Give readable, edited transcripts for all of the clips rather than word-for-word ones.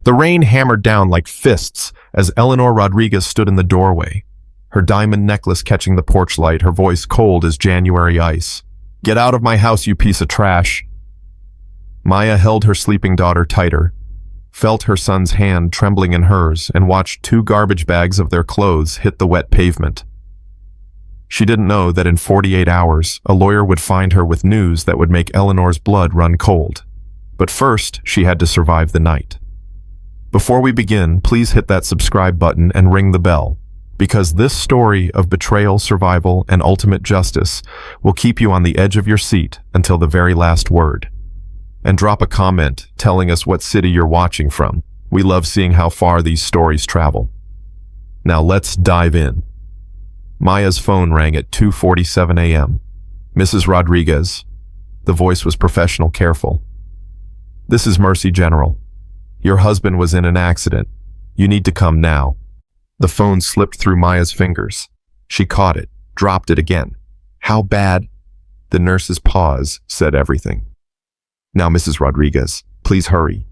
The rain hammered down like fists as Eleanor Rodriguez stood in the doorway, her diamond necklace catching the porch light, her voice cold as January ice. "Get out of my house, you piece of trash." Maya held her sleeping daughter tighter, felt her son's hand trembling in hers, and watched 2 garbage bags of their clothes hit the wet pavement. She didn't know that in 48 hours, a lawyer would find her with news that would make Eleanor's blood run cold. But first, she had to survive the night. Before we begin, please hit that subscribe button and ring the bell, because this story of betrayal, survival, and ultimate justice will keep you on the edge of your seat until the very last word. And drop a comment telling us what city you're watching from. We love seeing how far these stories travel. Now let's dive in. Maya's phone rang at 2:47 a.m. "Mrs. Rodriguez." The voice was professional, careful. "This is Mercy General. Your husband was in an accident. You need to come now." The phone slipped through Maya's fingers. She caught it, dropped it again. "How bad?" The nurse's pause said everything. "Now, Mrs. Rodriguez, please hurry."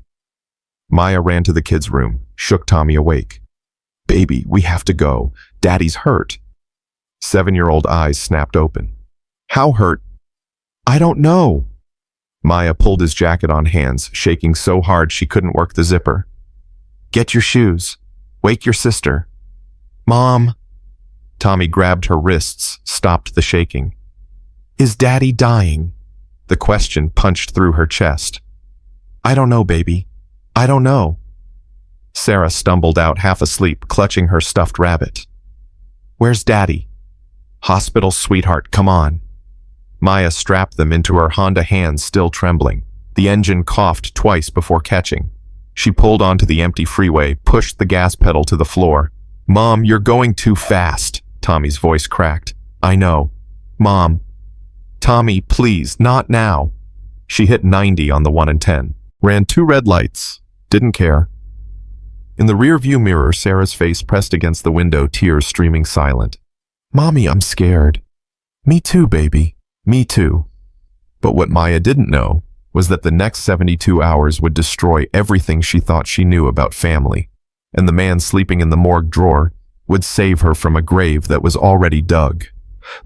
Maya ran to the kids' room, shook Tommy awake. "Baby, we have to go. Daddy's hurt." 7-year-old eyes snapped open. "How hurt?" "I don't know." Maya pulled his jacket on hands, shaking so hard she couldn't work the zipper. "Get your shoes. Wake your sister." "Mom." Tommy grabbed her wrists, stopped the shaking. "Is Daddy dying?" The question punched through her chest. "I don't know, baby. I don't know." Sarah stumbled out, half asleep, clutching her stuffed rabbit. "Where's Daddy?" "Hospital, sweetheart, come on." Maya strapped them into her Honda, hands still trembling. The engine coughed twice before catching. She pulled onto the empty freeway, pushed the gas pedal to the floor. "Mom, you're going too fast," Tommy's voice cracked. "I know. Mom." "Tommy, please, not now." She hit 90 on the 1 and 10. Ran 2 red lights. Didn't care. In the rear-view mirror, Sarah's face pressed against the window, tears streaming silent. "Mommy, I'm scared." "Me too, baby. Me too." But what Maya didn't know was that the next 72 hours would destroy everything she thought she knew about family, and the man sleeping in the morgue drawer would save her from a grave that was already dug.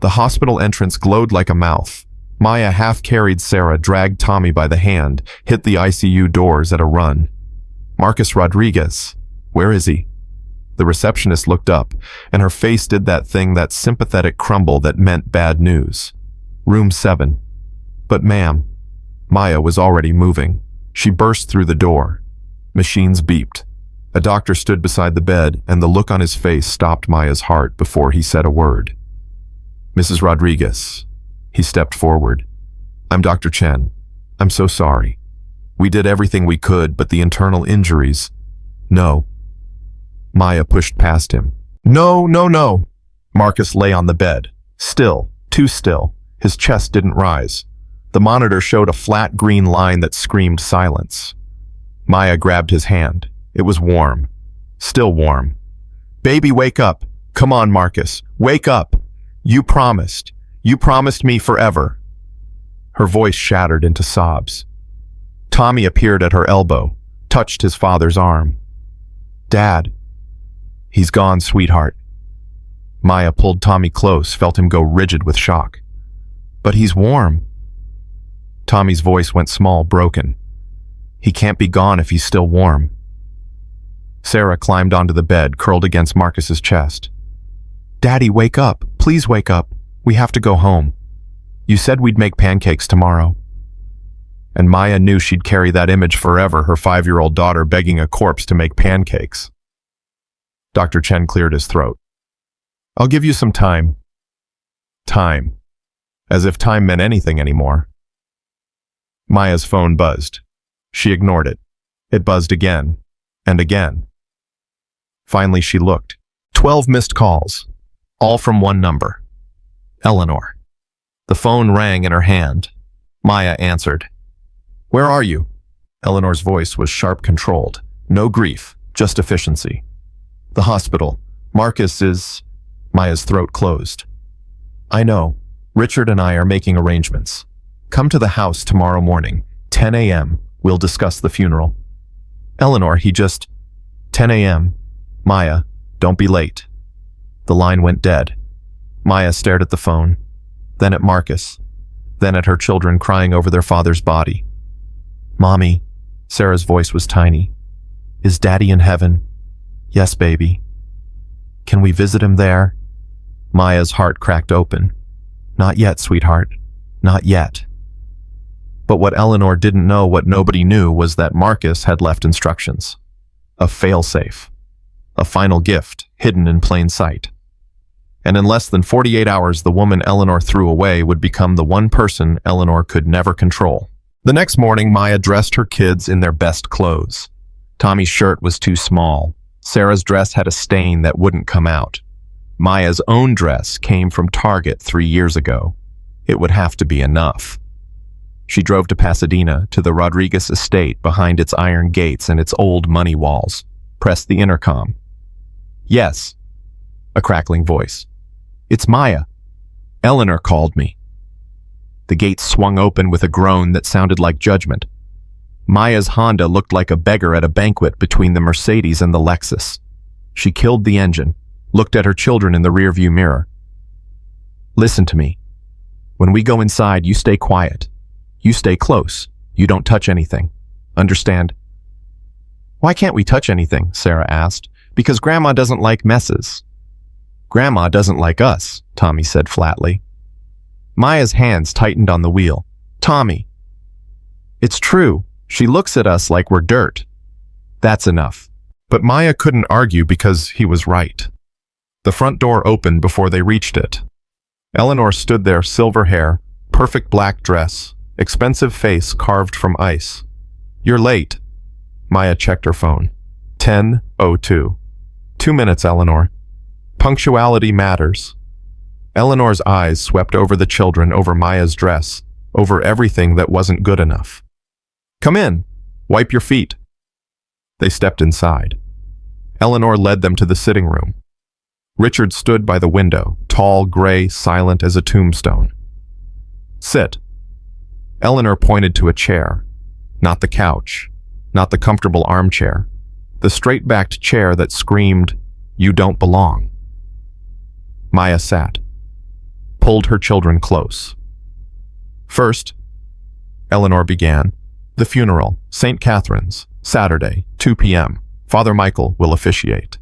The hospital entrance glowed like a mouth. Maya half-carried Sarah, dragged Tommy by the hand, hit the ICU doors at a run. "Marcus Rodriguez. Where is he?" The receptionist looked up, and her face did that thing, that sympathetic crumble that meant bad news. "Room 7. "But ma'am." Maya was already moving. She burst through the door. Machines beeped. A doctor stood beside the bed, and the look on his face stopped Maya's heart before he said a word. "Mrs. Rodriguez." He stepped forward. "I'm Dr. Chen. I'm so sorry. We did everything we could, but the internal injuries..." "No." Maya pushed past him. "No, no, no." Marcus lay on the bed. Still, too still. His chest didn't rise. The monitor showed a flat green line that screamed silence. Maya grabbed his hand. It was warm. Still warm. "Baby, wake up. Come on, Marcus. Wake up. You promised. You promised me forever." Her voice shattered into sobs. Tommy appeared at her elbow, touched his father's arm. "Dad." "He's gone, sweetheart." Maya pulled Tommy close, felt him go rigid with shock. "But he's warm." Tommy's voice went small, broken. "He can't be gone if he's still warm." Sarah climbed onto the bed, curled against Marcus's chest. "Daddy, wake up. Please wake up. We have to go home. You said we'd make pancakes tomorrow." And Maya knew she'd carry that image forever, her 5-year-old daughter begging a corpse to make pancakes. Dr. Chen cleared his throat. "I'll give you some time." Time. As if time meant anything anymore. Maya's phone buzzed. She ignored it. It buzzed again, and again. Finally, she looked. 12 missed calls, all from one number. Eleanor. The phone rang in her hand. Maya answered. "Where are you?" Eleanor's voice was sharp, controlled. No grief, just efficiency. "The hospital. Marcus is..." Maya's throat closed. "I know. Richard and I are making arrangements. Come to the house tomorrow morning, 10 a.m. We'll discuss the funeral." Eleanor, he just... 10 a.m. Maya, don't be late. The line went dead. Maya stared at the phone, then at Marcus, then at her children crying over their father's body. Mommy, Sarah's voice was tiny. Is Daddy in heaven? Yes, baby. Can we visit him there? Maya's heart cracked open. Not yet, sweetheart. Not yet. But what Eleanor didn't know, what nobody knew, was that Marcus had left instructions. A failsafe. A final gift, hidden in plain sight. And in less than 48 hours, the woman Eleanor threw away would become the one person Eleanor could never control. The next morning, Maya dressed her kids in their best clothes. Tommy's shirt was too small. Sarah's dress had a stain that wouldn't come out. Maya's own dress came from Target 3 years ago. It would have to be enough. She drove to Pasadena, to the Rodriguez estate behind its iron gates and its old money walls, pressed the intercom. Yes, a crackling voice. It's Maya. Eleanor called me. The gates swung open with a groan that sounded like judgment. Maya's Honda looked like a beggar at a banquet between the Mercedes and the Lexus. She killed the engine, looked at her children in the rearview mirror. Listen to me. When we go inside, you stay quiet. You stay close. You don't touch anything. Understand? Why can't we touch anything? Sarah asked. Because Grandma doesn't like messes. Grandma doesn't like us, Tommy said flatly. Maya's hands tightened on the wheel. Tommy. It's true. She looks at us like we're dirt. That's enough. But Maya couldn't argue because he was right. The front door opened before they reached it. Eleanor stood there, silver hair, perfect black dress, expensive face carved from ice. You're late. Maya checked her phone. 10:02. 2 minutes, Eleanor. Punctuality matters. Eleanor's eyes swept over the children, over Maya's dress, over everything that wasn't good enough. Come in. Wipe your feet. They stepped inside. Eleanor led them to the sitting room. Richard stood by the window, tall, gray, silent as a tombstone. Sit. Eleanor pointed to a chair. Not the couch. Not the comfortable armchair. The straight-backed chair that screamed, "You don't belong." Maya sat. Pulled her children close. First, Eleanor began, the funeral, St. Catherine's, Saturday, 2 p.m. Father Michael will officiate.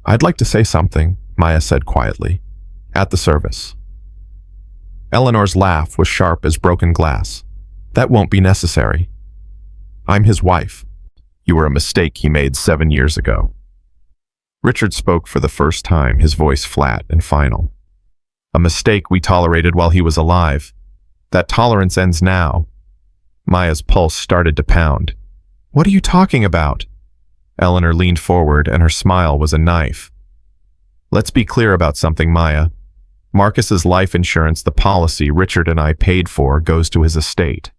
I'd like to say something, Maya said quietly, at the service. Eleanor's laugh was sharp as broken glass. That won't be necessary. I'm his wife. You were a mistake he made 7 years ago. Richard spoke for the first time, his voice flat and final. A mistake we tolerated while he was alive. That tolerance ends now. Maya's pulse started to pound. What are you talking about? Eleanor leaned forward and her smile was a knife. Let's be clear about something, Maya. Marcus's life insurance, the policy Richard and I paid for, goes to his estate.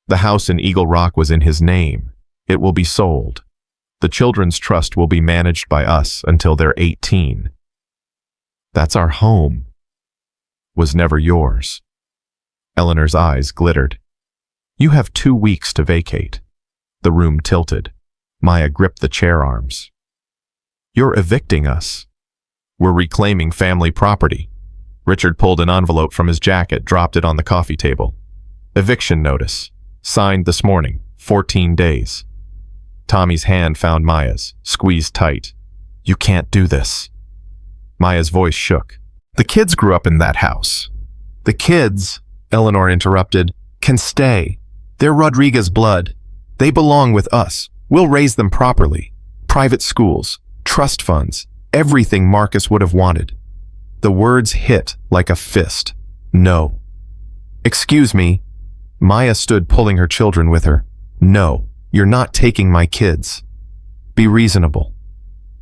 The house in Eagle Rock was in his name. It will be sold. The children's trust will be managed by us until they're 18. That's our home. Was never yours. Eleanor's eyes glittered. You have 2 weeks to vacate. The room tilted. Maya gripped the chair arms. You're evicting us. We're reclaiming family property. Richard pulled an envelope from his jacket, dropped it on the coffee table. Eviction notice. Signed this morning. 14 days. Tommy's hand found Maya's, squeezed tight. You can't do this. Maya's voice shook. The kids grew up in that house. The kids, Eleanor interrupted, can stay. They're Rodriguez blood. They belong with us. We'll raise them properly. Private schools, trust funds, everything Marcus would have wanted. The words hit like a fist. No. Excuse me. Maya stood pulling her children with her. No, you're not taking my kids. Be reasonable.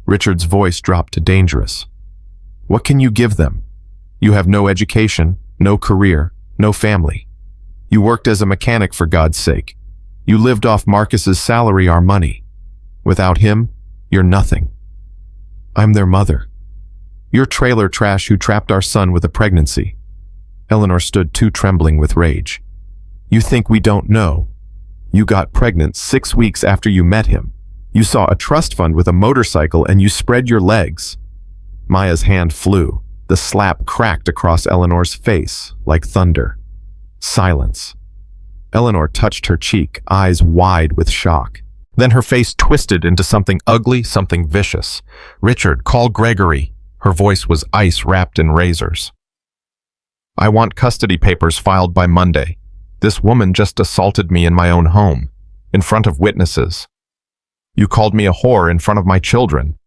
Richard's voice dropped to dangerous. What can you give them? You have no education, no career, no family. You worked as a mechanic for God's sake. You lived off Marcus's salary, our money. Without him, you're nothing. I'm their mother. You're trailer trash who trapped our son with a pregnancy. Eleanor stood too trembling with rage. You think we don't know? You got pregnant 6 weeks after you met him. You saw a trust fund with a motorcycle and you spread your legs. Maya's hand flew. The slap cracked across Eleanor's face like thunder. Silence. Eleanor touched her cheek, eyes wide with shock. Then her face twisted into something ugly, something vicious. "Richard, call Gregory." Her voice was ice wrapped in razors. "I want custody papers filed by Monday. This woman just assaulted me in my own home, in front of witnesses. You called me a whore in front of my children.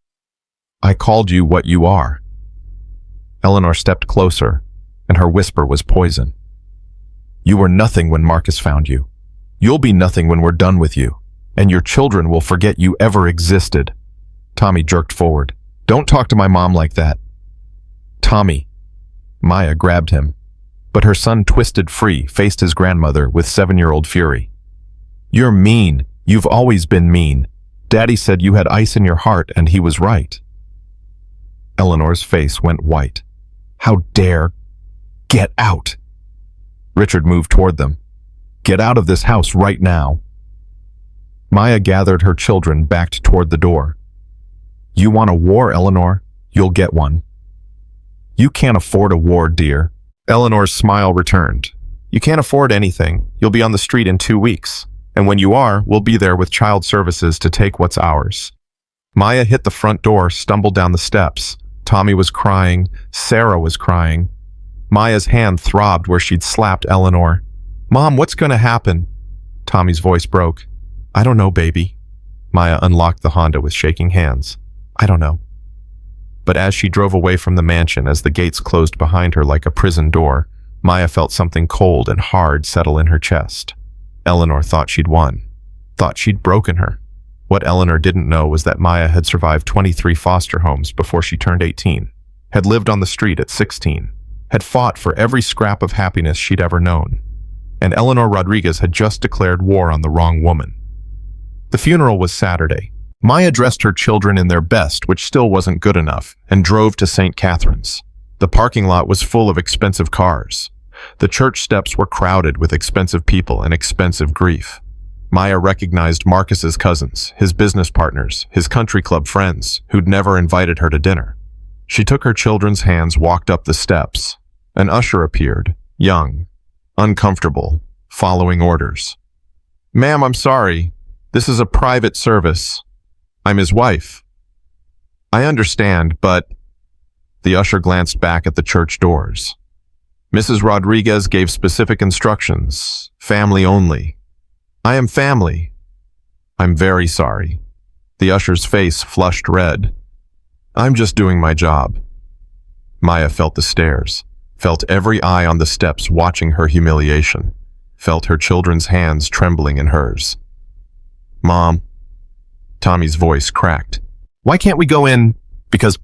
I called you what you are." Eleanor stepped closer, and her whisper was poison. "You were nothing when Marcus found you. You'll be nothing when we're done with you, and your children will forget you ever existed." Tommy jerked forward. "Don't talk to my mom like that." "Tommy." Maya grabbed him, but her son twisted free, faced his grandmother with 7-year-old fury. "You're mean. You've always been mean. Daddy said you had ice in your heart, and he was right." Eleanor's face went white. "How dare! Get out!" Richard moved toward them. "Get out of this house right now." Maya gathered her children, backed toward the door. "You want a war, Eleanor? You'll get one." "You can't afford a war, dear." Eleanor's smile returned. "You can't afford anything. You'll be on the street in 2 weeks. And when you are, we'll be there with child services to take what's ours." Maya hit the front door, stumbled down the steps. Tommy was crying. Sarah was crying. Maya's hand throbbed where she'd slapped Eleanor. "Mom, what's going to happen?" Tommy's voice broke. "I don't know, baby." Maya unlocked the Honda with shaking hands. "I don't know." But as she drove away from the mansion, as the gates closed behind her like a prison door, Maya felt something cold and hard settle in her chest. Eleanor thought she'd won, thought she'd broken her. What Eleanor didn't know was that Maya had survived 23 foster homes before she turned 18, had lived on the street at 16, had fought for every scrap of happiness she'd ever known. And Eleanor Rodriguez had just declared war on the wrong woman. The funeral was Saturday. Maya dressed her children in their best, which still wasn't good enough, and drove to St. Catherine's. The parking lot was full of expensive cars. The church steps were crowded with expensive people and expensive grief. Maya recognized Marcus's cousins, his business partners, his country club friends, who'd never invited her to dinner. She took her children's hands, walked up the steps. An usher appeared, young, uncomfortable, following orders. "Ma'am, I'm sorry. This is a private service. I'm his wife." "I understand, but..." The usher glanced back at the church doors. "Mrs. Rodriguez gave specific instructions. Family only." "I am family." "I'm very sorry." The usher's face flushed red. "I'm just doing my job." Maya felt the stares, felt every eye on the steps watching her humiliation, felt her children's hands trembling in hers. "Mom." Tommy's voice cracked. "Why can't we go in?" "Because,"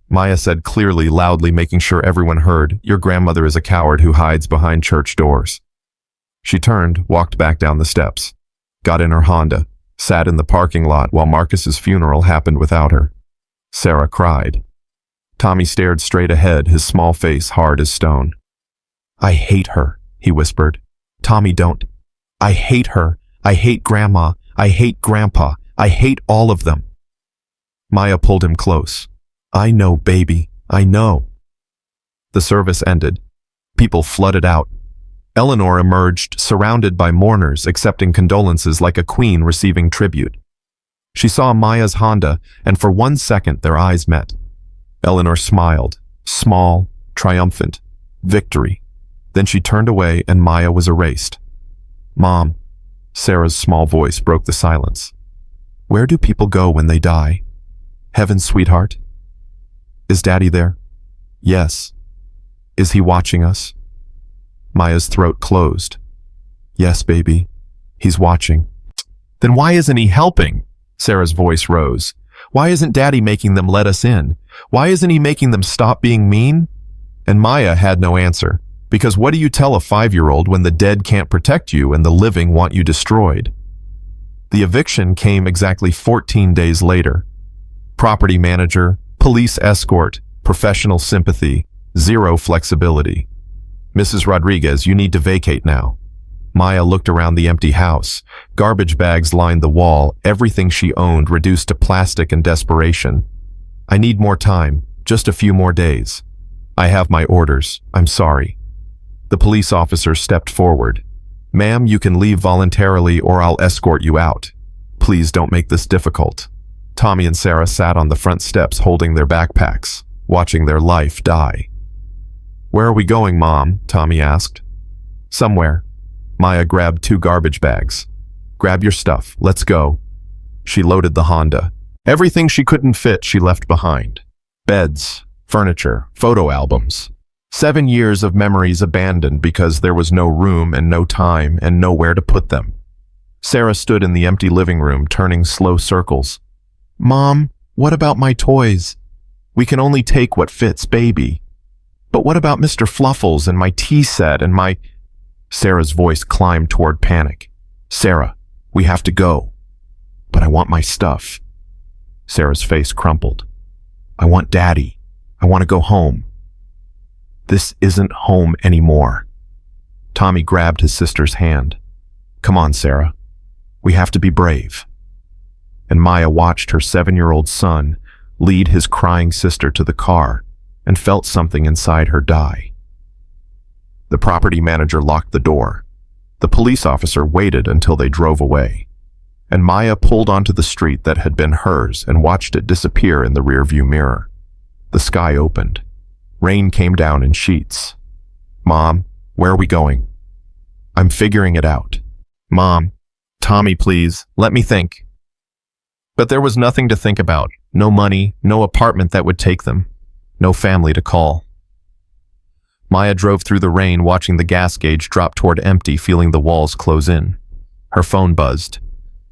Maya said clearly, loudly, making sure everyone heard, "your grandmother is a coward who hides behind church doors." She turned, walked back down the steps, got in her Honda, sat in the parking lot while Marcus's funeral happened without her. Sarah cried. Tommy stared straight ahead, his small face hard as stone. "I hate her," he whispered. "Tommy, don't. I hate her. I hate Grandma. I hate Grandpa. I hate all of them." Maya pulled him close. "I know, baby. I know." The service ended. People flooded out. Eleanor emerged, surrounded by mourners, accepting condolences like a queen receiving tribute. She saw Maya's Honda, and for 1 second their eyes met. Eleanor smiled, small, triumphant, victory. Then she turned away and Maya was erased. "Mom," Sarah's small voice broke the silence. "Where do people go when they die? Heaven, sweetheart? Is Daddy there?" "Yes." "Is he watching us?" Maya's throat closed. "Yes, baby. He's watching." "Then why isn't he helping?" Sarah's voice rose. "Why isn't Daddy making them let us in? Why isn't he making them stop being mean?" And Maya had no answer, because what do you tell a 5-year-old when the dead can't protect you and the living want you destroyed? The eviction came exactly 14 days later. Property manager, police escort, professional sympathy, zero flexibility. "Mrs. Rodriguez, you need to vacate now." Maya looked around the empty house. Garbage bags lined the wall, everything she owned reduced to plastic and desperation. I need more time, just a few more days. I have my orders, I'm sorry. The police officer stepped forward. Ma'am, you can leave voluntarily or I'll escort you out. Please don't make this difficult. Tommy and Sarah sat on the front steps holding their backpacks, watching their life die. Where are we going, Mom? Tommy asked. Somewhere. Maya grabbed 2 garbage bags. Grab your stuff, let's go. She loaded the Honda. Everything she couldn't fit she left behind. Beds, furniture, photo albums. 7 years of memories abandoned because there was no room and no time and nowhere to put them. Sarah stood in the empty living room, turning slow circles. Mom, what about my toys? We can only take what fits, baby. But what about Mr. Fluffles and my tea set and my... Sarah's voice climbed toward panic. Sarah, we have to go. But I want my stuff. Sarah's face crumpled. I want Daddy. I want to go home. This isn't home anymore. Tommy grabbed his sister's hand. Come on, Sarah. We have to be brave. And Maya watched her 7-year-old son lead his crying sister to the car and felt something inside her die. The property manager locked the door. The police officer waited until they drove away. And Maya pulled onto the street that had been hers and watched it disappear in the rearview mirror. The sky opened. Rain came down in sheets. Mom, where are we going? I'm figuring it out. Mom, Tommy, please, let me think. But there was nothing to think about. No money, no apartment that would take them. No family to call. Maya drove through the rain, watching the gas gauge drop toward empty, feeling the walls close in. Her phone buzzed.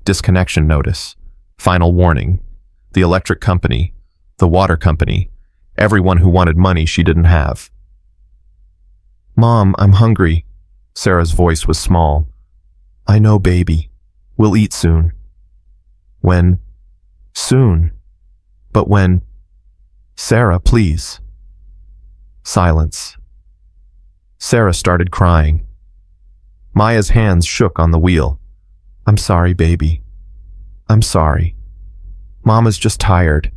Disconnection notice. Final warning. The electric company. The water company. Everyone who wanted money she didn't have. Mom, I'm hungry. Sarah's voice was small. I know, baby. We'll eat soon. When? Soon. But when? Sarah, please. Silence. Sarah started crying. Maya's hands shook on the wheel. I'm sorry, baby. I'm sorry. Mama's just tired.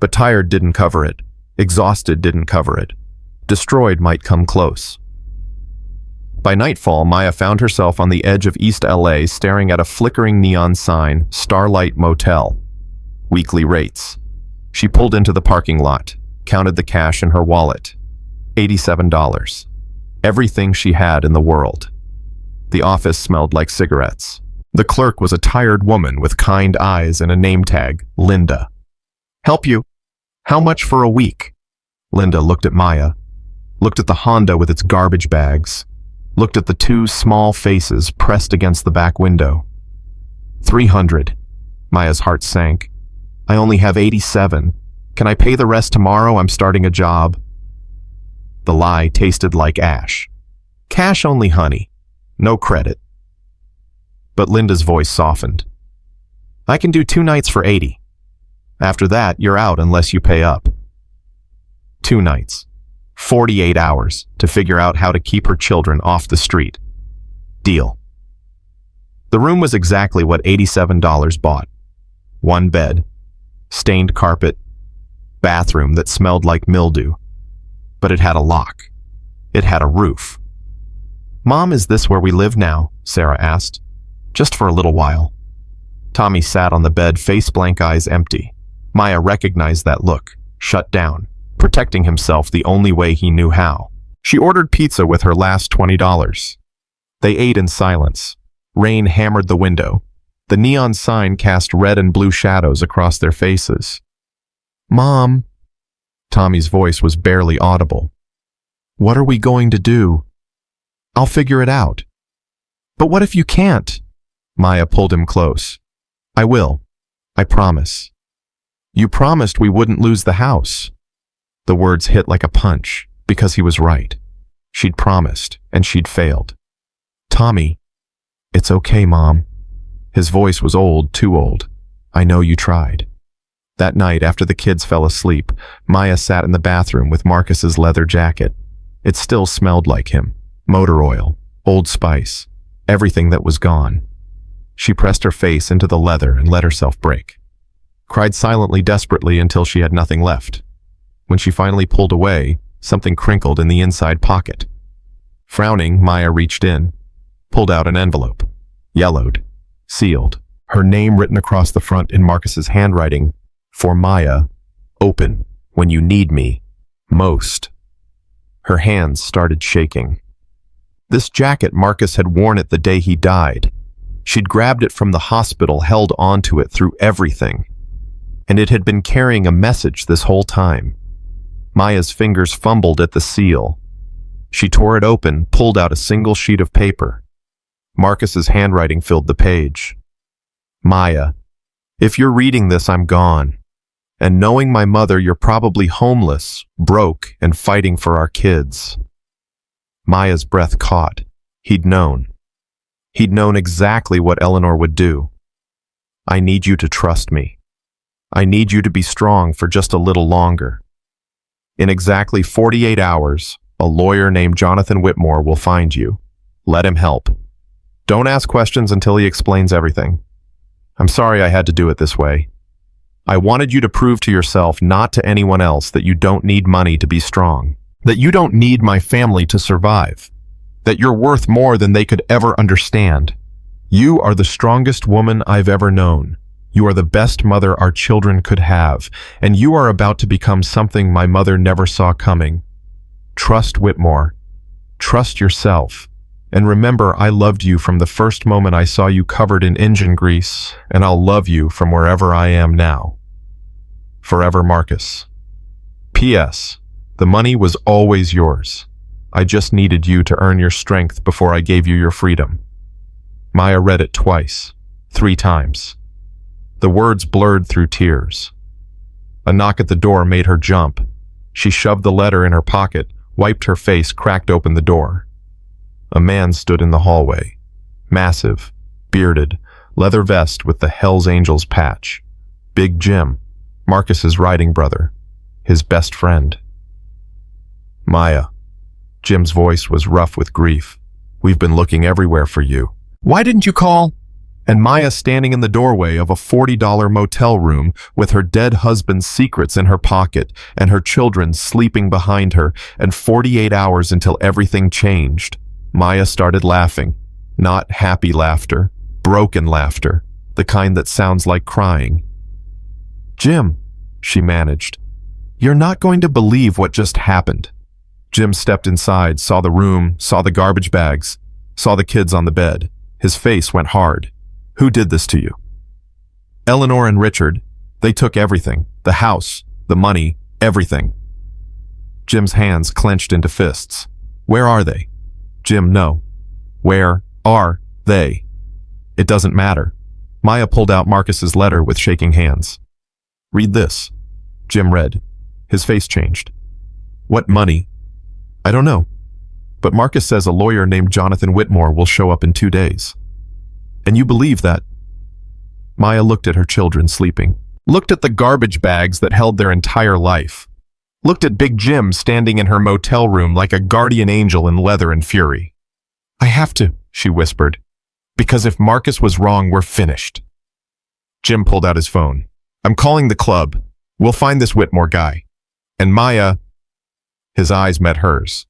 But tired didn't cover it. Exhausted didn't cover it. Destroyed might come close. By nightfall, Maya found herself on the edge of East LA staring at a flickering neon sign, Starlight Motel. Weekly rates. She pulled into the parking lot, counted the cash in her wallet. $87. Everything she had in the world. The office smelled like cigarettes. The clerk was a tired woman with kind eyes and a name tag, Linda. Help you. How much for a week? Linda looked at Maya, looked at the Honda with its garbage bags, looked at the 2 small faces pressed against the back window. 300. Maya's heart sank. I only have 87. Can I pay the rest tomorrow? I'm starting a job. The lie tasted like ash. Cash only, honey. No credit. But Linda's voice softened. I can do 2 nights for 80. After that, you're out unless you pay up. 2 nights. 48 hours to figure out how to keep her children off the street. Deal. The room was exactly what $87 bought. 1 bed, stained carpet, bathroom that smelled like mildew. But it had a lock. It had a roof. Mom, is this where we live now? Sarah asked. Just for a little while. Tommy sat on the bed, face blank, eyes empty. Maya recognized that look, shut down, protecting himself the only way he knew how. She ordered pizza with her last $20. They ate in silence. Rain hammered the window. The neon sign cast red and blue shadows across their faces. Mom. Tommy's voice was barely audible. What are we going to do? I'll figure it out. But what if you can't? Maya pulled him close. I will. I promise. You promised we wouldn't lose the house. The words hit like a punch, because he was right. She'd promised, and she'd failed. Tommy. It's okay, Mom. His voice was old, too old. I know you tried. That night, after the kids fell asleep, Maya sat in the bathroom with Marcus's leather jacket. It still smelled like him. Motor oil. Old Spice, everything that was gone. She pressed her face into the leather and let herself break. Cried silently, desperately, until she had nothing left. When she finally pulled away, something crinkled in the inside pocket. Frowning, Maya reached in, pulled out an envelope. Yellowed, sealed, her name written across the front in Marcus's handwriting. For Maya, open when you need me most. Her hands started shaking. This jacket, Marcus had worn it the day he died. She'd grabbed it from the hospital, held onto it through everything. And it had been carrying a message this whole time. Maya's fingers fumbled at the seal. She tore it open, pulled out a single sheet of paper. Marcus's handwriting filled the page. Maya, if you're reading this, I'm gone. And knowing my mother, you're probably homeless, broke, and fighting for our kids. Maya's breath caught. He'd known. He'd known exactly what Eleanor would do. I need you to trust me. I need you to be strong for just a little longer. In exactly 48 hours, a lawyer named Jonathan Whitmore will find you. Let him help. Don't ask questions until he explains everything. I'm sorry I had to do it this way. I wanted you to prove to yourself, not to anyone else, that you don't need money to be strong, that you don't need my family to survive, that you're worth more than they could ever understand. You are the strongest woman I've ever known. You are the best mother our children could have, and you are about to become something my mother never saw coming. Trust Whitmore. Trust yourself. And remember, I loved you from the first moment I saw you covered in engine grease, and I'll love you from wherever I am now. Forever, Marcus. P.S. The money was always yours. I just needed you to earn your strength before I gave you your freedom. Maya read it twice, 3 times. The words blurred through tears. A knock at the door made her jump. She shoved the letter in her pocket, wiped her face, cracked open the door. A man stood in the hallway. Massive, bearded, leather vest with the Hells Angels patch. Big Jim, Marcus's riding brother, his best friend. Maya. Jim's voice was rough with grief. We've been looking everywhere for you. Why didn't you call? And Maya standing in the doorway of a $40 motel room with her dead husband's secrets in her pocket and her children sleeping behind her, and 48 hours until everything changed. Maya started laughing. Not happy laughter, broken laughter, the kind that sounds like crying. Jim, she managed. You're not going to believe what just happened. Jim stepped inside, saw the room, saw the garbage bags, saw the kids on the bed. His face went hard. Who did this to you? Eleanor and Richard. They took everything. The house, the money, everything. Jim's hands clenched into fists. Where are they? Jim, no. Where are they? It doesn't matter. Maya pulled out Marcus's letter with shaking hands. Read this. Jim read. His face changed. What money? I don't know. But Marcus says a lawyer named Jonathan Whitmore will show up in 2 days. And you believe that? Maya looked at her children sleeping, looked at the garbage bags that held their entire life, looked at Big Jim standing in her motel room like a guardian angel in leather and fury. I have to, she whispered, because if Marcus was wrong, we're finished. Jim pulled out his phone. I'm calling the club. We'll find this Whitmore guy. And Maya, his eyes met hers.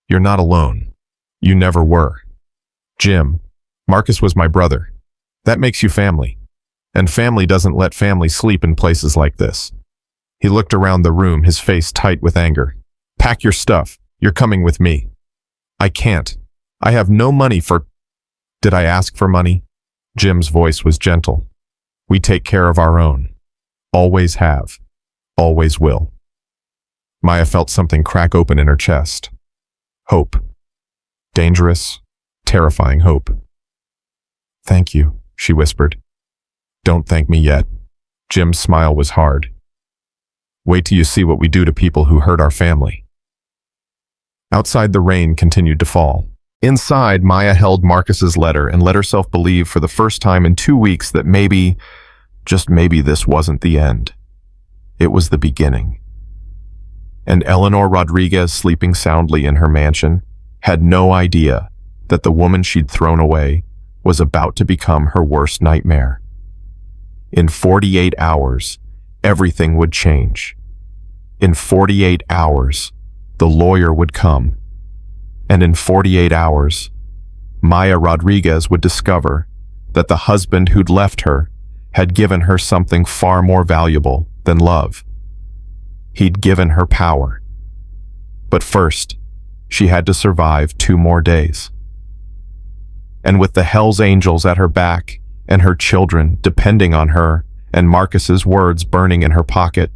You're not alone. You never were. Jim, Marcus was my brother. That makes you family. And family doesn't let family sleep in places like this. He looked around the room, his face tight with anger. Pack your stuff. You're coming with me. I can't. I have no money for... Did I ask for money? Jim's voice was gentle. We take care of our own. Always have. Always will. Maya felt something crack open in her chest. Hope. Dangerous, terrifying hope. Thank you, she whispered. Don't thank me yet. Jim's smile was hard. Wait till you see what we do to people who hurt our family. Outside, the rain continued to fall. Inside, Maya held Marcus's letter and let herself believe for the first time in 2 weeks that maybe, just maybe, this wasn't the end. It was the beginning. And Eleanor Rodriguez, sleeping soundly in her mansion, had no idea that the woman she'd thrown away was about to become her worst nightmare. In 48 hours, everything would change. In 48 hours, the lawyer would come. And in 48 hours, Maya Rodriguez would discover that the husband who'd left her had given her something far more valuable than love. He'd given her power. But first, she had to survive 2 more days. And with the Hell's Angels at her back and her children depending on her and Marcus's words burning in her pocket,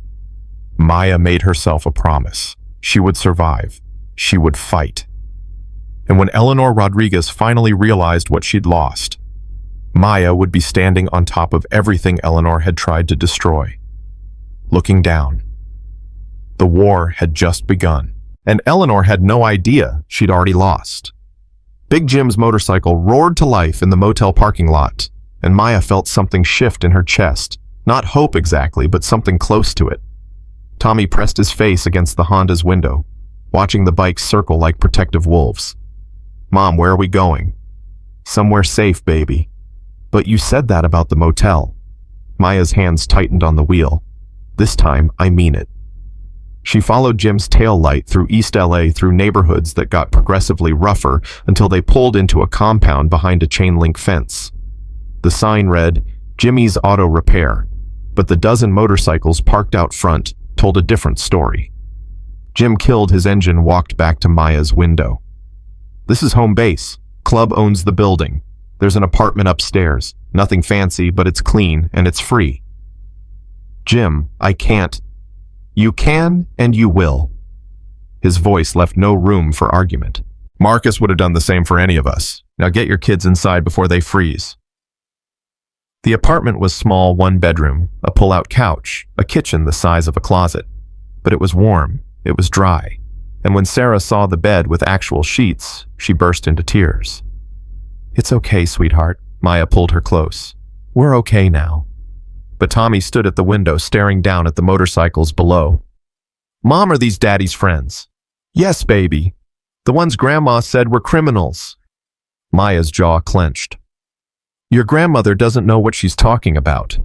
Maya made herself a promise. She would survive. She would fight. And when Eleanor Rodriguez finally realized what she'd lost, Maya would be standing on top of everything Eleanor had tried to destroy, looking down. The war had just begun, and Eleanor had no idea she'd already lost. Big Jim's motorcycle roared to life in the motel parking lot, and Maya felt something shift in her chest. Not hope exactly, but something close to it. Tommy pressed his face against the Honda's window, watching the bikes circle like protective wolves. "Mom, where are we going?" "Somewhere safe, baby." "But you said that about the motel." Maya's hands tightened on the wheel. "This time, I mean it." She followed Jim's tail light through East LA, through neighborhoods that got progressively rougher until they pulled into a compound behind a chain-link fence. The sign read, "Jimmy's Auto Repair," but the dozen motorcycles parked out front told a different story. Jim killed his engine, walked back to Maya's window. "This is home base. Club owns the building. There's an apartment upstairs. Nothing fancy, but it's clean and it's free." "Jim, I can't." "You can and you will." His voice left no room for argument. "Marcus would have done the same for any of us. Now get your kids inside before they freeze." The apartment was small, 1 bedroom, a pull-out couch, a kitchen the size of a closet. But it was warm, it was dry, and when Sarah saw the bed with actual sheets, she burst into tears. "It's okay, sweetheart." Maya pulled her close. "We're okay now." But Tommy stood at the window staring down at the motorcycles below. "Mom, are these Daddy's friends?" "Yes, baby. The ones Grandma said were criminals." Maya's jaw clenched. "Your grandmother doesn't know what she's talking about.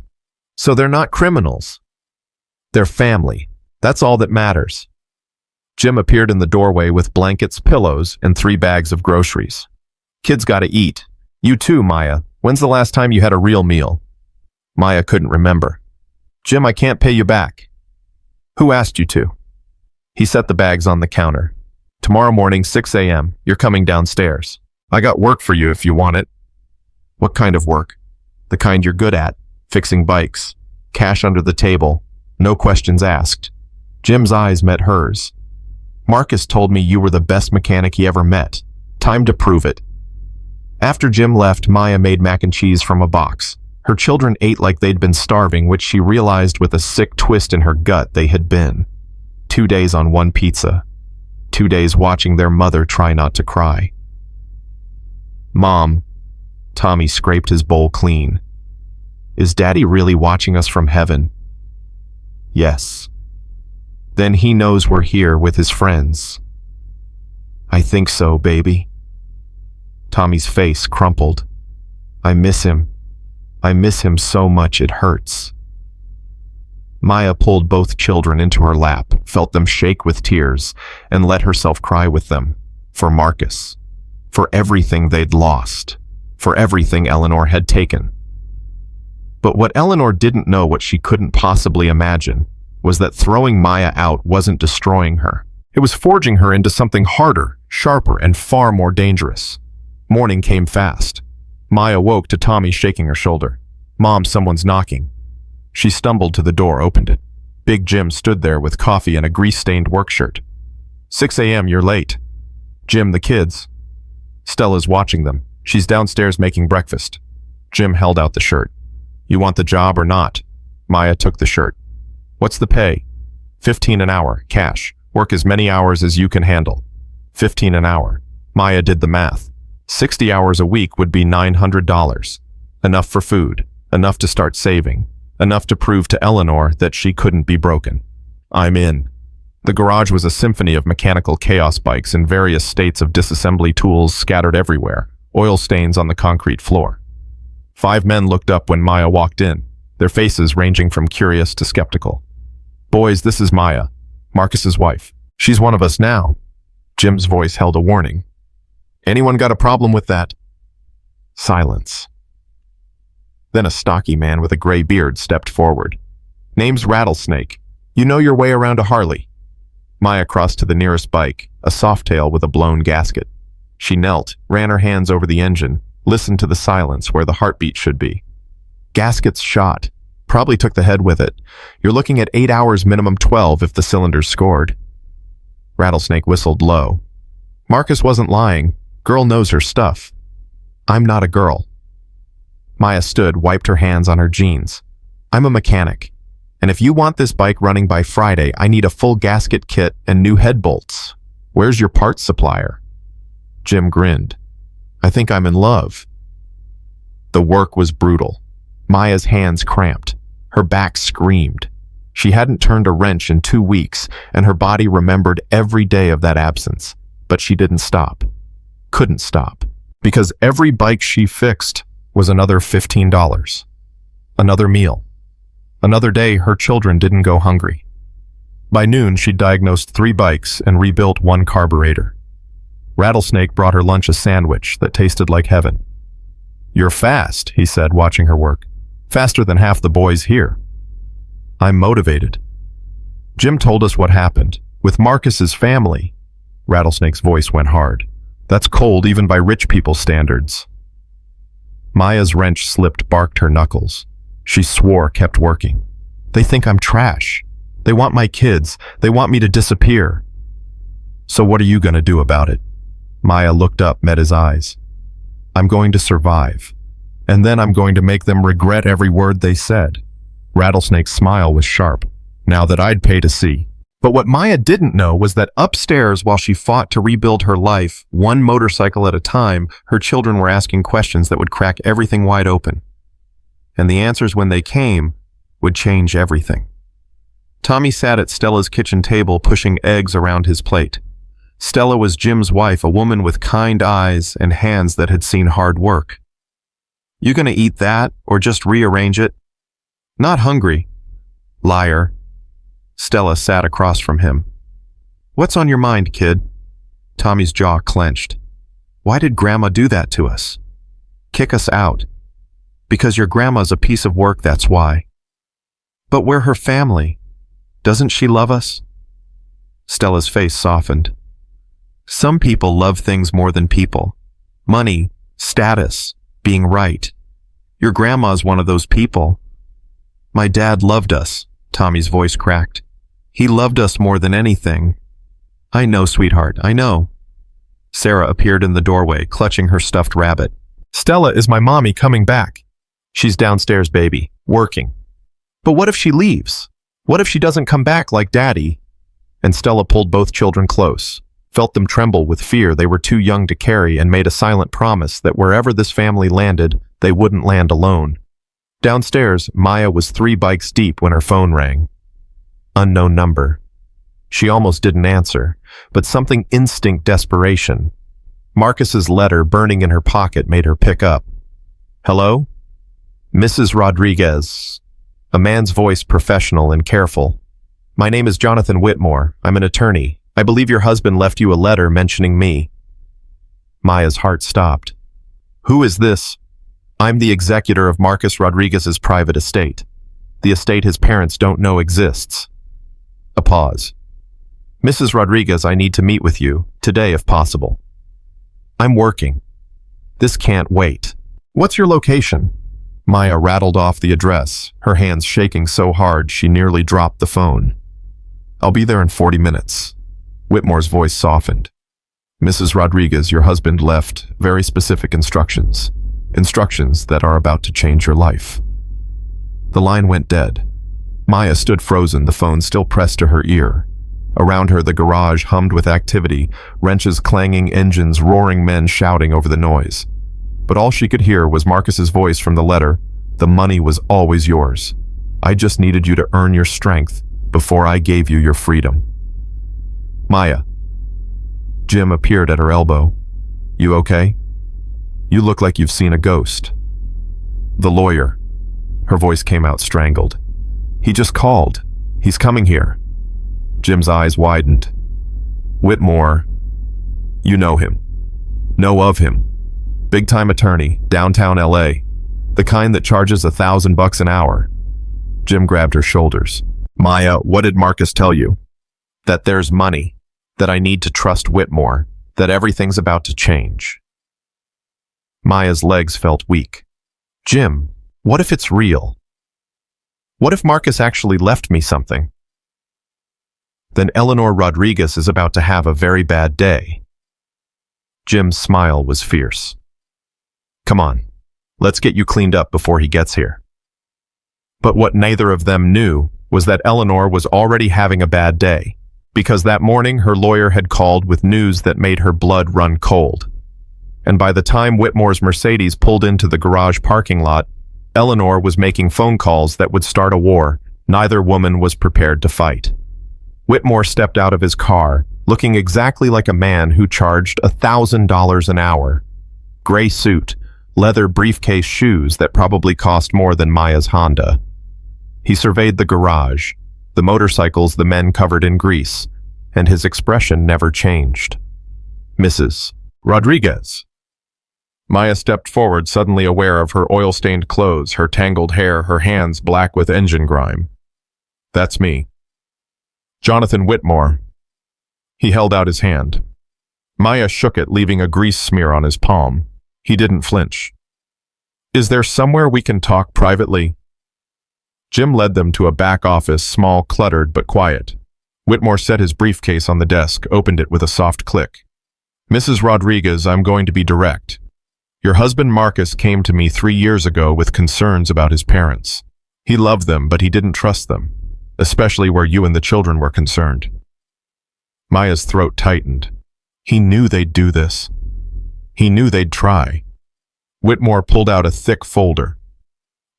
So they're not criminals. They're family. That's all that matters." Jim appeared in the doorway with blankets, pillows, and 3 bags of groceries. "Kids gotta eat. You too, Maya. When's the last time you had a real meal?" Maya couldn't remember. "Jim, I can't pay you back." "Who asked you to?" He set the bags on the counter. "Tomorrow morning, 6 a.m., you're coming downstairs. I got work for you if you want it." "What kind of work?" "The kind you're good at. Fixing bikes. Cash under the table. No questions asked." Jim's eyes met hers. "Marcus told me you were the best mechanic he ever met. Time to prove it." After Jim left, Maya made mac and cheese from a box. Her children ate like they'd been starving, which she realized with a sick twist in her gut they had been. 2 days on 1 pizza. 2 days watching their mother try not to cry. "Mom," Tommy scraped his bowl clean. "Is Daddy really watching us from heaven?" "Yes." "Then he knows we're here with his friends." "I think so, baby." Tommy's face crumpled. "I miss him. I miss him so much it hurts." Maya pulled both children into her lap, felt them shake with tears, and let herself cry with them. For Marcus. For everything they'd lost. For everything Eleanor had taken. But what Eleanor didn't know, what she couldn't possibly imagine, was that throwing Maya out wasn't destroying her. It was forging her into something harder, sharper, and far more dangerous. Morning came fast. Maya woke to Tommy shaking her shoulder. "Mom, someone's knocking." She stumbled to the door, opened it. Big Jim stood there with coffee and a grease-stained work shirt. 6 a.m., you're late." "Jim, the kids." "Stella's watching them. She's downstairs making breakfast." Jim held out the shirt. "You want the job or not?" Maya took the shirt. "What's the pay?" $15 an hour, cash. Work as many hours as you can handle." $15 an hour. Maya did the math. 60 hours a week would be $900. Enough for food, enough to start saving, enough to prove to Eleanor that she couldn't be broken. "I'm in." The garage was a symphony of mechanical chaos bikes in various states of disassembly tools scattered everywhere, oil stains on the concrete floor. 5 men looked up when Maya walked in, their faces ranging from curious to skeptical. "Boys, this is Maya, Marcus's wife. She's one of us now." Jim's voice held a warning. "Anyone got a problem with that?" Silence. Then a stocky man with a gray beard stepped forward. "Name's Rattlesnake. You know your way around a Harley." Maya crossed to the nearest bike, a Softail with a blown gasket. She knelt, ran her hands over the engine, listened to the silence where the heartbeat should be. "Gasket's shot. Probably took the head with it. You're looking at 8 hours, minimum 12 if the cylinders scored." Rattlesnake whistled low. "Marcus wasn't lying. Girl knows her stuff. I'm not a girl." Maya stood, wiped her hands on her jeans. "I'm a mechanic. And if you want this bike running by Friday, I need a full gasket kit and new head bolts. Where's your parts supplier?" Jim grinned. "I think I'm in love." The work was brutal. Maya's hands cramped. Her back screamed. She hadn't turned a wrench in 2 weeks, and her body remembered every day of that absence. But she didn't stop. Couldn't stop. Because every bike she fixed was another $15. Another meal. Another day her children didn't go hungry. By noon, she'd diagnosed 3 bikes and rebuilt 1 carburetor. Rattlesnake brought her lunch a sandwich that tasted like heaven. "You're fast," he said, watching her work. "Faster than half the boys here." "I'm motivated." "Jim told us what happened. With Marcus's family." Rattlesnake's voice went hard. "That's cold even by rich people's standards." Maya's wrench slipped, barked her knuckles. She swore, kept working. "They think I'm trash. They want my kids. They want me to disappear." "So what are you going to do about it?" Maya looked up, met his eyes. "I'm going to survive. And then I'm going to make them regret every word they said." Rattlesnake's smile was sharp. "Now that I'd pay to see." But what Maya didn't know was that upstairs, while she fought to rebuild her life, 1 motorcycle at a time, her children were asking questions that would crack everything wide open. And the answers, when they came, would change everything. Tommy sat at Stella's kitchen table, pushing eggs around his plate. Stella was Jim's wife, a woman with kind eyes and hands that had seen hard work. "You gonna eat that, or just rearrange it?" "Not hungry." "Liar." Stella sat across from him. "What's on your mind, kid?" Tommy's jaw clenched. "Why did Grandma do that to us?" "Kick us out." "Because your grandma's a piece of work, that's why." "But we're her family. Doesn't she love us?" Stella's face softened. "Some people love things more than people. Money, status, being right. Your grandma's one of those people." "My dad loved us," Tommy's voice cracked. "He loved us more than anything." "I know, sweetheart, I know." Sarah appeared in the doorway, clutching her stuffed rabbit. "Stella is my mommy coming back." "She's downstairs, baby, working." "But what if she leaves? What if she doesn't come back like Daddy?" And Stella pulled both children close, felt them tremble with fear they were too young to carry, and made a silent promise that wherever this family landed, they wouldn't land alone. Downstairs, Maya was 3 bikes deep when her phone rang. Unknown number. She almost didn't answer, but something instinct desperation. Marcus's letter burning in her pocket made her pick up. "Hello?" "Mrs. Rodriguez." A man's voice, professional and careful. "My name is Jonathan Whitmore. I'm an attorney. I believe your husband left you a letter mentioning me." Maya's heart stopped. "Who is this?" "I'm the executor of Marcus Rodriguez's private estate. The estate his parents don't know exists." A pause. "Mrs. Rodriguez, I need to meet with you, today if possible." "I'm working. This can't wait." "What's your location?" Maya rattled off the address, her hands shaking so hard she nearly dropped the phone. "I'll be there in 40 minutes. Whitmore's voice softened. "Mrs. Rodriguez, your husband left very specific instructions. Instructions that are about to change your life." The line went dead. Maya stood frozen, the phone still pressed to her ear. Around her, the garage hummed with activity, wrenches clanging, engines roaring, men shouting over the noise. But all she could hear was Marcus's voice from the letter. "The money was always yours. I just needed you to earn your strength before I gave you your freedom." Maya. Jim appeared at her elbow. You okay? You look like you've seen a ghost. The lawyer. Her voice came out strangled. He just called. He's coming here. Jim's eyes widened. Whitmore. You know him. Know of him. Big-time attorney, downtown LA. The kind that charges $1,000 an hour. Jim grabbed her shoulders. Maya, what did Marcus tell you? That there's money. That I need to trust Whitmore. That everything's about to change. Maya's legs felt weak. Jim, what if it's real? What if Marcus actually left me something? Then Eleanor Rodriguez is about to have a very bad day. Jim's smile was fierce. Come on, let's get you cleaned up before he gets here. But what neither of them knew was that Eleanor was already having a bad day, because that morning her lawyer had called with news that made her blood run cold. And by the time Whitmore's Mercedes pulled into the garage parking lot, Eleanor was making phone calls that would start a war neither woman was prepared to fight. Whitmore stepped out of his car, looking exactly like a man who charged $1,000 an hour. Gray suit, leather briefcase shoes that probably cost more than Maya's Honda. He surveyed the garage, the motorcycles the men covered in grease, and his expression never changed. Mrs. Rodriguez. Maya stepped forward, suddenly aware of her oil-stained clothes, her tangled hair, her hands black with engine grime. That's me. Jonathan Whitmore. He held out his hand. Maya shook it, leaving a grease smear on his palm. He didn't flinch. Is there somewhere we can talk privately? Jim led them to a back office, small, cluttered, but quiet. Whitmore set his briefcase on the desk, opened it with a soft click. Mrs. Rodriguez, I'm going to be direct. Your husband Marcus came to me 3 years ago with concerns about his parents. He loved them, but he didn't trust them, especially where you and the children were concerned. Maya's throat tightened. He knew they'd do this. He knew they'd try. Whitmore pulled out a thick folder.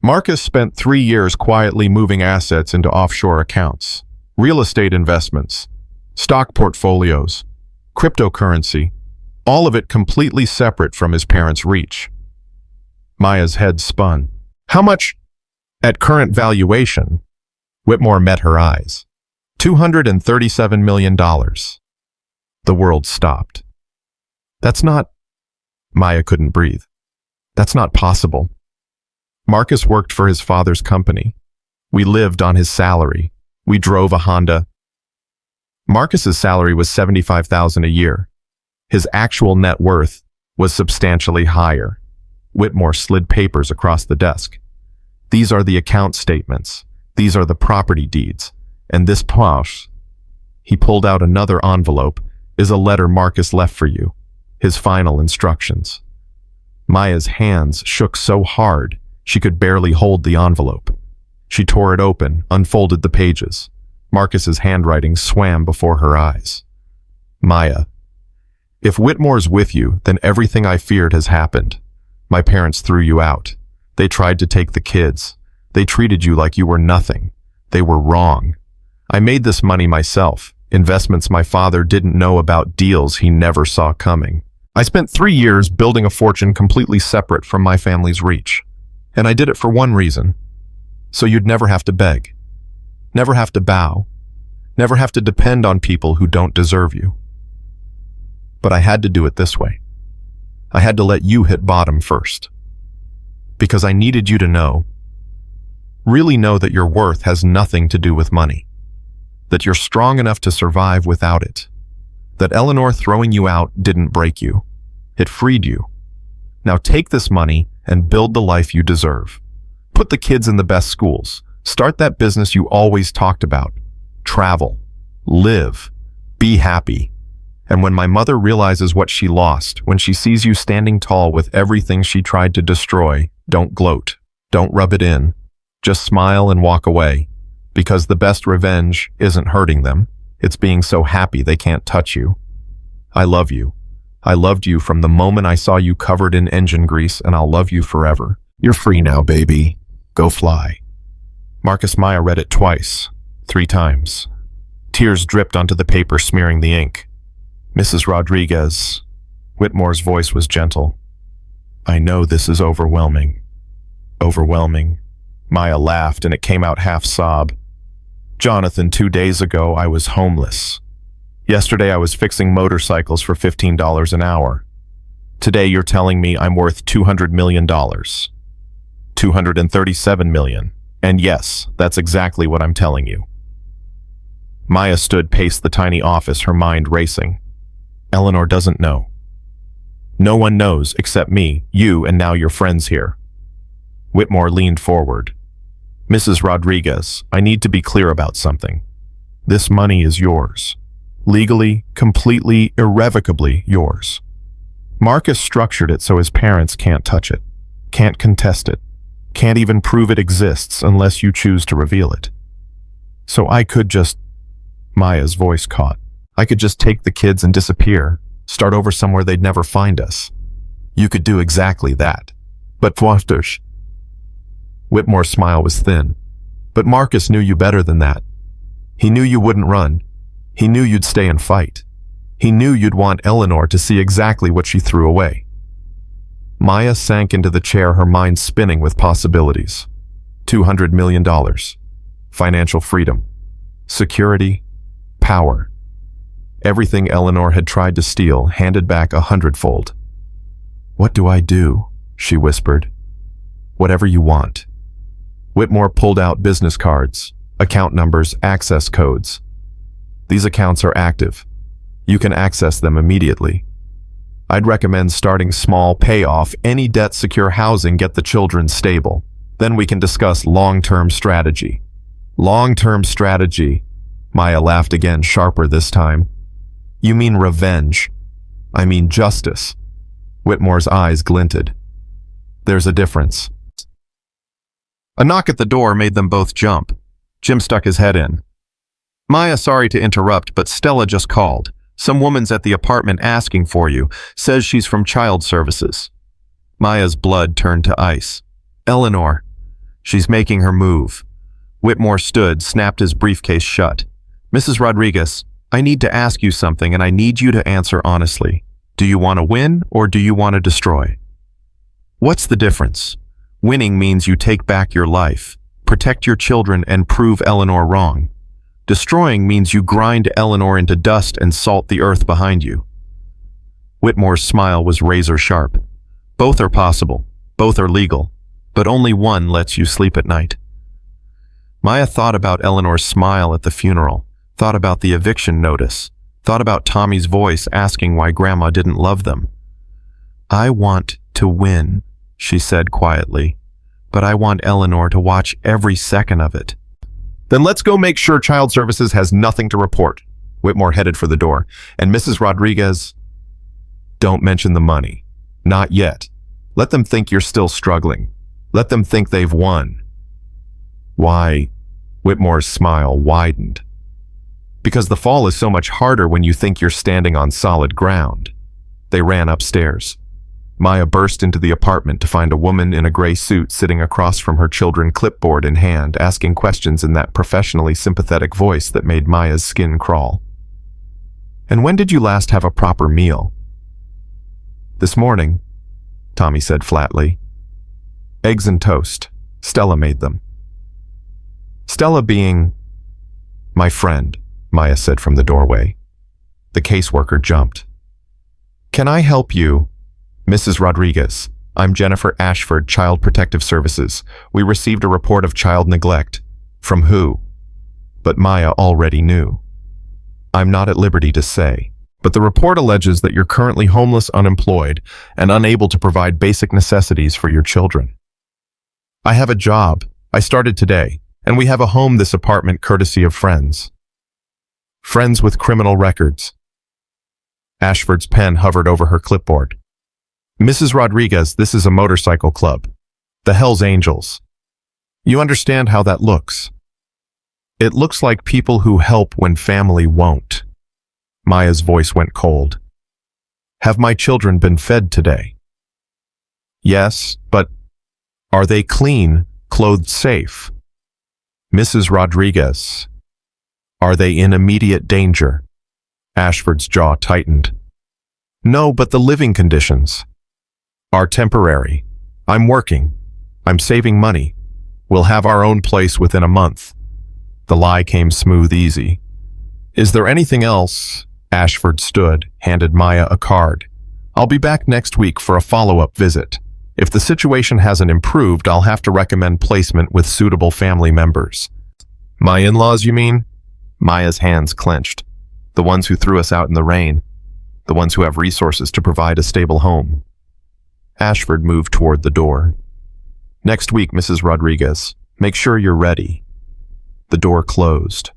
Marcus spent 3 years quietly moving assets into offshore accounts, real estate investments, stock portfolios, cryptocurrency, all of it completely separate from his parents' reach. Maya's head spun. How much? At current valuation, Whitmore met her eyes. $237 million. The world stopped. That's not... Maya couldn't breathe. That's not possible. Marcus worked for his father's company. We lived on his salary. We drove a Honda. Marcus's salary was $75,000 a year. His actual net worth was substantially higher. Whitmore slid papers across the desk. These are the account statements. These are the property deeds. And this poche, he pulled out another envelope, is a letter Marcus left for you. His final instructions. Maya's hands shook so hard she could barely hold the envelope. She tore it open, unfolded the pages. Marcus's handwriting swam before her eyes. Maya, if Whitmore's with you, then everything I feared has happened. My parents threw you out. They tried to take the kids. They treated you like you were nothing. They were wrong. I made this money myself, investments my father didn't know about, deals he never saw coming. I spent 3 years building a fortune completely separate from my family's reach. And I did it for one reason. So you'd never have to beg. Never have to bow. Never have to depend on people who don't deserve you. But I had to do it this way. I had to let you hit bottom first. Because I needed you to know, really know that your worth has nothing to do with money. That you're strong enough to survive without it. That Eleanor throwing you out didn't break you. It freed you. Now take this money and build the life you deserve. Put the kids in the best schools. Start that business you always talked about. Travel. Live. Be happy. And when my mother realizes what she lost, when she sees you standing tall with everything she tried to destroy, don't gloat. Don't rub it in. Just smile and walk away. Because the best revenge isn't hurting them. It's being so happy they can't touch you. I love you. I loved you from the moment I saw you covered in engine grease, and I'll love you forever. You're free now, baby. Go fly. Marcus Maya read it twice, 3 times. Tears dripped onto the paper, smearing the ink. Mrs. Rodriguez. Whitmore's voice was gentle. I know this is overwhelming. Overwhelming. Maya laughed, and it came out half sob. Jonathan, 2 days ago, I was homeless. Yesterday, I was fixing motorcycles for $15 an hour. Today, you're telling me I'm worth $200 million. $237 million. And yes, that's exactly what I'm telling you. Maya paced the tiny office, her mind racing. Eleanor doesn't know. No one knows except me, you, and now your friends here. Whitmore leaned forward. Mrs. Rodriguez, I need to be clear about something. This money is yours. Legally, completely, irrevocably yours. Marcus structured it so his parents can't touch it, can't contest it, can't even prove it exists unless you choose to reveal it. So I could just... Maya's voice caught. I could just take the kids and disappear, start over somewhere they'd never find us. You could do exactly that. But Foster's... Whitmore's smile was thin. But Marcus knew you better than that. He knew you wouldn't run. He knew you'd stay and fight. He knew you'd want Eleanor to see exactly what she threw away. Maya sank into the chair, her mind spinning with possibilities. $200 million. Financial freedom. Security. Power. Everything Eleanor had tried to steal, handed back 100-fold. What do I do? She whispered. Whatever you want. Whitmore pulled out business cards, account numbers, access codes. These accounts are active. You can access them immediately. I'd recommend starting small, pay off any debt, secure housing, get the children stable. Then we can discuss long-term strategy. Long-term strategy. Maya laughed again, sharper this time. You mean revenge. I mean justice. Whitmore's eyes glinted. There's a difference. A knock at the door made them both jump. Jim stuck his head in. Maya, sorry to interrupt, but Stella just called. Some woman's at the apartment asking for you. Says she's from child services. Maya's blood turned to ice. Eleanor. She's making her move. Whitmore stood, snapped his briefcase shut. Mrs. Rodriguez, I need to ask you something, and I need you to answer honestly. Do you want to win, or do you want to destroy? What's the difference? Winning means you take back your life, protect your children, and prove Eleanor wrong. Destroying means you grind Eleanor into dust and salt the earth behind you. Whitmore's smile was razor sharp. Both are possible, both are legal, but only one lets you sleep at night. Maya thought about Eleanor's smile at the funeral, thought about the eviction notice, thought about Tommy's voice asking why Grandma didn't love them. I want to win, she said quietly, but I want Eleanor to watch every second of it. Then let's go make sure child services has nothing to report. Whitmore headed for the door. And Mrs. Rodriguez, don't mention the money. Not yet. Let them think you're still struggling. Let them think they've won. Why? Whitmore's smile widened. Because the fall is so much harder when you think you're standing on solid ground. They ran upstairs. Maya burst into the apartment to find a woman in a gray suit sitting across from her children, clipboard in hand, asking questions in that professionally sympathetic voice that made Maya's skin crawl. And when did you last have a proper meal? This morning, Tommy said flatly. Eggs and toast. Stella made them. Stella being my friend, Maya said from the doorway. The caseworker jumped. Can I help you? Mrs. Rodriguez, I'm Jennifer Ashford, Child Protective Services. We received a report of child neglect. From who? But Maya already knew. I'm not at liberty to say, but the report alleges that you're currently homeless, unemployed, and unable to provide basic necessities for your children. I have a job. I started today, and we have a home, this apartment, courtesy of friends. Friends with criminal records. Ashford's pen hovered over her clipboard. Mrs. Rodriguez, this is a motorcycle club. The Hells Angels. You understand how that looks. It looks like people who help when family won't. Maya's voice went cold. Have my children been fed today? Yes, but are they clean, clothed, safe? Mrs. Rodriguez, Are they in immediate danger? Ashford's jaw tightened. No, but the living conditions are temporary. I'm working. I'm saving money. We'll have our own place within a month. The lie came smooth easy. Is there anything else? Ashford stood, handed Maya a card. I'll be back next week for a follow-up visit. If the situation hasn't improved, I'll have to recommend placement with suitable family members. My in-laws, you mean? Maya's hands clenched. The ones who threw us out in the rain. The ones who have resources to provide a stable home. Ashford moved toward the door. Next week, Mrs. Rodriguez. Make sure you're ready. The door closed.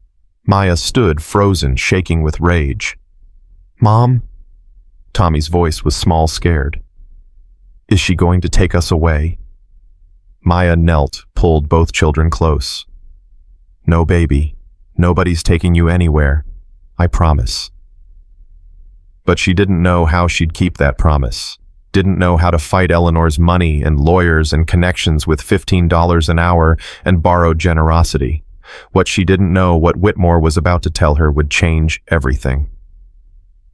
Maya stood frozen, shaking with rage. Mom? Tommy's voice was small, scared. Is she going to take us away? Maya knelt, pulled both children close. No, baby. Nobody's taking you anywhere. I promise. But she didn't know how she'd keep that promise. Didn't know how to fight Eleanor's money and lawyers and connections with $15 an hour and borrowed generosity. What she didn't know, what Whitmore was about to tell her, would change everything.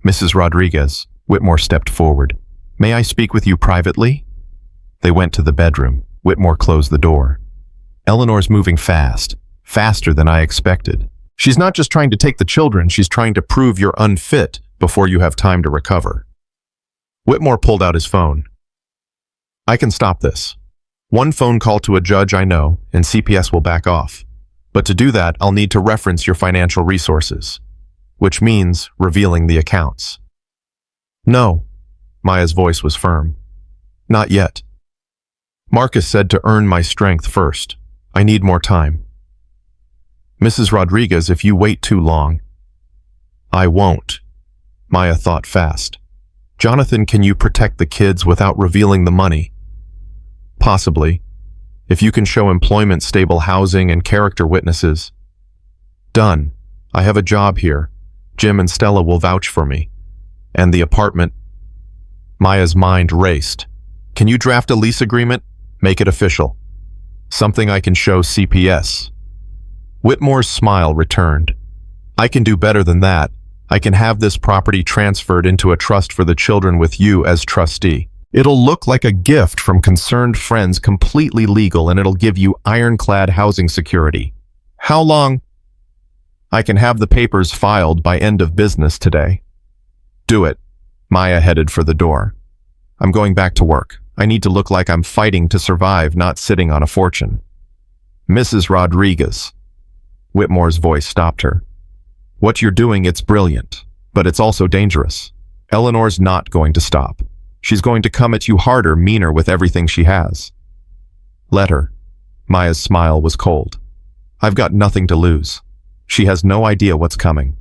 Mrs. Rodriguez, Whitmore stepped forward. May I speak with you privately? They went to the bedroom. Whitmore closed the door. Eleanor's moving fast, faster than I expected. She's not just trying to take the children, she's trying to prove you're unfit before you have time to recover. Whitmore pulled out his phone. I can stop this. One phone call to a judge I know, and CPS will back off. But to do that, I'll need to reference your financial resources, which means revealing the accounts. No, Maya's voice was firm. Not yet. Marcus said to earn my strength first. I need more time. Mrs. Rodriguez, if you wait too long. I won't. Maya thought fast. Jonathan, can you protect the kids without revealing the money? Possibly. If you can show employment, stable housing, and character witnesses. Done. I have a job here. Jim and Stella will vouch for me. And the apartment. Maya's mind raced. Can you draft a lease agreement? Make it official. Something I can show CPS. Whitmore's smile returned. I can do better than that. I can have this property transferred into a trust for the children with you as trustee. It'll look like a gift from concerned friends, completely legal, and it'll give you ironclad housing security. How long? I can have the papers filed by end of business today. Do it. Maya headed for the door. I'm going back to work. I need to look like I'm fighting to survive, not sitting on a fortune. Mrs. Rodriguez. Whitmore's voice stopped her. What you're doing, it's brilliant, but it's also dangerous. Eleanor's not going to stop. She's going to come at you harder, meaner, with everything she has. Let her. Maya's smile was cold. I've got nothing to lose. She has no idea what's coming.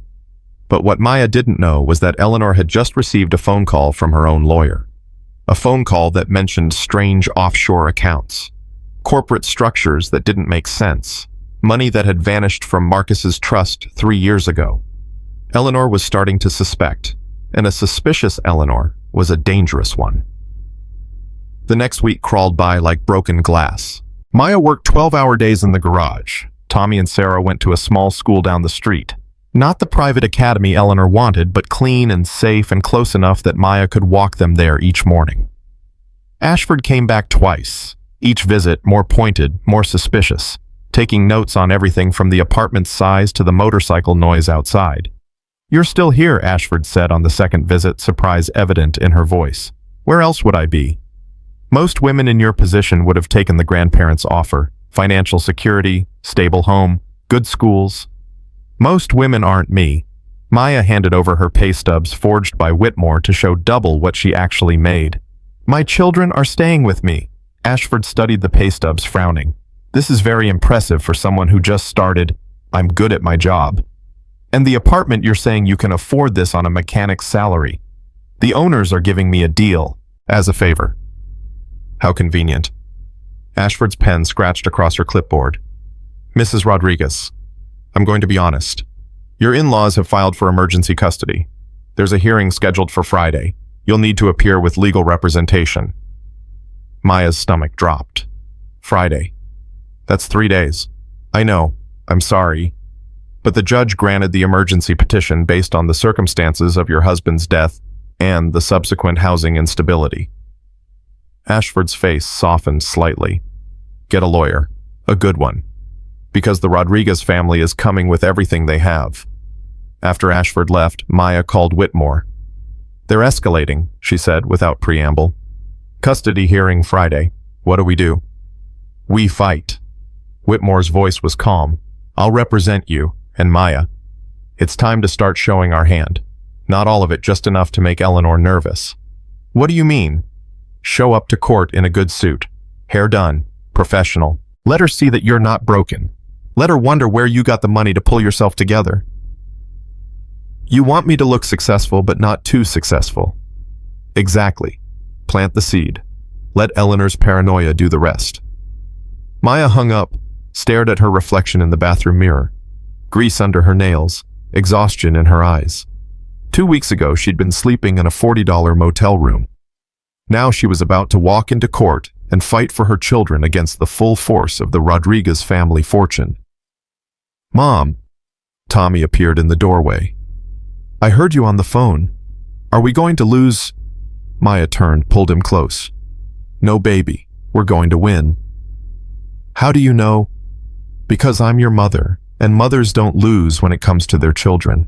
But what Maya didn't know was that Eleanor had just received a phone call from her own lawyer. A phone call that mentioned strange offshore accounts, corporate structures that didn't make sense, money that had vanished from Marcus's trust 3 years ago. Eleanor was starting to suspect, and a suspicious Eleanor was a dangerous one. The next week crawled by like broken glass. Maya worked 12-hour days in the garage. Tommy and Sarah went to a small school down the street. Not the private academy Eleanor wanted, but clean and safe and close enough that Maya could walk them there each morning. Ashford came back twice, each visit more pointed, more suspicious, taking notes on everything from the apartment's size to the motorcycle noise outside. You're still here, Ashford said on the second visit, surprise evident in her voice. Where else would I be? Most women in your position would have taken the grandparents' offer. Financial security, stable home, good schools. Most women aren't me. Maya handed over her pay stubs forged by Whitmore to show double what she actually made. My children are staying with me. Ashford studied the pay stubs, frowning. This is very impressive for someone who just started. I'm good at my job. And the apartment, you're saying you can afford this on a mechanic's salary. The owners are giving me a deal, as a favor. How convenient. Ashford's pen scratched across her clipboard. Mrs. Rodriguez, I'm going to be honest. Your in-laws have filed for emergency custody. There's a hearing scheduled for Friday. You'll need to appear with legal representation. Maya's stomach dropped. Friday. That's 3 days. I know. I'm sorry. but the judge granted the emergency petition based on the circumstances of your husband's death and the subsequent housing instability. Ashford's face softened slightly. Get a lawyer, a good one, because the Rodriguez family is coming with everything they have. After Ashford left, Maya called Whitmore. They're escalating, she said without preamble. Custody hearing Friday. What do we do? We fight. Whitmore's voice was calm. I'll represent you, and Maya. It's time to start showing our hand. Not all of it, just enough to make Eleanor nervous. What do you mean? Show up to court in a good suit. Hair done. Professional. Let her see that you're not broken. Let her wonder where you got the money to pull yourself together. You want me to look successful, but not too successful. Exactly. Plant the seed. Let Eleanor's paranoia do the rest. Maya hung up, stared at her reflection in the bathroom mirror. Grease under her nails, exhaustion in her eyes. 2 weeks ago, she'd been sleeping in a $40 motel room. Now she was about to walk into court and fight for her children against the full force of the Rodriguez family fortune. Mom, Tommy appeared in the doorway. I heard you on the phone. Are we going to lose? Maya turned, pulled him close. No, baby, we're going to win. How do you know? Because I'm your mother, and mothers don't lose when it comes to their children.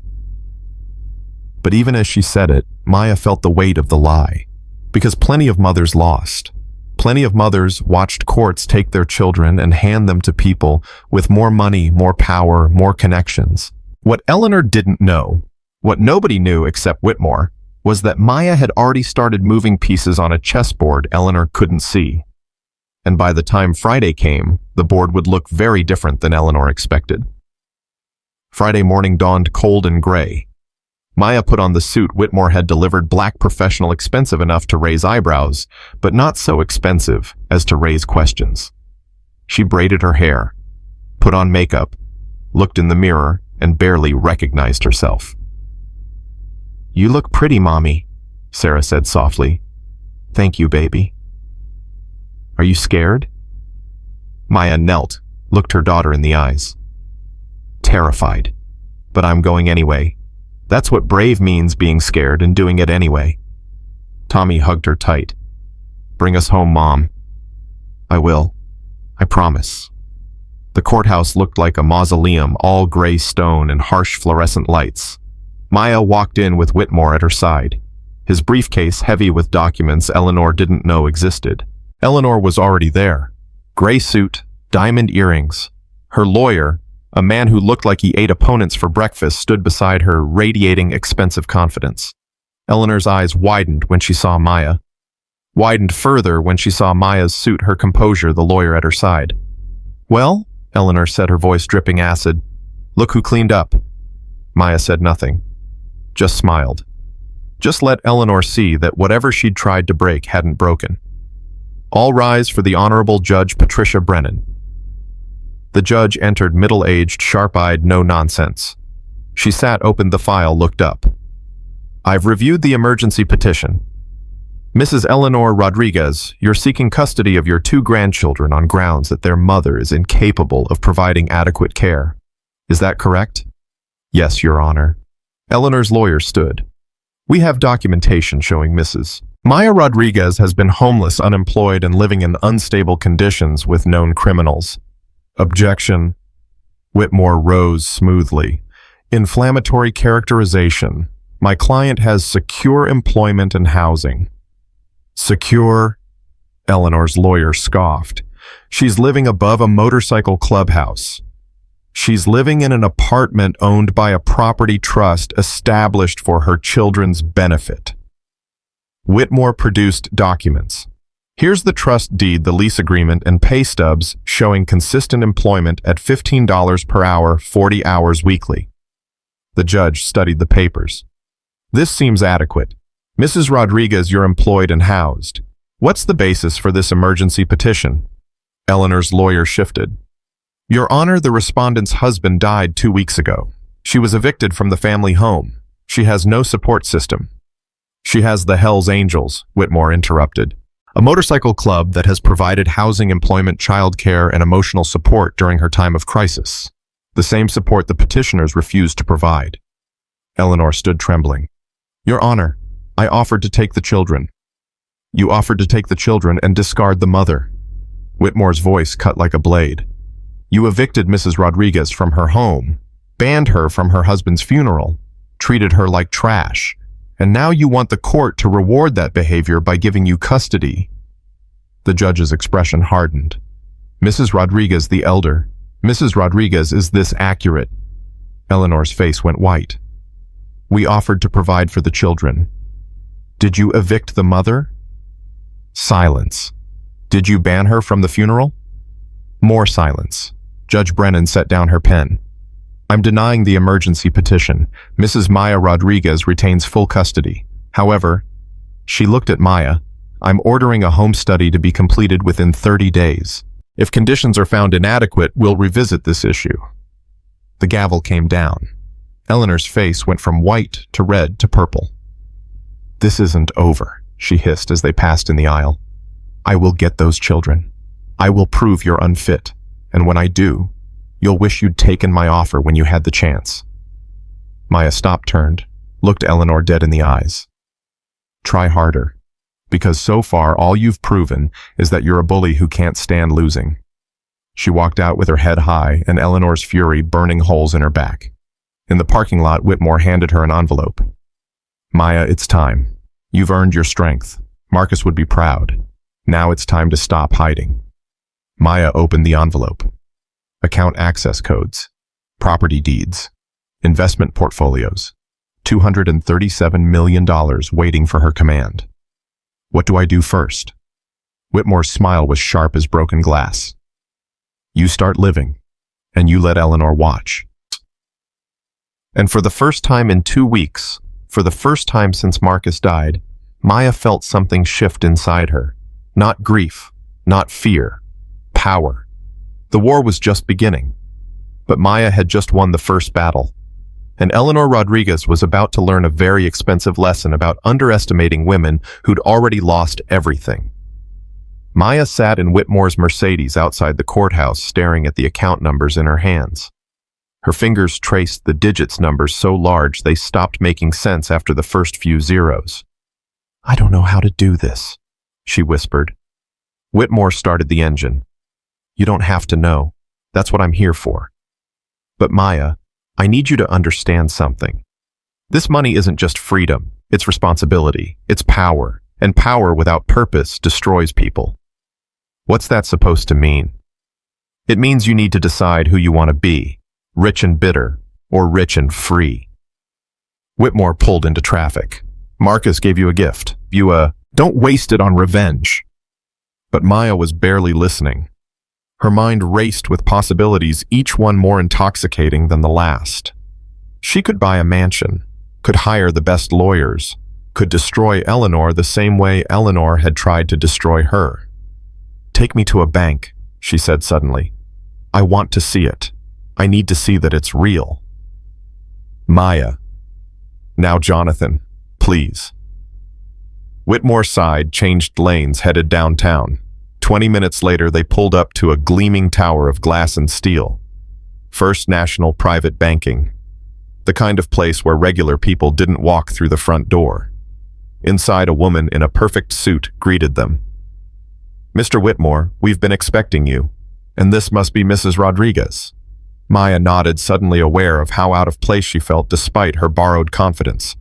But even as she said it, Maya felt the weight of the lie. Because plenty of mothers lost. Plenty of mothers watched courts take their children and hand them to people with more money, more power, more connections. What Eleanor didn't know, what nobody knew except Whitmore, was that Maya had already started moving pieces on a chessboard Eleanor couldn't see. And by the time Friday came, the board would look very different than Eleanor expected. Friday morning dawned cold and gray. Maya put on the suit Whitmore had delivered, black, professional, expensive enough to raise eyebrows, but not so expensive as to raise questions. She braided her hair, put on makeup, looked in the mirror, and barely recognized herself. You look pretty, Mommy, Sarah said softly. Thank you, baby. Are you scared? Maya knelt, looked her daughter in the eyes. Terrified. But I'm going anyway. That's what brave means, being scared and doing it anyway. Tommy hugged her tight. Bring us home, Mom. I will. I promise. The courthouse looked like a mausoleum, all gray stone and harsh fluorescent lights. Maya walked in with Whitmore at her side. His briefcase heavy with documents Eleanor didn't know existed. Eleanor was already there. Gray suit, diamond earrings. Her lawyer, a man who looked like he ate opponents for breakfast, stood beside her, radiating expensive confidence. Eleanor's eyes widened when she saw Maya. Widened further when she saw Maya's suit, her composure, the lawyer at her side. Well, Eleanor said, her voice dripping acid. Look who cleaned up. Maya said nothing. Just smiled. Just let Eleanor see that whatever she'd tried to break hadn't broken. All rise for the Honorable Judge Patricia Brennan. The judge entered, middle-aged, sharp-eyed, no-nonsense. She sat, opened the file, looked up. I've reviewed the emergency petition. Mrs. Eleanor Rodriguez, you're seeking custody of your 2 grandchildren on grounds that their mother is incapable of providing adequate care. Is that correct? Yes, Your Honor. Eleanor's lawyer stood. We have documentation showing Mrs. Maya Rodriguez has been homeless, unemployed, and living in unstable conditions with known criminals. Objection. Whitmore rose smoothly. Inflammatory characterization. My client has secure employment and housing. Secure? Eleanor's lawyer scoffed. She's living above a motorcycle clubhouse. She's living in an apartment owned by a property trust established for her children's benefit. Whitmore produced documents. Here's the trust deed, the lease agreement, and pay stubs showing consistent employment at $15 per hour, 40 hours weekly. The judge studied the papers. This seems adequate. Mrs. Rodriguez, you're employed and housed. What's the basis for this emergency petition? Eleanor's lawyer shifted. Your Honor, the respondent's husband died 2 weeks ago. She was evicted from the family home. She has no support system. She has the Hells Angels, Whitmore interrupted. A motorcycle club that has provided housing, employment, childcare, and emotional support during her time of crisis. the same support the petitioners refused to provide. Eleanor stood trembling. Your Honor, I offered to take the children. You offered to take the children and discard the mother. Whitmore's voice cut like a blade. You evicted Mrs. Rodriguez from her home, banned her from her husband's funeral, treated her like trash, and now you want the court to reward that behavior by giving you custody. The judge's expression hardened. Mrs. Rodriguez the elder. Mrs. Rodriguez, is this accurate? Eleanor's face went white. We offered to provide for the children. Did you evict the mother? Silence. Did you ban her from the funeral? More silence. Judge Brennan set down her pen. I'm denying the emergency petition. Mrs. Maya Rodriguez retains full custody. However, she looked at Maya. I'm ordering a home study to be completed within 30 days. If conditions are found inadequate, we'll revisit this issue. The gavel came down. Eleanor's face went from white to red to purple. This isn't over, she hissed as they passed in the aisle. I will get those children. I will prove you're unfit, and when I do, you'll wish you'd taken my offer when you had the chance. Maya stopped, turned, looked Eleanor dead in the eyes. Try harder, because so far all you've proven is that you're a bully who can't stand losing. She walked out with her head high and Eleanor's fury burning holes in her back. In the parking lot, Whitmore handed her an envelope. Maya, it's time. You've earned your strength. Marcus would be proud. Now it's time to stop hiding. Maya opened the envelope. Account access codes, property deeds, investment portfolios, $237 million waiting for her command. What do I do first? Whitmore's smile was sharp as broken glass. You start living, and you let Eleanor watch. And for the first time in 2 weeks, for the first time since Marcus died, Maya felt something shift inside her. Not grief, not fear, power. The war was just beginning, but Maya had just won the first battle, and Eleanor Rodriguez was about to learn a very expensive lesson about underestimating women who'd already lost everything. Maya sat in Whitmore's Mercedes outside the courthouse, staring at the account numbers in her hands. Her fingers traced the digits numbers so large they stopped making sense after the first few zeros. I don't know how to do this, she whispered. Whitmore started the engine. You don't have to know. That's what I'm here for. But Maya, I need you to understand something. This money isn't just freedom. It's responsibility. It's power. And power without purpose destroys people. What's that supposed to mean? It means you need to decide who you want to be. Rich and bitter, or rich and free. Whitmore pulled into traffic. Marcus gave you a gift. Don't waste it on revenge. But Maya was barely listening. Her mind raced with possibilities, each one more intoxicating than the last. She could buy a mansion, could hire the best lawyers, could destroy Eleanor the same way Eleanor had tried to destroy her. Take me to a bank, she said suddenly. I want to see it. I need to see that it's real. Maya. Now, Jonathan, please. Whitmore sighed, changed lanes, headed downtown. 20 minutes later, they pulled up to a gleaming tower of glass and steel. First National Private Banking. The kind of place where regular people didn't walk through the front door. Inside, a woman in a perfect suit greeted them. Mr. Whitmore, we've been expecting you. And this must be Mrs. Rodriguez. Maya nodded, suddenly aware of how out of place she felt despite her borrowed confidence.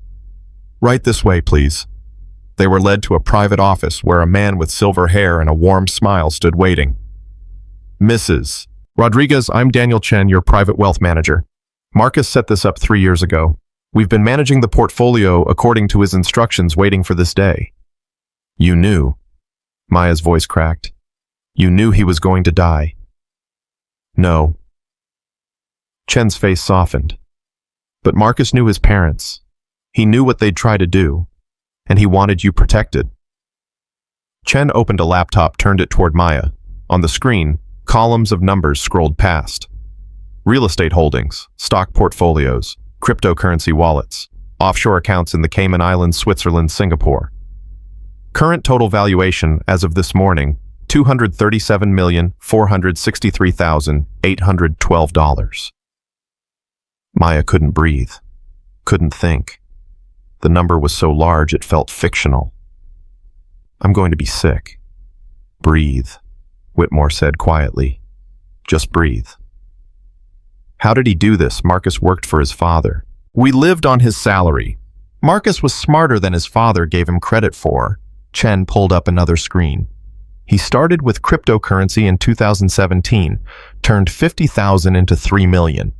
Right this way, please. They were led to a private office where a man with silver hair and a warm smile stood waiting. Mrs. Rodriguez, I'm Daniel Chen, your private wealth manager. Marcus set this up 3 years ago. We've been managing the portfolio according to his instructions, waiting for this day. You knew. Maya's voice cracked. You knew he was going to die. No. Chen's face softened. But Marcus knew his parents. He knew what they'd try to do, and he wanted you protected. Chen opened a laptop, turned it toward Maya. On the screen, columns of numbers scrolled past. Real estate holdings, stock portfolios, cryptocurrency wallets, offshore accounts in the Cayman Islands, Switzerland, Singapore. Current total valuation as of this morning, $237,463,812. Maya couldn't breathe, couldn't think. The number was so large it felt fictional. I'm going to be sick. Breathe, Whitmore said quietly. Just breathe. How did he do this? Marcus worked for his father. We lived on his salary. Marcus was smarter than his father gave him credit for. Chen pulled up another screen. He started with cryptocurrency in 2017, turned 50,000 into 3 million.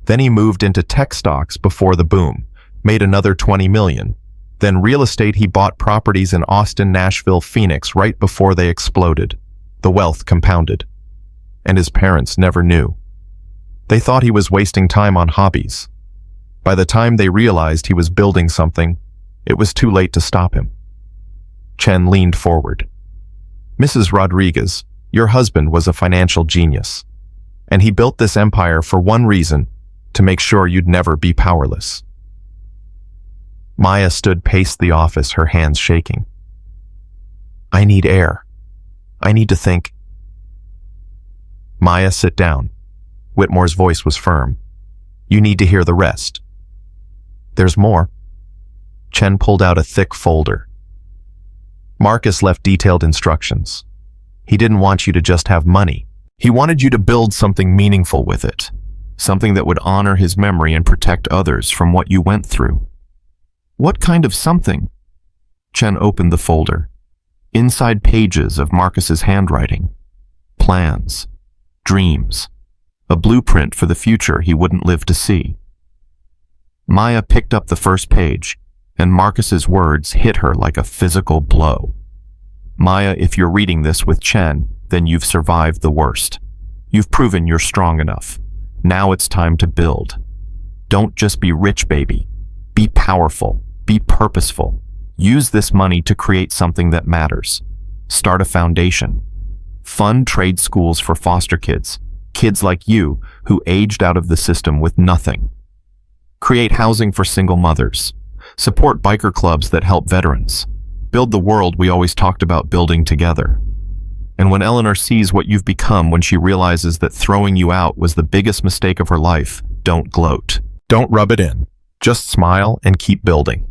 Then he moved into tech stocks before the boom, made another 20 million. Then real estate, he bought properties in Austin, Nashville, Phoenix right before they exploded. The wealth compounded. And his parents never knew. They thought he was wasting time on hobbies. By the time they realized he was building something, it was too late to stop him. Chen leaned forward. Mrs. Rodriguez, your husband was a financial genius. And he built this empire for one reason, to make sure you'd never be powerless. Maya paced the office, her hands shaking. I need air. I need to think. Maya, sit down. Whitmore's voice was firm. You need to hear the rest. There's more. Chen pulled out a thick folder. Marcus left detailed instructions. He didn't want you to just have money. He wanted you to build something meaningful with it. Something that would honor his memory and protect others from what you went through. What kind of something? Chen opened the folder. Inside pages of Marcus's handwriting. Plans. Dreams. A blueprint for the future he wouldn't live to see. Maya picked up the first page, and Marcus's words hit her like a physical blow. Maya, if you're reading this with Chen, then you've survived the worst. You've proven you're strong enough. Now it's time to build. Don't just be rich, baby. Be powerful. Be purposeful. Use this money to create something that matters. Start a foundation. Fund trade schools for foster kids. Kids like you who aged out of the system with nothing. Create housing for single mothers. Support biker clubs that help veterans. Build the world we always talked about building together. And when Eleanor sees what you've become, when she realizes that throwing you out was the biggest mistake of her life, don't gloat. Don't rub it in. Just smile and keep building.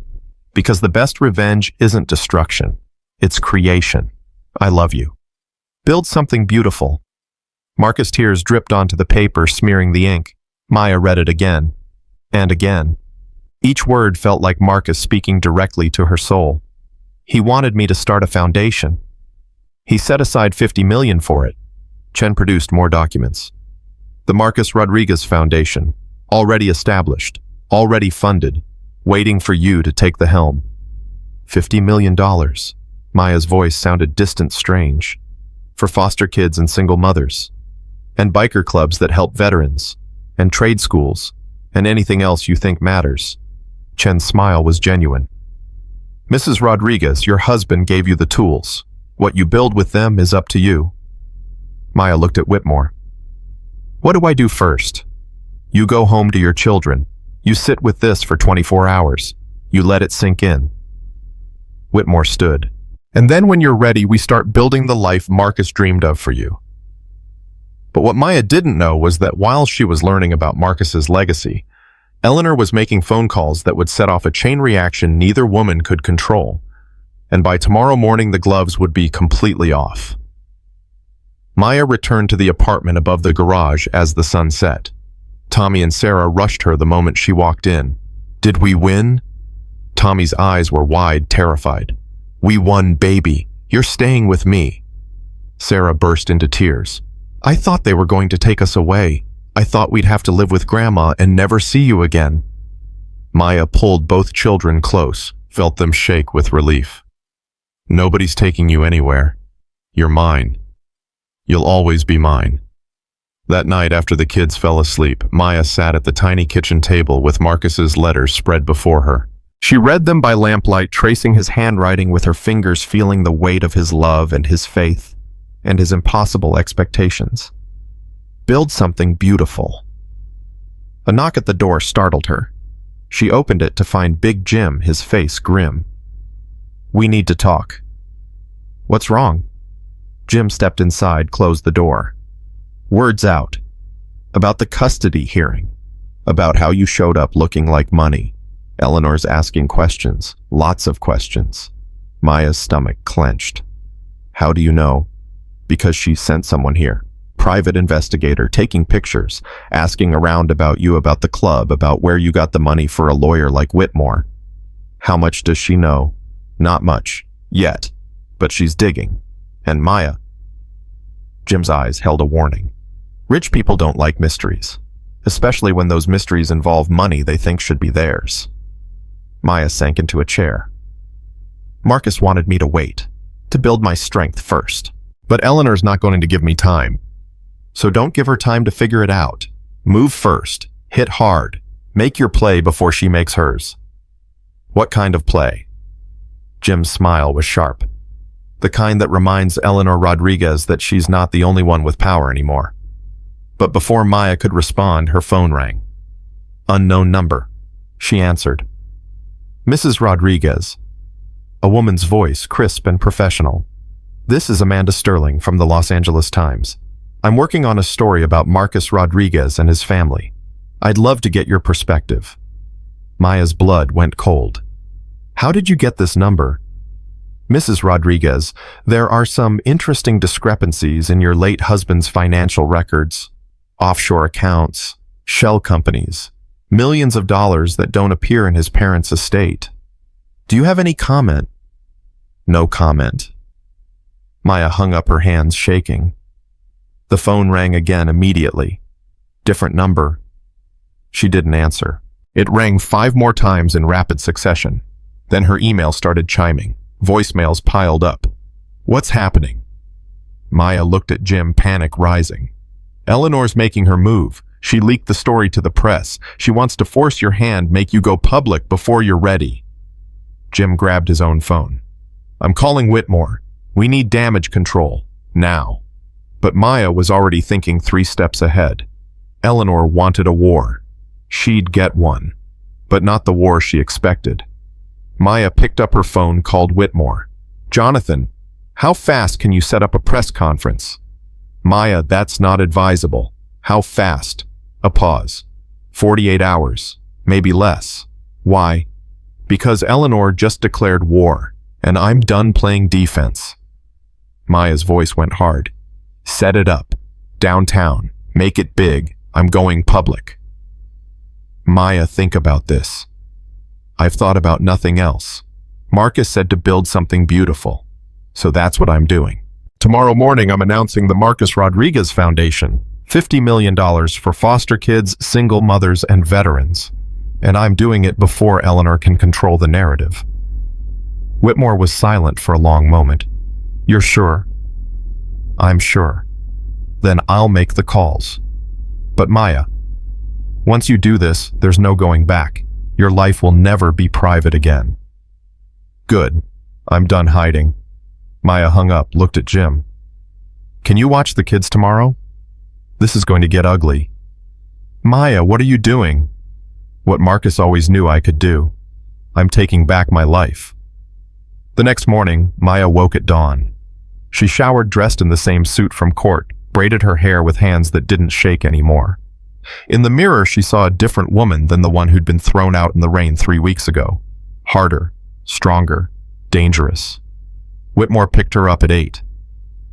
Because the best revenge isn't destruction. It's creation. I love you. Build something beautiful. Marcus' tears dripped onto the paper, smearing the ink. Maya read it again. And again. Each word felt like Marcus speaking directly to her soul. He wanted me to start a foundation. He set aside 50 million for it. Chen produced more documents. The Marcus Rodriguez Foundation, already established, already funded, waiting for you to take the helm. $50 million. Maya's voice sounded distant, strange. For foster kids and single mothers. And biker clubs that help veterans. And trade schools. And anything else you think matters. Chen's smile was genuine. Mrs. Rodriguez, your husband gave you the tools. What you build with them is up to you. Maya looked at Whitmore. What do I do first? You go home to your children. You sit with this for 24 hours. You let it sink in. Whitmore stood. And then when you're ready, we start building the life Marcus dreamed of for you. But what Maya didn't know was that while she was learning about Marcus's legacy, Eleanor was making phone calls that would set off a chain reaction neither woman could control. And by tomorrow morning, the gloves would be completely off. Maya returned to the apartment above the garage as the sun set. Tommy and Sarah rushed her the moment she walked in. Did we win? Tommy's eyes were wide, terrified. We won, baby. You're staying with me. Sarah burst into tears. I thought they were going to take us away. I thought we'd have to live with Grandma and never see you again. Maya pulled both children close, felt them shake with relief. Nobody's taking you anywhere. You're mine. You'll always be mine. That night after the kids fell asleep, Maya sat at the tiny kitchen table with Marcus's letters spread before her. She read them by lamplight, tracing his handwriting with her fingers, feeling the weight of his love and his faith, and his impossible expectations. Build something beautiful. A knock at the door startled her. She opened it to find Big Jim, his face grim. We need to talk. What's wrong? Jim stepped inside, closed the door. Words out. About the custody hearing. About how you showed up looking like money. Eleanor's asking questions, lots of questions. Maya's stomach clenched. How do you know? Because she sent someone here. Private investigator, taking pictures, asking around about you, about the club, about where you got the money for a lawyer like Whitmore. How much does she know? Not much. Yet. But she's digging. And Maya. Jim's eyes held a warning. Rich people don't like mysteries, especially when those mysteries involve money they think should be theirs. Maya sank into a chair. Marcus wanted me to wait, to build my strength first. But Eleanor's not going to give me time. So don't give her time to figure it out. Move first. Hit hard. Make your play before she makes hers. What kind of play? Jim's smile was sharp. The kind that reminds Eleanor Rodriguez that she's not the only one with power anymore. But before Maya could respond, her phone rang. Unknown number. She answered. Mrs. Rodriguez. A woman's voice, crisp and professional. This is Amanda Sterling from the Los Angeles Times. I'm working on a story about Marcus Rodriguez and his family. I'd love to get your perspective. Maya's blood went cold. How did you get this number? Mrs. Rodriguez, there are some interesting discrepancies in your late husband's financial records. Offshore accounts, shell companies, millions of dollars that don't appear in his parents' estate. Do you have any comment? No comment. Maya hung up her hands, shaking. The phone rang again immediately. Different number. She didn't answer. It rang 5 more times in rapid succession. Then her email started chiming. Voicemails piled up. What's happening? Maya looked at Jim, panic rising. Eleanor's making her move. She leaked the story to the press. She wants to force your hand, make you go public before you're ready. Jim grabbed his own phone. I'm calling Whitmore. We need damage control. Now. But Maya was already thinking 3 steps ahead. Eleanor wanted a war. She'd get one. But not the war she expected. Maya picked up her phone, called Whitmore. Jonathan, how fast can you set up a press conference? Maya, that's not advisable. How fast? A pause. 48 hours. Maybe less. Why? Because Eleanor just declared war, and I'm done playing defense. Maya's voice went hard. Set it up. Downtown. Make it big. I'm going public. Maya, think about this. I've thought about nothing else. Marcus said to build something beautiful. So that's what I'm doing. Tomorrow morning, I'm announcing the Marcus Rodriguez Foundation. $50 million for foster kids, single mothers, and veterans. And I'm doing it before Eleanor can control the narrative. Whitmore was silent for a long moment. You're sure? I'm sure. Then I'll make the calls. But Maya, once you do this, there's no going back. Your life will never be private again. Good. I'm done hiding. Maya hung up, looked at Jim. Can you watch the kids tomorrow? This is going to get ugly. Maya, what are you doing? What Marcus always knew I could do. I'm taking back my life. The next morning, Maya woke at dawn. She showered dressed in the same suit from court, braided her hair with hands that didn't shake anymore. In the mirror, she saw a different woman than the one who'd been thrown out in the rain 3 weeks ago. Harder, stronger, dangerous. Whitmore picked her up at 8.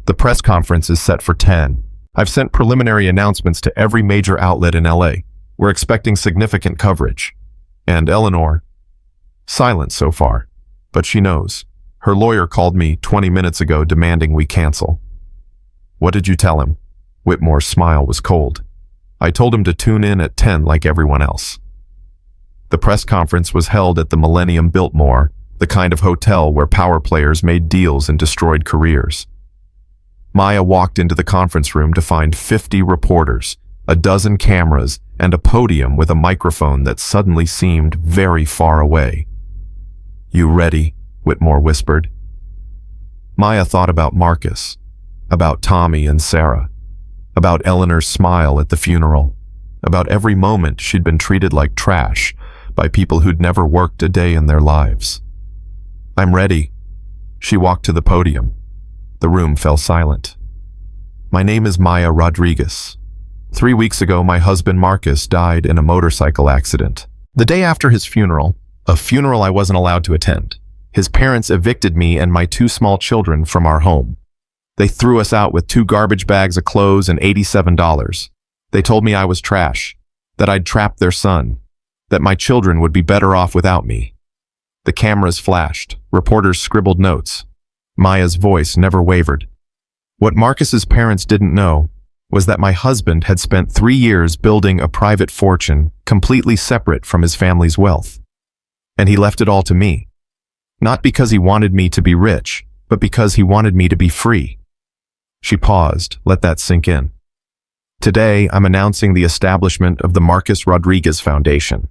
The press conference is set for 10. I've sent preliminary announcements to every major outlet in LA. We're expecting significant coverage. And Eleanor? Silent so far, but she knows. Her lawyer called me 20 minutes ago demanding we cancel. What did you tell him? Whitmore's smile was cold. I told him to tune in at 10 like everyone else. The press conference was held at the Millennium Biltmore, the kind of hotel where power players made deals and destroyed careers. Maya walked into the conference room to find 50 reporters, a dozen cameras, and a podium with a microphone that suddenly seemed very far away. You ready? Whitmore whispered. Maya thought about Marcus, about Tommy and Sarah, about Eleanor's smile at the funeral, about every moment she'd been treated like trash by people who'd never worked a day in their lives. I'm ready. She walked to the podium. The room fell silent. My name is Maya Rodriguez. 3 weeks ago, my husband Marcus died in a motorcycle accident. The day after his funeral, a funeral I wasn't allowed to attend, his parents evicted me and my 2 small children from our home. They threw us out with 2 garbage bags of clothes and $87. They told me I was trash, that I'd trapped their son, that my children would be better off without me. The cameras flashed, reporters scribbled notes. Maya's voice never wavered. What Marcus's parents didn't know was that my husband had spent 3 years building a private fortune completely separate from his family's wealth. And he left it all to me. Not because he wanted me to be rich, but because he wanted me to be free. She paused, let that sink in. Today, I'm announcing the establishment of the Marcus Rodriguez Foundation.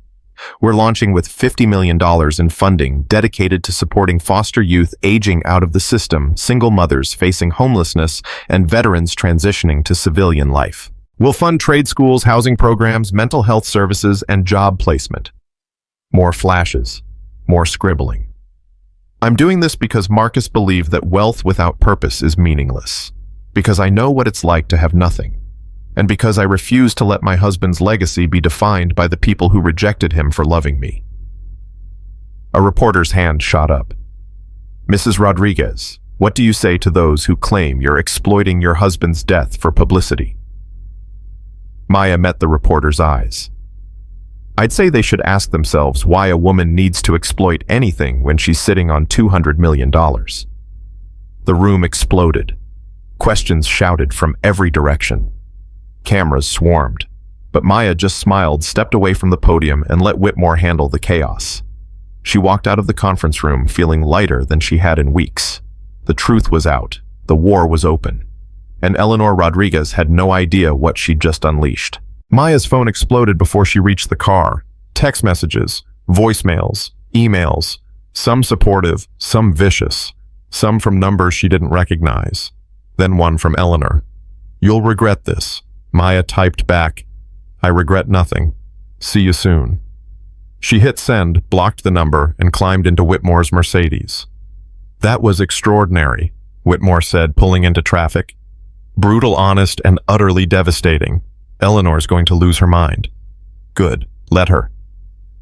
We're launching with $50 million in funding dedicated to supporting foster youth aging out of the system, single mothers facing homelessness, and veterans transitioning to civilian life. We'll fund trade schools, housing programs, mental health services, and job placement. More flashes, more scribbling. I'm doing this because Marcus believed that wealth without purpose is meaningless. Because I know what it's like to have nothing. And because I refuse to let my husband's legacy be defined by the people who rejected him for loving me. A reporter's hand shot up. Mrs. Rodriguez, what do you say to those who claim you're exploiting your husband's death for publicity? Maya met the reporter's eyes. I'd say they should ask themselves why a woman needs to exploit anything when she's sitting on $200 million. The room exploded. Questions shouted from every direction. Cameras swarmed, but Maya just smiled, stepped away from the podium, and let Whitmore handle the chaos. She walked out of the conference room feeling lighter than she had in weeks. The truth was out. The war was open. And Eleanor Rodriguez had no idea what she'd just unleashed. Maya's phone exploded before she reached the car. Text messages, voicemails, emails, some supportive, some vicious, some from numbers she didn't recognize. Then one from Eleanor. You'll regret this. Maya typed back, I regret nothing. See you soon. She hit send, blocked the number, and climbed into Whitmore's Mercedes. That was extraordinary, Whitmore said, pulling into traffic. Brutal, honest, and utterly devastating. Eleanor's going to lose her mind. Good, let her.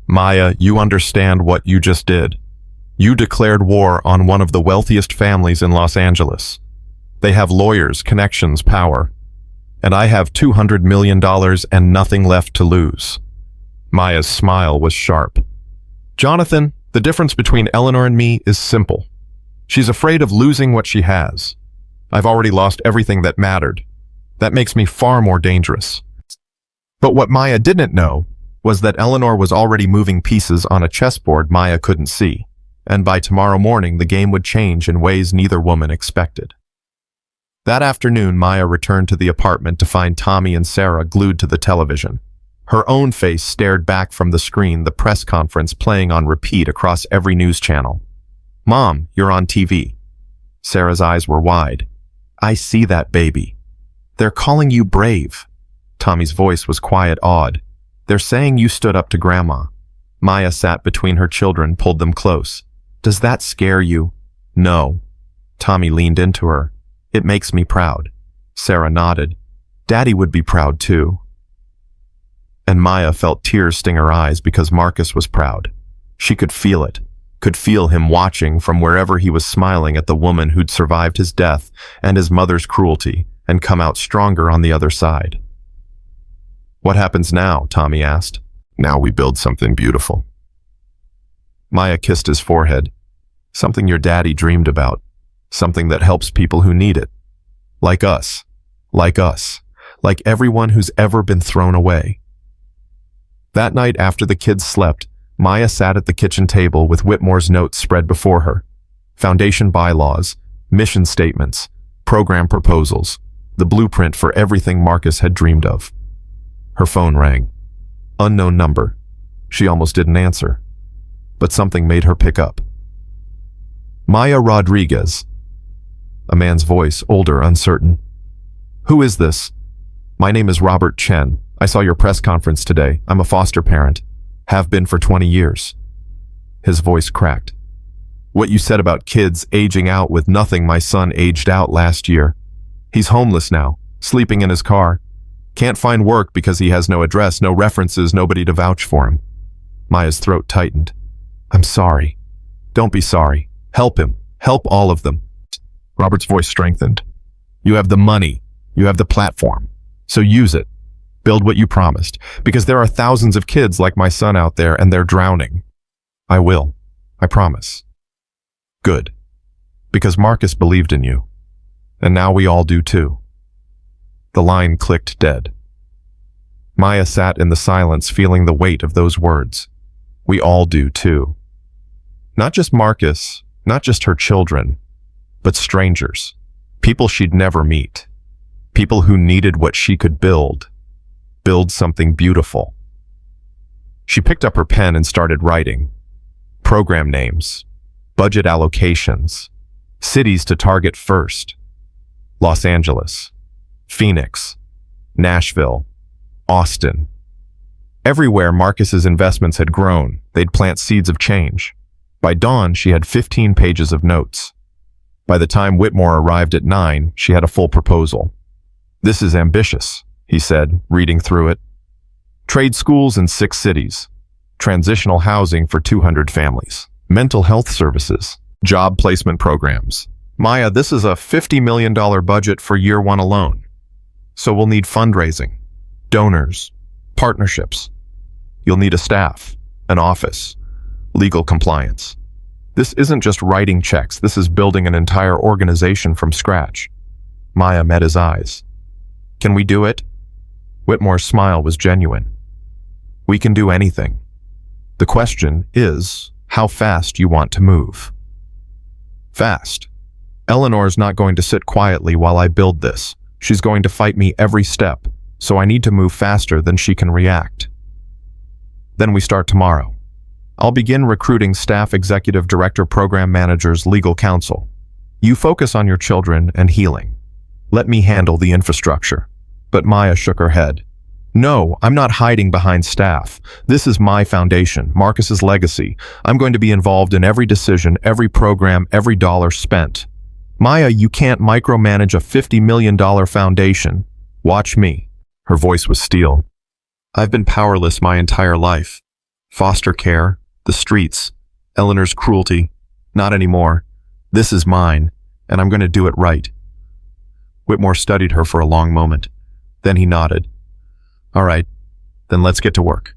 Maya, you understand what you just did. You declared war on one of the wealthiest families in Los Angeles. They have lawyers, connections, power. And I have $200 million and nothing left to lose. Maya's smile was sharp. Jonathan, the difference between Eleanor and me is simple. She's afraid of losing what she has. I've already lost everything that mattered. That makes me far more dangerous. But what Maya didn't know was that Eleanor was already moving pieces on a chessboard Maya couldn't see. And by tomorrow morning, the game would change in ways neither woman expected. That afternoon, Maya returned to the apartment to find Tommy and Sarah glued to the television. Her own face stared back from the screen, the press conference playing on repeat across every news channel. Mom, you're on TV. Sarah's eyes were wide. I see that baby. They're calling you brave. Tommy's voice was quiet, awed. They're saying you stood up to Grandma. Maya sat between her children, pulled them close. Does that scare you? No. Tommy leaned into her. It makes me proud. Sarah nodded. Daddy would be proud too. And Maya felt tears sting her eyes because Marcus was proud. She could feel it, could feel him watching from wherever he was, smiling at the woman who'd survived his death and his mother's cruelty and come out stronger on the other side. What happens now? Tommy asked. Now we build something beautiful. Maya kissed his forehead. Something your daddy dreamed about. Something that helps people who need it. Like us. Like us. Like everyone who's ever been thrown away. That night after the kids slept, Maya sat at the kitchen table with Whitmore's notes spread before her. Foundation bylaws, mission statements, program proposals, the blueprint for everything Marcus had dreamed of. Her phone rang. Unknown number. She almost didn't answer. But something made her pick up. Maya Rodriguez. A man's voice, older, uncertain. Who is this? My name is Robert Chen. I saw your press conference today. I'm a foster parent. Have been for 20 years. His voice cracked. What you said about kids aging out with nothing, my son aged out last year. He's homeless now, sleeping in his car. Can't find work because he has no address, no references, nobody to vouch for him. Maya's throat tightened. I'm sorry. Don't be sorry. Help him. Help all of them. Robert's voice strengthened. You have the money. You have the platform. So use it. Build what you promised, because there are thousands of kids like my son out there and they're drowning. I will. I promise. Good. Because Marcus believed in you. And now we all do too. The line clicked dead. Maya sat in the silence, feeling the weight of those words. We all do too. Not just Marcus, not just her children, but strangers. People she'd never meet. People who needed what she could build. Build something beautiful. She picked up her pen and started writing. Program names, budget allocations, cities to target first. Los Angeles, Phoenix, Nashville, Austin. Everywhere Marcus's investments had grown, they'd plant seeds of change. By dawn, she had 15 pages of notes. By the time Whitmore arrived at 9, she had a full proposal. This is ambitious, he said, reading through it. Trade schools in 6 cities. Transitional housing for 200 families. Mental health services. Job placement programs. Maya, this is a $50 million budget for year 1 alone. So we'll need fundraising, donors, partnerships. You'll need a staff, an office, legal compliance. This isn't just writing checks, this is building an entire organization from scratch. Maya met his eyes. Can we do it? Whitmore's smile was genuine. We can do anything. The question is how fast you want to move. Fast. Eleanor's not going to sit quietly while I build this. She's going to fight me every step, so I need to move faster than she can react. Then we start tomorrow. I'll begin recruiting staff, executive director, program managers, legal counsel. You focus on your children and healing. Let me handle the infrastructure. But Maya shook her head. No, I'm not hiding behind staff. This is my foundation, Marcus's legacy. I'm going to be involved in every decision, every program, every dollar spent. Maya, you can't micromanage a $50 million foundation. Watch me. Her voice was steel. I've been powerless my entire life. Foster care, the streets, Eleanor's cruelty. Not anymore. This is mine, and I'm going to do it right. Whitmore studied her for a long moment. Then he nodded. All right, then let's get to work.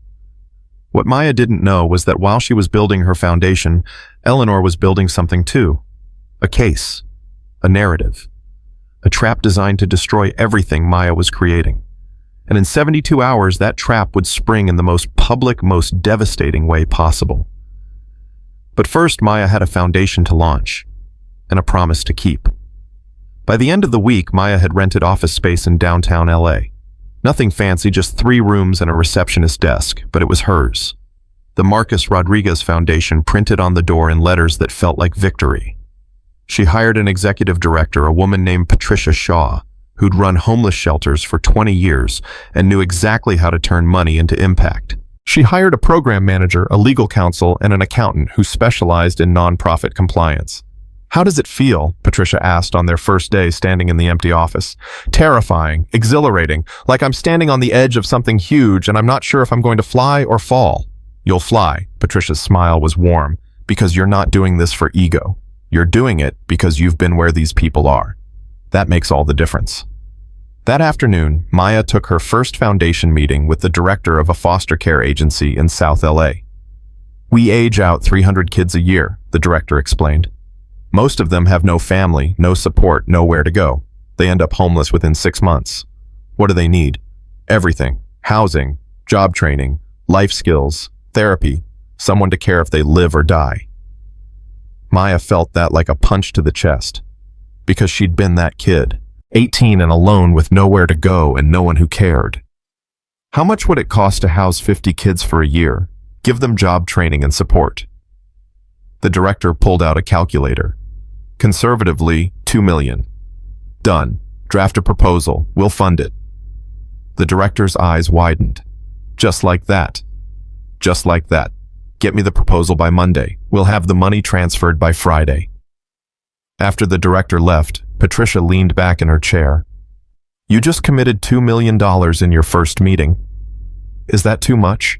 What Maya didn't know was that while she was building her foundation, Eleanor was building something too. A case, a narrative, a trap designed to destroy everything Maya was creating. And in 72 hours, that trap would spring in the most public, most devastating way possible. But first, Maya had a foundation to launch, and a promise to keep. By the end of the week, Maya had rented office space in downtown LA. Nothing fancy, just 3 rooms and a receptionist desk, but it was hers. The Marcus Rodriguez Foundation printed on the door in letters that felt like victory. She hired an executive director, a woman named Patricia Shaw, who'd run homeless shelters for 20 years and knew exactly how to turn money into impact. She hired a program manager, a legal counsel, and an accountant who specialized in nonprofit compliance. How does it feel? Patricia asked on their first day standing in the empty office. Terrifying, exhilarating, like I'm standing on the edge of something huge and I'm not sure if I'm going to fly or fall. You'll fly, Patricia's smile was warm, because you're not doing this for ego. You're doing it because you've been where these people are. That makes all the difference. That afternoon, Maya took her first foundation meeting with the director of a foster care agency in South LA. We age out 300 kids a year, the director explained. Most of them have no family, no support, nowhere to go. They end up homeless within 6 months. What do they need? Everything. Housing, job training, life skills, therapy, someone to care if they live or die. Maya felt that like a punch to the chest, because she'd been that kid, 18 and alone with nowhere to go and no one who cared. How much would it cost to house 50 kids for a year, give them job training and support? The director pulled out a calculator. Conservatively, $2 million. Done. Draft a proposal. We'll fund it. The director's eyes widened. Just like that. Just like that. Get me the proposal by Monday. We'll have the money transferred by Friday. After the director left, Patricia leaned back in her chair. You just committed $2 million in your first meeting. Is that too much?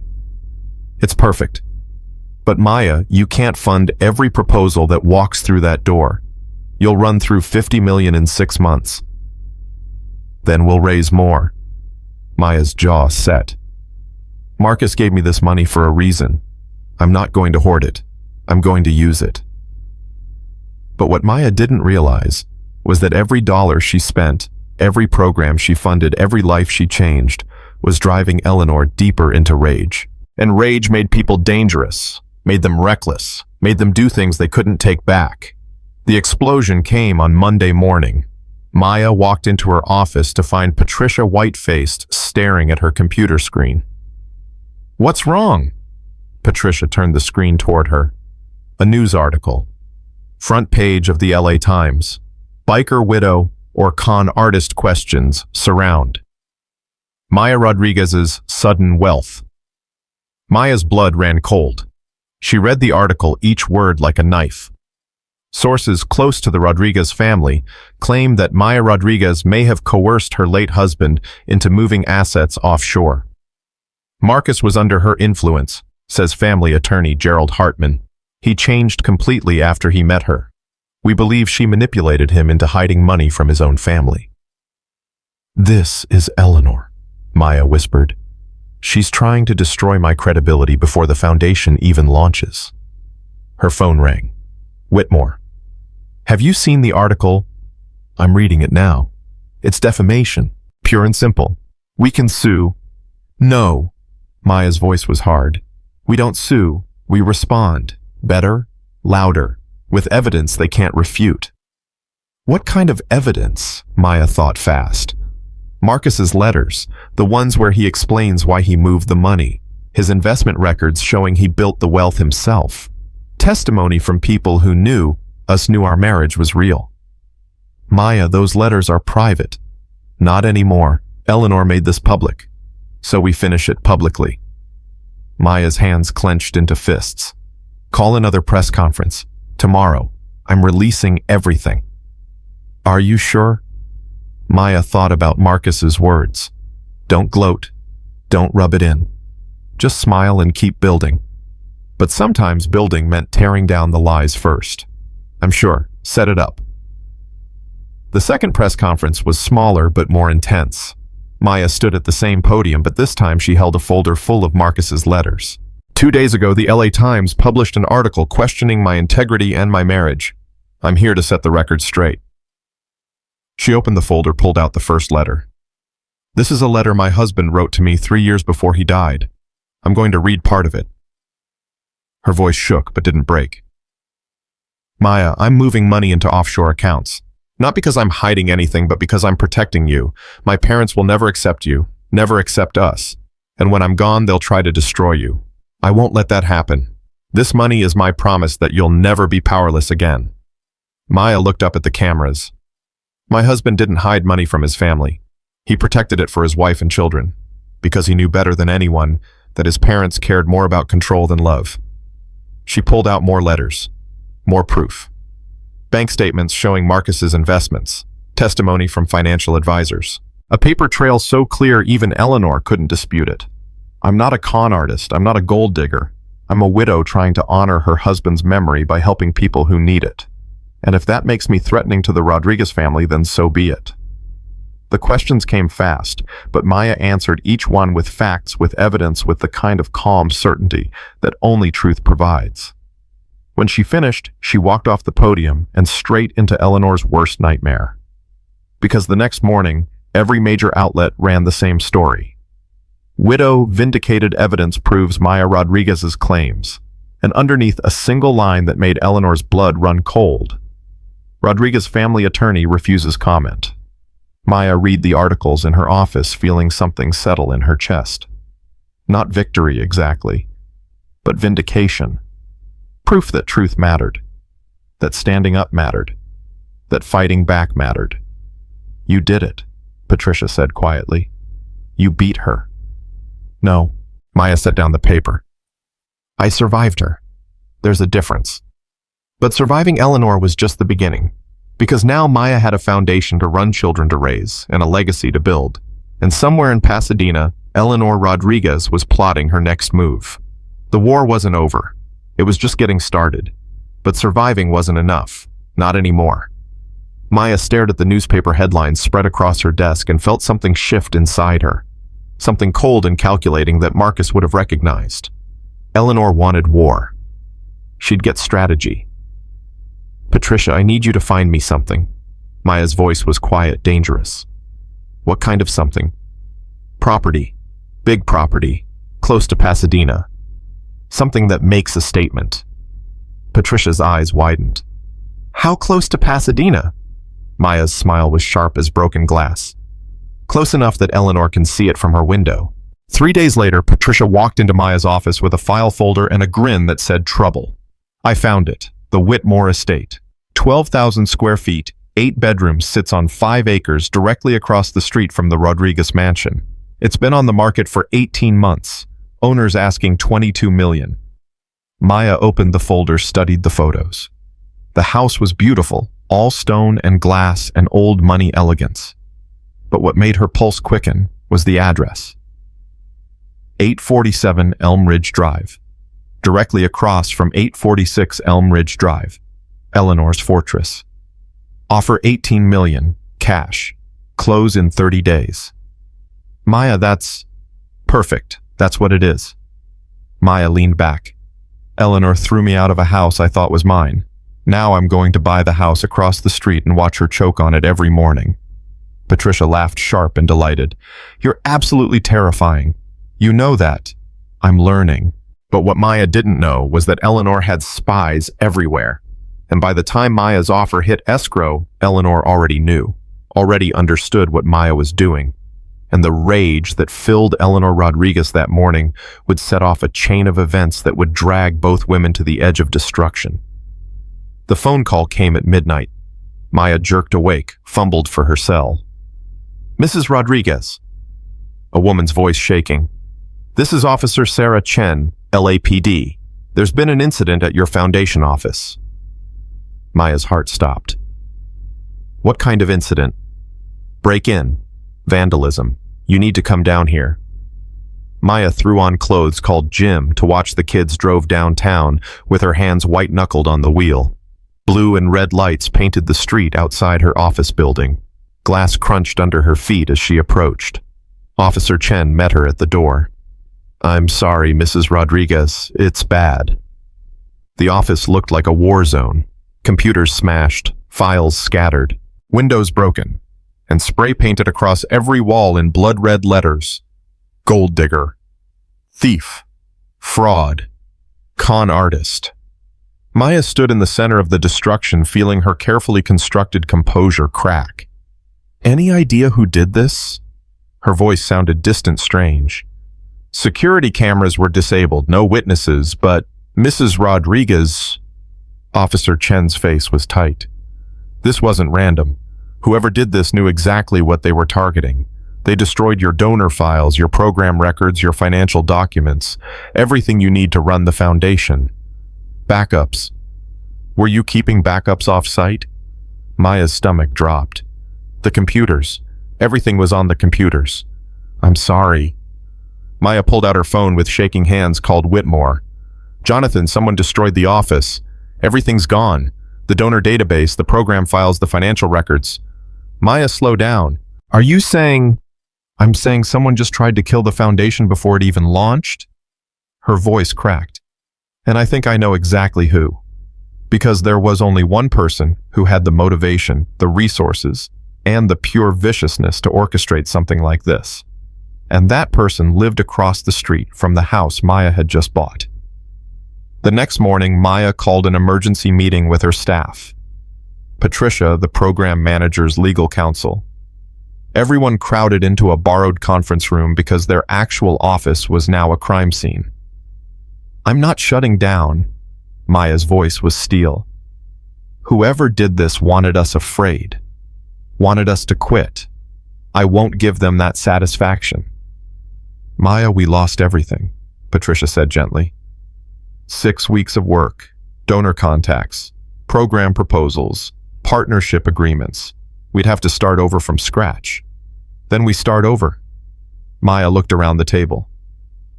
It's perfect. But Maya, you can't fund every proposal that walks through that door. You'll run through 50 million in 6 months. Then we'll raise more. Maya's jaw set. Marcus gave me this money for a reason. I'm not going to hoard it. I'm going to use it. But what Maya didn't realize was that every dollar she spent, every program she funded, every life she changed, was driving Eleanor deeper into rage. And rage made people dangerous, made them reckless, made them do things they couldn't take back. The explosion came on Monday morning. Maya walked into her office to find Patricia white-faced, staring at her computer screen. "What's wrong?" Patricia turned the screen toward her. A news article. Front page of the LA Times. Biker widow or con artist questions surround Maya Rodriguez's sudden wealth. Maya's blood ran cold. She read the article, each word like a knife. Sources close to the Rodriguez family claim that Maya Rodriguez may have coerced her late husband into moving assets offshore. Marcus was under her influence, says family attorney Gerald Hartman. He changed completely after he met her. We believe she manipulated him into hiding money from his own family. "This is Eleanor," Maya whispered. "She's trying to destroy my credibility before the foundation even launches." Her phone rang. Whitmore. "Have you seen the article?" "I'm reading it now. It's defamation, pure and simple. We can sue." "No." Maya's voice was hard. "We don't sue. We respond. Better, louder, with evidence they can't refute." What kind of evidence? Maya thought fast. Marcus's letters, the ones where he explains why he moved the money, his investment records showing he built the wealth himself, testimony from people who knew our marriage was real. "Maya, those letters are private." "Not anymore. Eleanor made this public. So we finish it publicly." Maya's hands clenched into fists. "Call another press conference. Tomorrow. I'm releasing everything." "Are you sure?" Maya thought about Marcus's words. Don't gloat. Don't rub it in. Just smile and keep building. But sometimes building meant tearing down the lies first. "I'm sure. Set it up." The second press conference was smaller but more intense. Maya stood at the same podium, but this time she held a folder full of Marcus's letters. 2 days ago, the LA Times published an article questioning my integrity and my marriage. I'm here to set the record straight. She opened the folder, pulled out the first letter. "This is a letter my husband wrote to me 3 years before he died. I'm going to read part of it." Her voice shook but didn't break. "Maya, I'm moving money into offshore accounts. Not because I'm hiding anything, but because I'm protecting you. My parents will never accept you, never accept us. And when I'm gone, they'll try to destroy you. I won't let that happen. This money is my promise that you'll never be powerless again." Maya looked up at the cameras. "My husband didn't hide money from his family. He protected it for his wife and children, because he knew better than anyone that his parents cared more about control than love." She pulled out more letters, more proof. Bank statements showing Marcus's investments, testimony from financial advisors. A paper trail so clear even Eleanor couldn't dispute it. "I'm not a con artist. I'm not a gold digger. I'm a widow trying to honor her husband's memory by helping people who need it. And if that makes me threatening to the Rodriguez family, then so be it." The questions came fast, but Maya answered each one with facts, with evidence, with the kind of calm certainty that only truth provides. When she finished, she walked off the podium and straight into Eleanor's worst nightmare. Because the next morning, every major outlet ran the same story. "Widow vindicated evidence proves Maya Rodriguez's claims," and underneath a single line that made Eleanor's blood run cold. Rodriguez family attorney refuses comment. Maya read the articles in her office, feeling something settle in her chest. Not victory exactly, but vindication. Proof that truth mattered, that standing up mattered, that fighting back mattered. "You did it," Patricia said quietly. "You beat her." "No," Maya set down the paper. "I survived her. There's a difference." But surviving Eleanor was just the beginning. Because now Maya had a foundation to run children to raise and a legacy to build. And somewhere in Pasadena, Eleanor Rodriguez was plotting her next move. The war wasn't over. It was just getting started. But surviving wasn't enough. Not anymore. Maya stared at the newspaper headlines spread across her desk and felt something shift inside her. Something cold and calculating that Marcus would have recognized. Eleanor wanted war. She'd get strategy. "Patricia, I need you to find me something." Maya's voice was quiet, dangerous. "What kind of something?" "Property. Big property. Close to Pasadena. Something that makes a statement." Patricia's eyes widened. "How close to Pasadena?" Maya's smile was sharp as broken glass. "Close enough that Eleanor can see it from her window." 3 days later, Patricia walked into Maya's office with a file folder and a grin that said trouble. "I found it. The Whitmore estate. 12,000 square feet, 8 bedrooms, sits on 5 acres directly across the street from the Rodriguez mansion. It's been on the market for 18 months. Owners asking $22 million. Maya opened the folder, studied the photos. The house was beautiful, all stone and glass and old money elegance. But what made her pulse quicken was the address. 847 Elm Ridge Drive. Directly across from 846 Elm Ridge Drive. Eleanor's fortress. Offer $18 million, cash. Close in 30 days. Maya, that's perfect. That's what it is. Maya leaned back. Eleanor threw me out of a house I thought was mine. Now I'm going to buy the house across the street and watch her choke on it every morning. Patricia laughed sharp and delighted. You're absolutely terrifying. You know that. I'm learning. But what Maya didn't know was that Eleanor had spies everywhere. And by the time Maya's offer hit escrow, Eleanor already knew, already understood what Maya was doing. And the rage that filled Eleanor Rodriguez that morning would set off a chain of events that would drag both women to the edge of destruction. The phone call came at midnight. Maya jerked awake, fumbled for her cell. "Mrs. Rodriguez." A woman's voice shaking. "This is Officer Sarah Chen, LAPD. There's been an incident at your foundation office." Maya's heart stopped. "What kind of incident?" "Break-in. Vandalism. You need to come down here." Maya threw on clothes, called Jim to watch the kids drove downtown with her hands white-knuckled on the wheel. Blue and red lights painted the street outside her office building. Glass crunched under her feet as she approached. Officer Chen met her at the door. "I'm sorry, Mrs. Rodriguez. It's bad." The office looked like a war zone. Computers smashed, files scattered, windows broken, and spray painted across every wall in blood-red letters. Gold digger. Thief. Fraud. Con artist. Maya stood in the center of the destruction, feeling her carefully constructed composure crack. "Any idea who did this?" Her voice sounded distant, strange. "Security cameras were disabled, no witnesses, but Mrs. Rodriguez..." Officer Chen's face was tight. "This wasn't random. Whoever did this knew exactly what they were targeting. They destroyed your donor files, your program records, your financial documents, everything you need to run the foundation. Backups. Were you keeping backups off-site?" Maya's stomach dropped. "The computers. Everything was on the computers." "I'm sorry." Maya pulled out her phone with shaking hands, called Whitmore. "Jonathan, someone destroyed the office. Everything's gone. The donor database, the program files, the financial records." Maya, slow down. "Are you saying..." "I'm saying someone just tried to kill the foundation before it even launched?" Her voice cracked. "And I think I know exactly who. Because there was only one person who had the motivation, the resources, and the pure viciousness to orchestrate something like this. And that person lived across the street from the house Maya had just bought." The next morning, Maya called an emergency meeting with her staff. Patricia, the program manager's legal counsel. Everyone crowded into a borrowed conference room because their actual office was now a crime scene. "I'm not shutting down." Maya's voice was steel. "Whoever did this wanted us afraid. Wanted us to quit. I won't give them that satisfaction." "Maya, we lost everything," Patricia said gently. 6 weeks of work, donor contacts, program proposals, Partnership agreements. We'd have to start over from scratch. Then we start over. Maya looked around the table.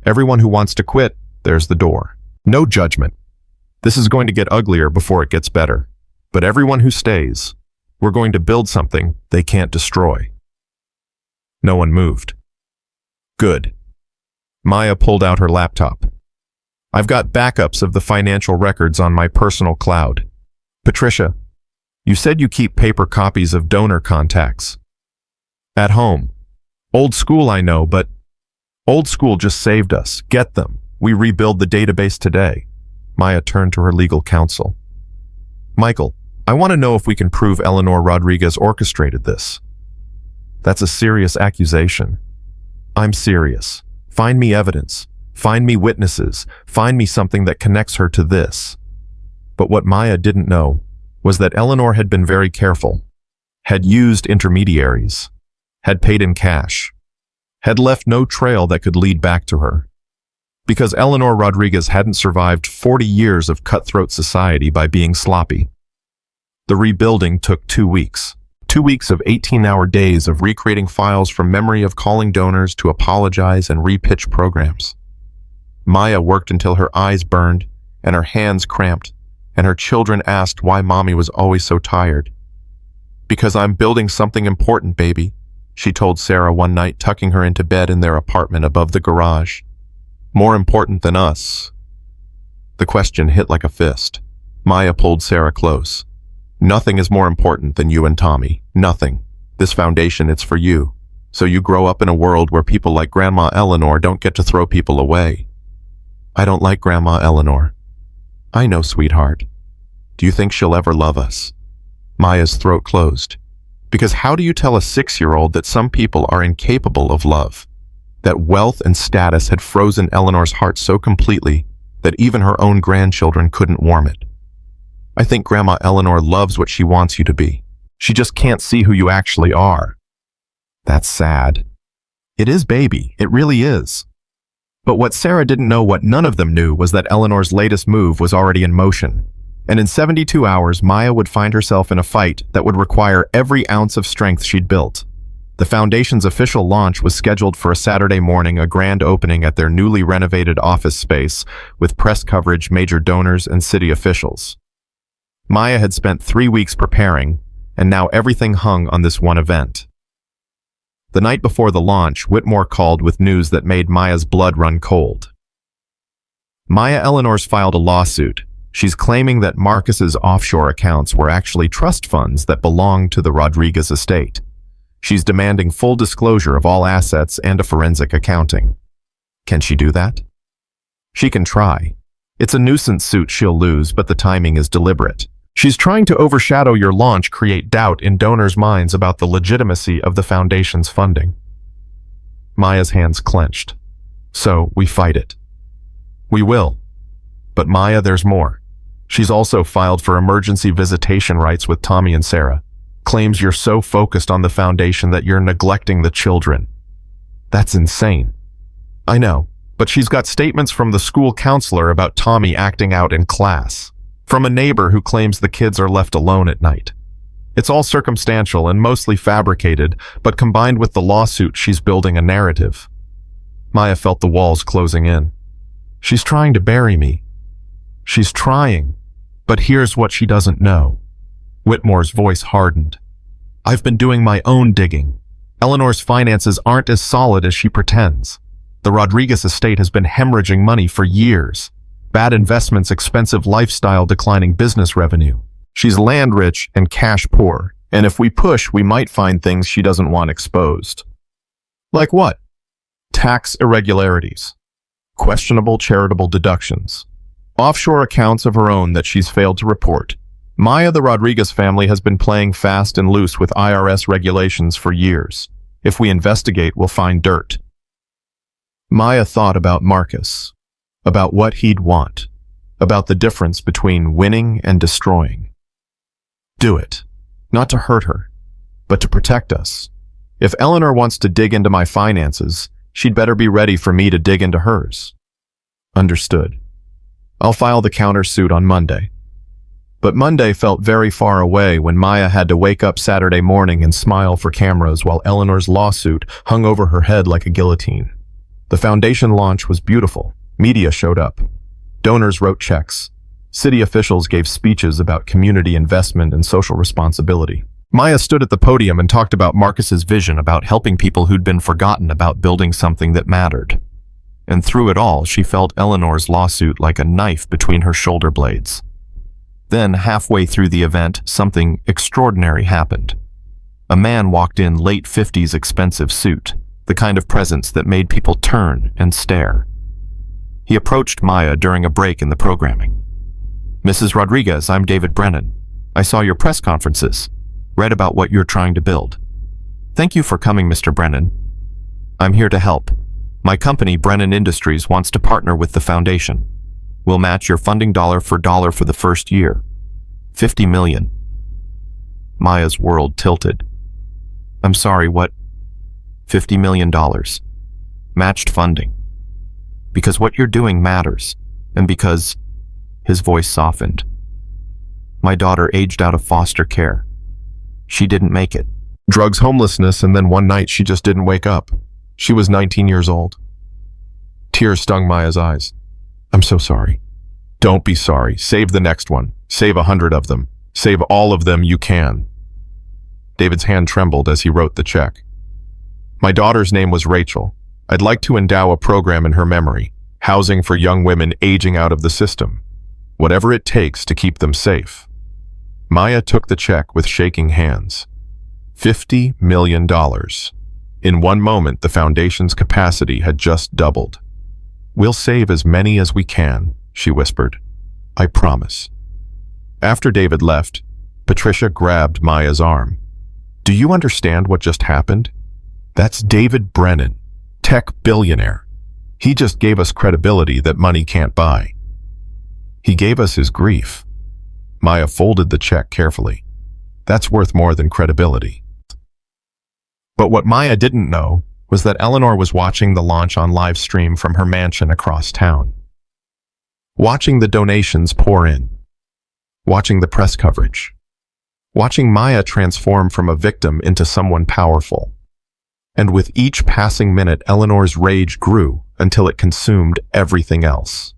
Everyone who wants to quit, there's the door. No judgment. This is going to get uglier before it gets better. But everyone who stays, we're going to build something they can't destroy. No one moved. Good. Maya pulled out her laptop. I've got backups of the financial records on my personal cloud. Patricia, you said you keep paper copies of donor contacts. At home. Old school, I know, but old school just saved us. Get them. We rebuild the database today. Maya turned to her legal counsel. Michael, I want to know if we can prove Eleanor Rodriguez orchestrated this. That's a serious accusation. I'm serious. Find me evidence. Find me witnesses. Find me something that connects her to this. But what Maya didn't know was that Eleanor had been very careful, had used intermediaries, had paid in cash, had left no trail that could lead back to her. Because Eleanor Rodriguez hadn't survived 40 years of cutthroat society by being sloppy. The rebuilding took 2 weeks. 2 weeks of 18-hour days of recreating files from memory, of calling donors to apologize and repitch programs. Maya worked until her eyes burned and her hands cramped, and her children asked why mommy was always so tired. Because I'm building something important, baby, she told Sarah one night, tucking her into bed in their apartment above the garage. More important than us. The question hit like a fist. Maya pulled Sarah close. Nothing is more important than you and Tommy. Nothing. This foundation, it's for you. So you grow up in a world where people like Grandma Eleanor don't get to throw people away. I don't like Grandma Eleanor. I know, sweetheart. Do you think she'll ever love us? Maya's throat closed. Because how do you tell a 6-year-old that some people are incapable of love? That wealth and status had frozen Eleanor's heart so completely that even her own grandchildren couldn't warm it. I think Grandma Eleanor loves what she wants you to be. She just can't see who you actually are. That's sad. It is, baby. It really is. But what Sarah didn't know, what none of them knew, was that Eleanor's latest move was already in motion. And in 72 hours, Maya would find herself in a fight that would require every ounce of strength she'd built. The foundation's official launch was scheduled for a Saturday morning, a grand opening at their newly renovated office space, with press coverage, major donors, and city officials. Maya had spent 3 weeks preparing, and now everything hung on this one event. The night before the launch, Whitmore called with news that made Maya's blood run cold. Maya Eleanor's filed a lawsuit. She's claiming that Marcus's offshore accounts were actually trust funds that belonged to the Rodriguez estate. She's demanding full disclosure of all assets and a forensic accounting. Can she do that? She can try. It's a nuisance suit she'll lose, but the timing is deliberate. She's trying to overshadow your launch, create doubt in donors' minds about the legitimacy of the foundation's funding. Maya's hands clenched. So, we fight it. We will. But Maya, there's more. She's also filed for emergency visitation rights with Tommy and Sarah. Claims you're so focused on the foundation that you're neglecting the children. That's insane. I know, but she's got statements from the school counselor about Tommy acting out in class. From a neighbor who claims the kids are left alone at night. It's all circumstantial and mostly fabricated, but combined with the lawsuit, she's building a narrative. Maya felt the walls closing in. She's trying to bury me. She's trying, but here's what she doesn't know. Whitmore's voice hardened. I've been doing my own digging. Eleanor's finances aren't as solid as she pretends. The Rodriguez estate has been hemorrhaging money for years. Bad investments, expensive lifestyle, declining business revenue. She's land rich and cash poor, and if we push, we might find things she doesn't want exposed. Like what? Tax irregularities. Questionable charitable deductions. Offshore accounts of her own that she's failed to report. Maya, the Rodriguez family, has been playing fast and loose with IRS regulations for years. If we investigate, we'll find dirt. Maya thought about Marcus. About what he'd want, about the difference between winning and destroying. Do it, not to hurt her, but to protect us. If Eleanor wants to dig into my finances, she'd better be ready for me to dig into hers. Understood. I'll file the countersuit on Monday. But Monday felt very far away when Maya had to wake up Saturday morning and smile for cameras while Eleanor's lawsuit hung over her head like a guillotine. The foundation launch was beautiful. Media showed up. Donors wrote checks. City officials gave speeches about community investment and social responsibility. Maya stood at the podium and talked about Marcus's vision about helping people who'd been forgotten about building something that mattered. And through it all, she felt Eleanor's lawsuit like a knife between her shoulder blades. Then, halfway through the event, something extraordinary happened. A man walked in late 50s expensive suit, the kind of presence that made people turn and stare. He approached Maya during a break in the programming. "Mrs. Rodriguez, I'm David Brennan. I saw your press conferences, read about what you're trying to build. Thank you for coming, Mr. Brennan. I'm here to help. My company, Brennan Industries, wants to partner with the foundation. We'll match your funding dollar for the first year. $50 million. Maya's world tilted. "I'm sorry, what? $50 million. Matched funding. Because what you're doing matters, and because..." His voice softened. "My daughter aged out of foster care. She didn't make it. Drugs, homelessness, and then one night she just didn't wake up. She was 19 years old." Tears stung Maya's eyes. "I'm so sorry." "Don't be sorry. Save the next one. Save 100 of them. Save all of them you can." David's hand trembled as he wrote the check. "My daughter's name was Rachel. I'd like to endow a program in her memory, housing for young women aging out of the system. Whatever it takes to keep them safe." Maya took the check with shaking hands. $50 million. In one moment, the foundation's capacity had just doubled. "We'll save as many as we can," she whispered. "I promise." After David left, Patricia grabbed Maya's arm. "Do you understand what just happened? That's David Brennan, tech billionaire. He just gave us credibility that money can't buy. He gave us his grief." Maya folded the check carefully. "That's worth more than credibility." But what Maya didn't know was that Eleanor was watching the launch on live stream from her mansion across town. Watching the donations pour in. Watching the press coverage. Watching Maya transform from a victim into someone powerful. And with each passing minute, Eleanor's rage grew until it consumed everything else.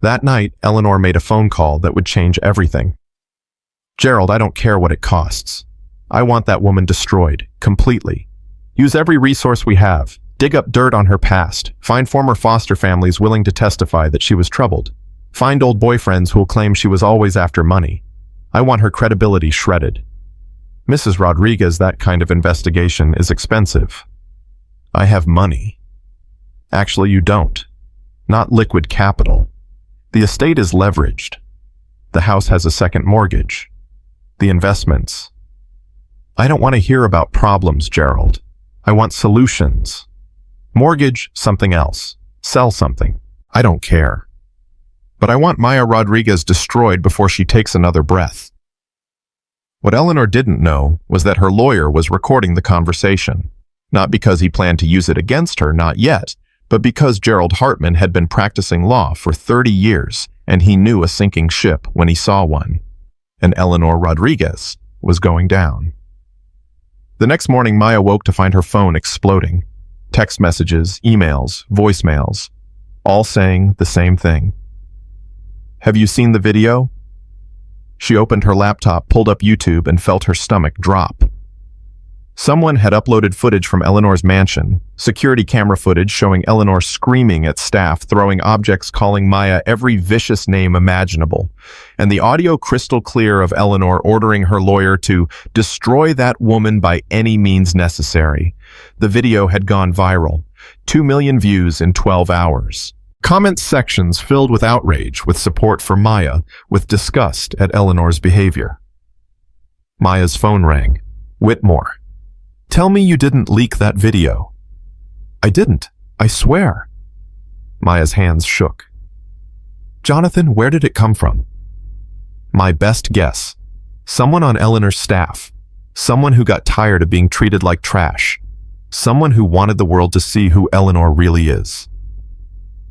That night, Eleanor made a phone call that would change everything. "Gerald, I don't care what it costs. I want that woman destroyed, completely. Use every resource we have. Dig up dirt on her past. Find former foster families willing to testify that she was troubled. Find old boyfriends who'll claim she was always after money. I want her credibility shredded. Mrs. Rodriguez, that kind of investigation is expensive. I have money." "Actually, you don't. Not liquid capital. The estate is leveraged. The house has a second mortgage. The investments. I don't want to hear about problems, Gerald. I want solutions. Mortgage, something else. Sell something. I don't care. But I want Maya Rodriguez destroyed before she takes another breath." What Eleanor didn't know was that her lawyer was recording the conversation, not because he planned to use it against her, not yet, but because Gerald Hartman had been practicing law for 30 years, and he knew a sinking ship when he saw one. And Eleanor Rodriguez was going down. The next morning, Maya woke to find her phone exploding. Text messages, emails, voicemails, all saying the same thing. "Have you seen the video?" She opened her laptop, pulled up YouTube, and felt her stomach drop. Someone had uploaded footage from Eleanor's mansion, security camera footage showing Eleanor screaming at staff, throwing objects, calling Maya every vicious name imaginable, and the audio crystal clear of Eleanor ordering her lawyer to destroy that woman by any means necessary. The video had gone viral, 2 million views in 12 hours. Comment sections filled with outrage, with support for Maya, with disgust at Eleanor's behavior. Maya's phone rang. "Whitmore. Tell me you didn't leak that video." "I didn't. I swear." Maya's hands shook. "Jonathan, where did it come from?" "My best guess. Someone on Eleanor's staff. Someone who got tired of being treated like trash. Someone who wanted the world to see who Eleanor really is."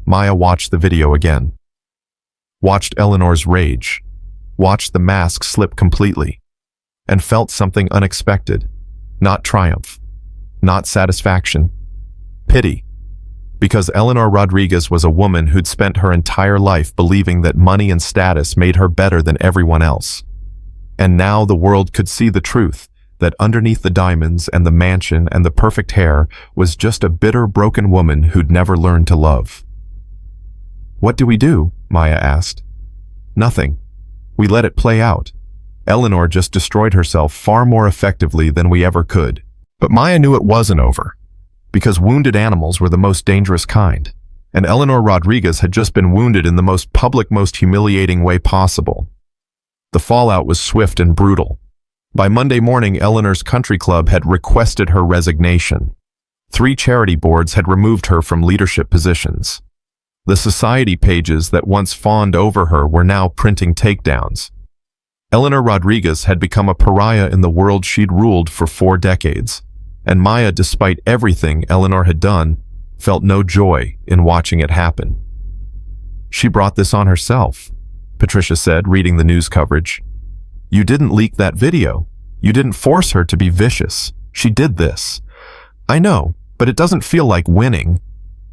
Maya watched the video again. Watched Eleanor's rage. watched the mask slip completely, and felt something unexpected. Not triumph, not satisfaction, pity. Because Eleanor Rodriguez was a woman who'd spent her entire life believing that money and status made her better than everyone else. And now the world could see the truth, that underneath the diamonds and the mansion and the perfect hair was just a bitter, broken woman who'd never learned to love. "What do we do?" Maya asked. "Nothing. We let it play out." Eleanor just destroyed herself far more effectively than we ever could. But Maya knew it wasn't over, because wounded animals were the most dangerous kind, and Eleanor Rodriguez had just been wounded in the most public, most humiliating way possible. The fallout was swift and brutal. By Monday morning, Eleanor's country club had requested her resignation. 3 charity boards had removed her from leadership positions. The society pages that once fawned over her were now printing takedowns. Eleanor Rodriguez had become a pariah in the world she'd ruled for 4 decades, and Maya, despite everything Eleanor had done, felt no joy in watching it happen. "She brought this on herself," Patricia said, reading the news coverage. "You didn't leak that video. You didn't force her to be vicious. She did this." "I know, but it doesn't feel like winning.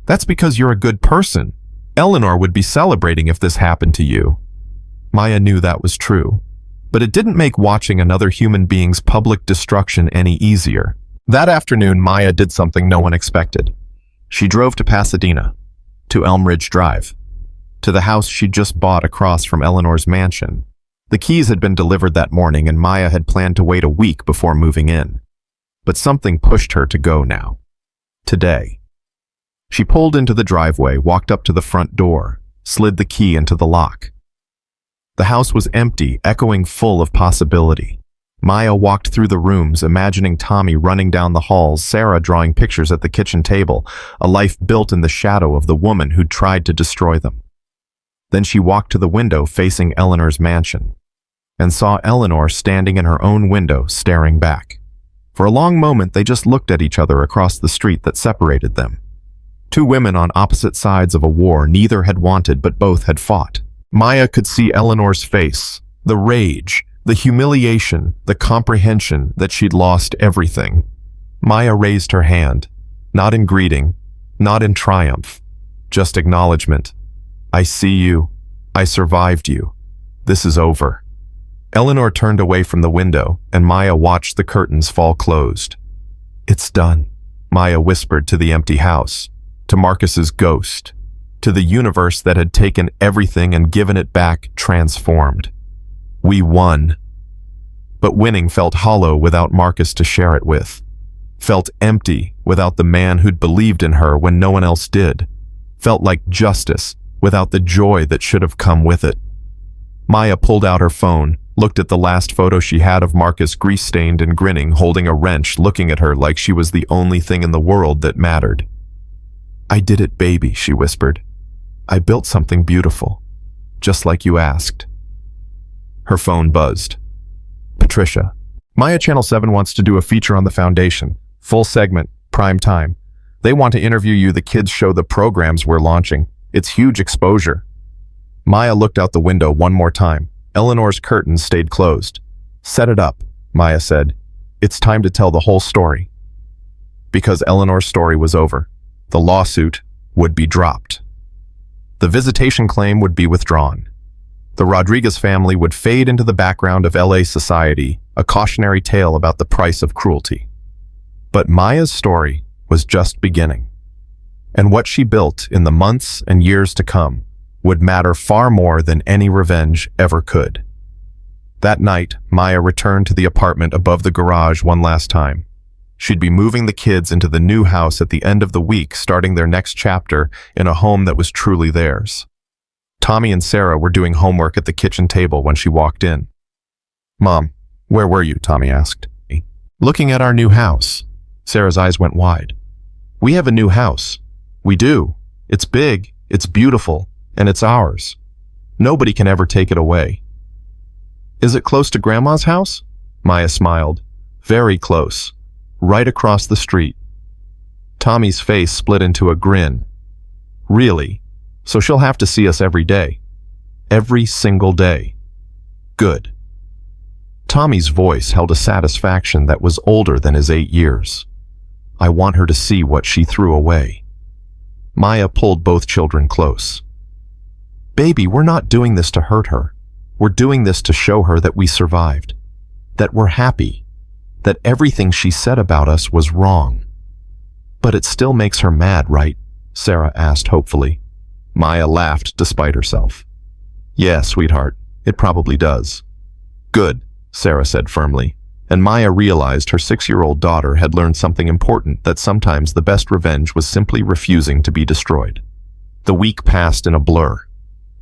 That's because you're a good person. Eleanor would be celebrating if this happened to you." Maya knew that was true, but it didn't make watching another human being's public destruction any easier. That afternoon, Maya did something no one expected. She drove to Pasadena, to Elm Ridge Drive, to the house she'd just bought across from Eleanor's mansion. The keys had been delivered that morning, and Maya had planned to wait a week before moving in. But something pushed her to go now. Today. She pulled into the driveway, walked up to the front door, slid the key into the lock. The house was empty, echoing full of possibility. Maya walked through the rooms, imagining Tommy running down the halls, Sarah drawing pictures at the kitchen table, a life built in the shadow of the woman who'd tried to destroy them. Then she walked to the window facing Eleanor's mansion, and saw Eleanor standing in her own window, staring back. For a long moment, they just looked at each other across the street that separated them. 2 women on opposite sides of a war neither had wanted, but both had fought. Maya could see Eleanor's face, the rage, the humiliation, the comprehension that she'd lost everything. Maya raised her hand, not in greeting, not in triumph, just acknowledgement. "I see you. I survived you. This is over." Eleanor turned away from the window, and Maya watched the curtains fall closed. "It's done," Maya whispered to the empty house, to Marcus's ghost, to the universe that had taken everything and given it back transformed. "We won." But winning felt hollow without Marcus to share it with. Felt empty without the man who'd believed in her when no one else did. Felt like justice without the joy that should have come with it. Maya pulled out her phone, looked at the last photo she had of Marcus, grease-stained and grinning, holding a wrench, looking at her like she was the only thing in the world that mattered. "I did it, baby," she whispered. "I built something beautiful, just like you asked." Her phone buzzed. "Patricia, Maya Channel 7 wants to do a feature on the foundation. Full segment, prime time. They want to interview you. The kids show the programs we're launching. It's huge exposure." Maya looked out the window one more time. Eleanor's curtains stayed closed. "Set it up," Maya said. "It's time to tell the whole story." Because Eleanor's story was over. The lawsuit would be dropped. The visitation claim would be withdrawn. The Rodriguez family would fade into the background of LA society, a cautionary tale about the price of cruelty. But Maya's story was just beginning. And what she built in the months and years to come would matter far more than any revenge ever could. That night, Maya returned to the apartment above the garage one last time. She'd be moving the kids into the new house at the end of the week, starting their next chapter in a home that was truly theirs. Tommy and Sarah were doing homework at the kitchen table when she walked in. "Mom, where were you?" Tommy asked. "Looking at our new house." Sarah's eyes went wide. "We have a new house." "We do. It's big, it's beautiful, and it's ours. Nobody can ever take it away." "Is it close to Grandma's house?" Maya smiled. "Very close. Right across the street." Tommy's face split into a grin. "Really? So she'll have to see us every day. Every single day." Good. Tommy's voice held a satisfaction that was older than his 8 years. I want her to see what she threw away. Maya pulled both children close. Baby, we're not doing this to hurt her. We're doing this to show her that we survived, that we're happy, that everything she said about us was wrong. But it still makes her mad, right? Sarah asked hopefully. Maya laughed despite herself. Yeah, sweetheart, it probably does. Good, Sarah said firmly, and Maya realized her 6-year-old daughter had learned something important, that sometimes the best revenge was simply refusing to be destroyed. The week passed in a blur.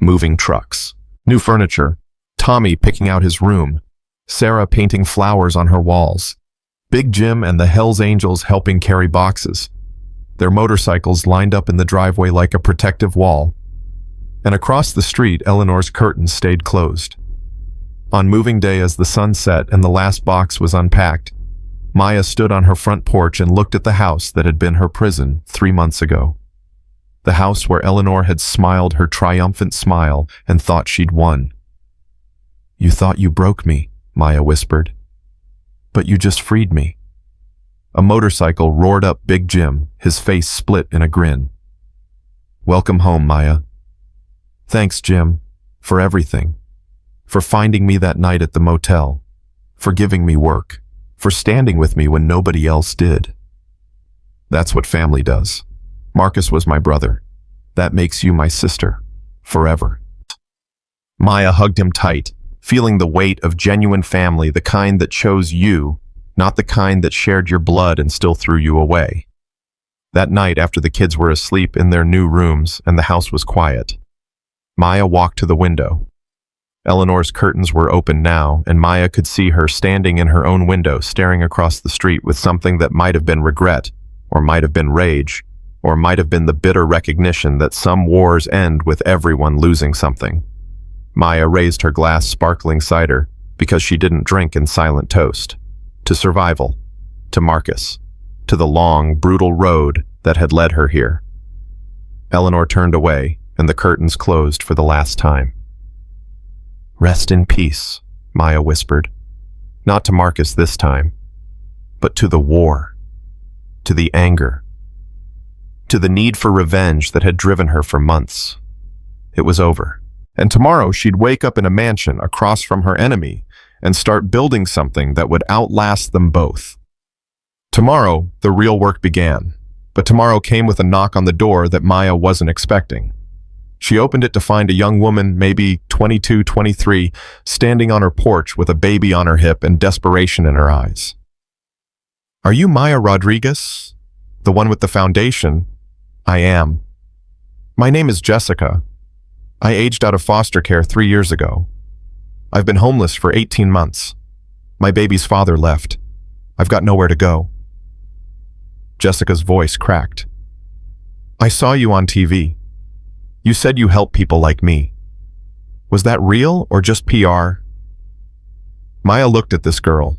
Moving trucks, new furniture, Tommy picking out his room, Sarah painting flowers on her walls, Big Jim and the Hells Angels helping carry boxes, their motorcycles lined up in the driveway like a protective wall. And across the street, Eleanor's curtains stayed closed. On moving day, as the sun set and the last box was unpacked, Maya stood on her front porch and looked at the house that had been her prison 3 months ago. The house where Eleanor had smiled her triumphant smile and thought she'd won. You thought you broke me, Maya whispered. But you just freed me. A motorcycle roared up Big Jim, his face split in a grin. Welcome home, Maya. Thanks, Jim, for everything. For finding me that night at the motel. For giving me work. For standing with me when nobody else did. That's what family does. Marcus was my brother. That makes you my sister. Forever. Maya hugged him tight, feeling the weight of genuine family, the kind that chose you, not the kind that shared your blood and still threw you away. That night, after the kids were asleep in their new rooms and the house was quiet, Maya walked to the window. Eleanor's curtains were open now, and Maya could see her standing in her own window, staring across the street with something that might have been regret, or might have been rage, or might have been the bitter recognition that some wars end with everyone losing something. Maya raised her glass sparkling cider because she didn't drink in silent toast. To survival, to Marcus, to the long, brutal road that had led her here. Eleanor turned away, and the curtains closed for the last time. Rest in peace, Maya whispered. Not to Marcus this time, but to the war, to the anger, to the need for revenge that had driven her for months. It was over, and tomorrow she'd wake up in a mansion across from her enemy and start building something that would outlast them both. Tomorrow, the real work began, but tomorrow came with a knock on the door that Maya wasn't expecting. She opened it to find a young woman, maybe 22, 23, standing on her porch with a baby on her hip and desperation in her eyes. Are you Maya Rodriguez? The one with the foundation? I am. My name is Jessica. I aged out of foster care 3 years ago. I've been homeless for 18 months. My baby's father left. I've got nowhere to go. Jessica's voice cracked. I saw you on TV. You said you help people like me. Was that real or just PR? Maya looked at this girl,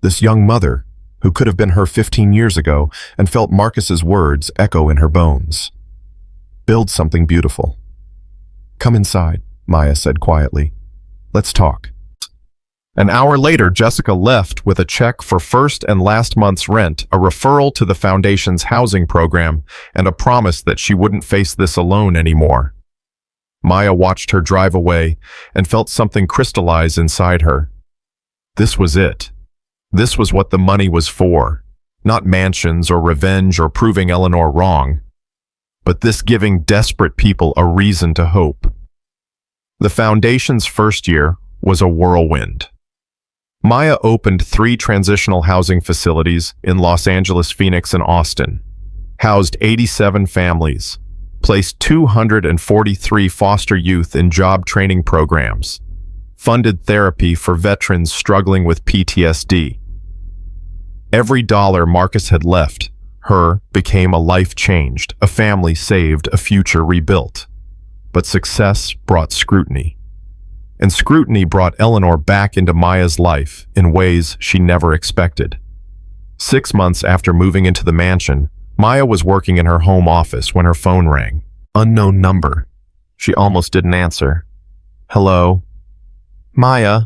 this young mother, who could have been her 15 years ago, and felt Marcus's words echo in her bones. Build something beautiful. Come inside, Maya said quietly. Let's talk. An hour later, Jessica left with a check for first and last month's rent, a referral to the foundation's housing program, and a promise that she wouldn't face this alone anymore. Maya watched her drive away and felt something crystallize inside her. This was it. This was what the money was for. Not mansions or revenge or proving Eleanor wrong, but this giving desperate people a reason to hope. The foundation's first year was a whirlwind. Maya opened 3 transitional housing facilities in Los Angeles, Phoenix, and Austin, housed 87 families, placed 243 foster youth in job training programs, funded therapy for veterans struggling with PTSD. Every dollar Marcus had left her became a life changed, a family saved, a future rebuilt. But success brought scrutiny. And scrutiny brought Eleanor back into Maya's life in ways she never expected. 6 months after moving into the mansion, Maya was working in her home office when her phone rang. Unknown number. She almost didn't answer. Hello? Maya.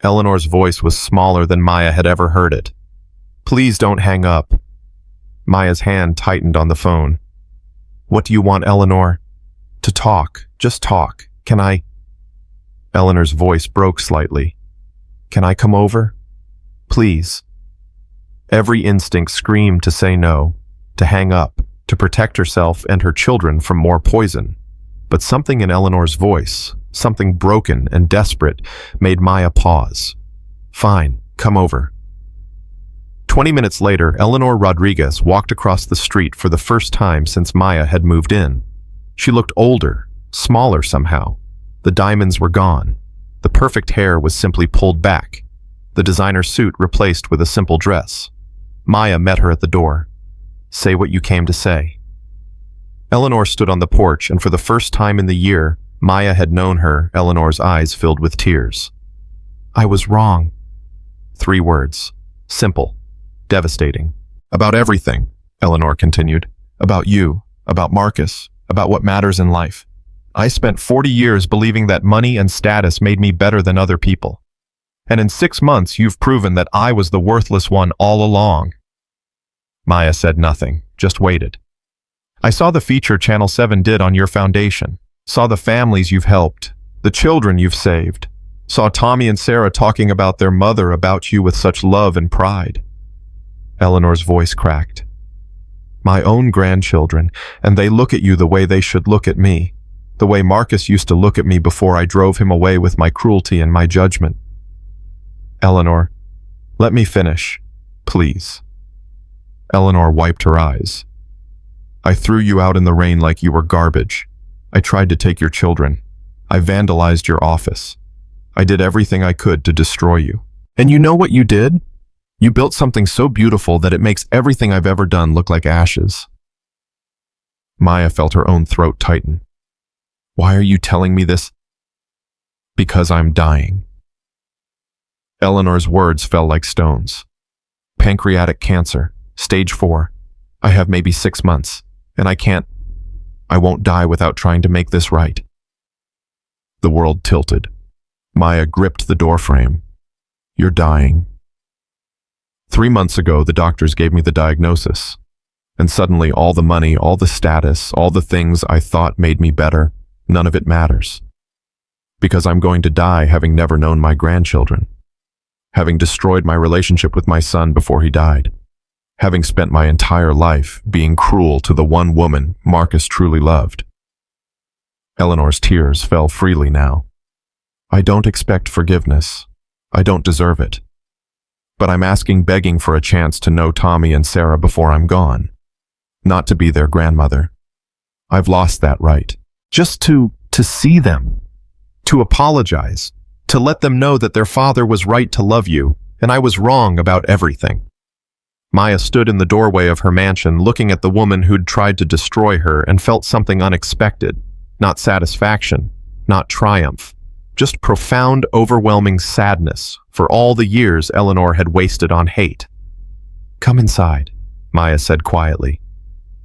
Eleanor's voice was smaller than Maya had ever heard it. Please don't hang up. Maya's hand tightened on the phone. What do you want, Eleanor? To talk. Just talk. Can I? Eleanor's voice broke slightly. Can I come over? Please. Every instinct screamed to say no, to hang up, to protect herself and her children from more poison. But something in Eleanor's voice, something broken and desperate, made Maya pause. Fine, come over. 20 minutes later, Eleanor Rodriguez walked across the street for the first time since Maya had moved in. She looked older, smaller somehow. The diamonds were gone. The perfect hair was simply pulled back. The designer suit replaced with a simple dress. Maya met her at the door. Say what you came to say. Eleanor stood on the porch, and for the first time in the year, Maya had known her. Eleanor's eyes filled with tears. I was wrong. 3 words. Simple. Devastating. About everything, Eleanor continued. About you, about Marcus, about what matters in life. I spent 40 years believing that money and status made me better than other people. And in 6 months, you've proven that I was the worthless one all along. Maya said nothing, just waited. I saw the feature Channel 7 did on your foundation, saw the families you've helped, the children you've saved, saw Tommy and Sarah talking about their mother about you with such love and pride. Eleanor's voice cracked. My own grandchildren, and they look at you the way they should look at me, the way Marcus used to look at me before I drove him away with my cruelty and my judgment. Eleanor, let me finish, please. Eleanor wiped her eyes. I threw you out in the rain like you were garbage. I tried to take your children. I vandalized your office. I did everything I could to destroy you. And you know what you did? You built something so beautiful that it makes everything I've ever done look like ashes. Maya felt her own throat tighten. Why are you telling me this? Because I'm dying. Eleanor's words fell like stones. Pancreatic cancer, stage 4. I have maybe 6 months, and I won't die without trying to make this right. The world tilted. Maya gripped the doorframe. You're dying. 3 months ago, the doctors gave me the diagnosis. And suddenly all the money, all the status, all the things I thought made me better, none of it matters. Because I'm going to die having never known my grandchildren. Having destroyed my relationship with my son before he died. Having spent my entire life being cruel to the one woman Marcus truly loved. Eleanor's tears fell freely now. I don't expect forgiveness. I don't deserve it. But I'm begging for a chance to know Tommy and Sarah before I'm gone. Not to be their grandmother. I've lost that right. Just to see them. To apologize. To let them know that their father was right to love you, and I was wrong about everything. Maya stood in the doorway of her mansion looking at the woman who'd tried to destroy her and felt something unexpected. Not satisfaction, not triumph. Just profound, overwhelming sadness for all the years Eleanor had wasted on hate. Come inside, Maya said quietly.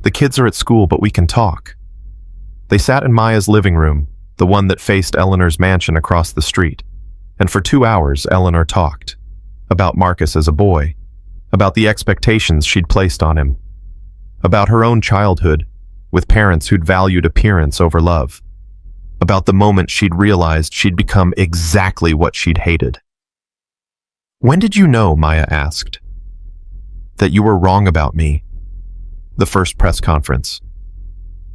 The kids are at school, but we can talk. They sat in Maya's living room, the one that faced Eleanor's mansion across the street. And for 2 hours, Eleanor talked. About Marcus as a boy. About the expectations she'd placed on him. About her own childhood, with parents who'd valued appearance over love. About the moment she'd realized she'd become exactly what she'd hated. When did you know, Maya asked, that you were wrong about me? The first press conference.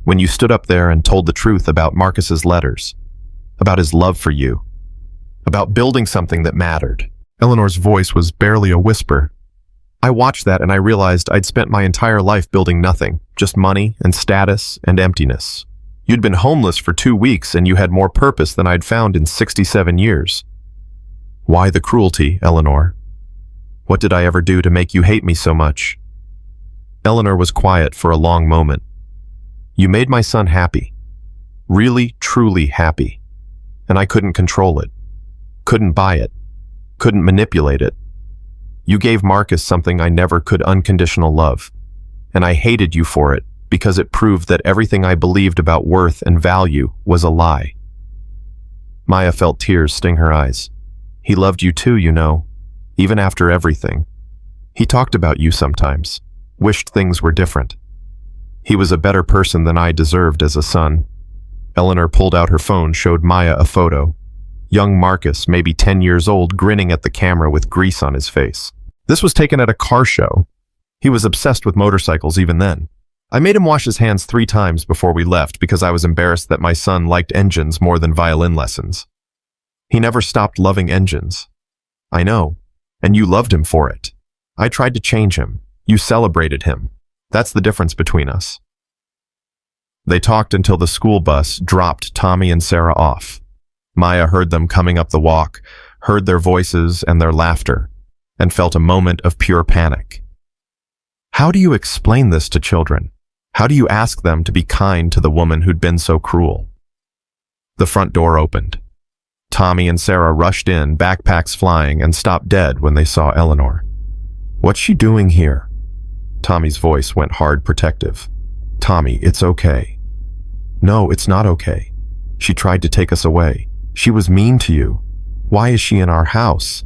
When you stood up there and told the truth about Marcus's letters, about his love for you, about building something that mattered. Eleanor's voice was barely a whisper. I watched that and I realized I'd spent my entire life building nothing, just money and status and emptiness. You'd been homeless for 2 weeks and you had more purpose than I'd found in 67 years. Why the cruelty, Eleanor? What did I ever do to make you hate me so much? Eleanor was quiet for a long moment. You made my son happy. Really, truly happy. And I couldn't control it. Couldn't buy it. Couldn't manipulate it. You gave Marcus something I never could: unconditional love. And I hated you for it because it proved that everything I believed about worth and value was a lie. Maya felt tears sting her eyes. He loved you too, you know, even after everything. He talked about you sometimes, wished things were different. He was a better person than I deserved as a son. Eleanor pulled out her phone, showed Maya a photo. Young Marcus, maybe 10 years old, grinning at the camera with grease on his face. This was taken at a car show. He was obsessed with motorcycles even then. I made him wash his hands 3 times before we left because I was embarrassed that my son liked engines more than violin lessons. He never stopped loving engines. I know, and you loved him for it. I tried to change him. You celebrated him. That's the difference between us. They talked until the school bus dropped Tommy and Sarah off. Maya heard them coming up the walk, heard their voices and their laughter, and felt a moment of pure panic. How do you explain this to children? How do you ask them to be kind to the woman who'd been so cruel? The front door opened. Tommy and Sarah rushed in, backpacks flying, and stopped dead when they saw Eleanor. What's she doing here? Tommy's voice went hard protective. Tommy, it's okay. No, it's not okay. She tried to take us away. She was mean to you. Why is she in our house?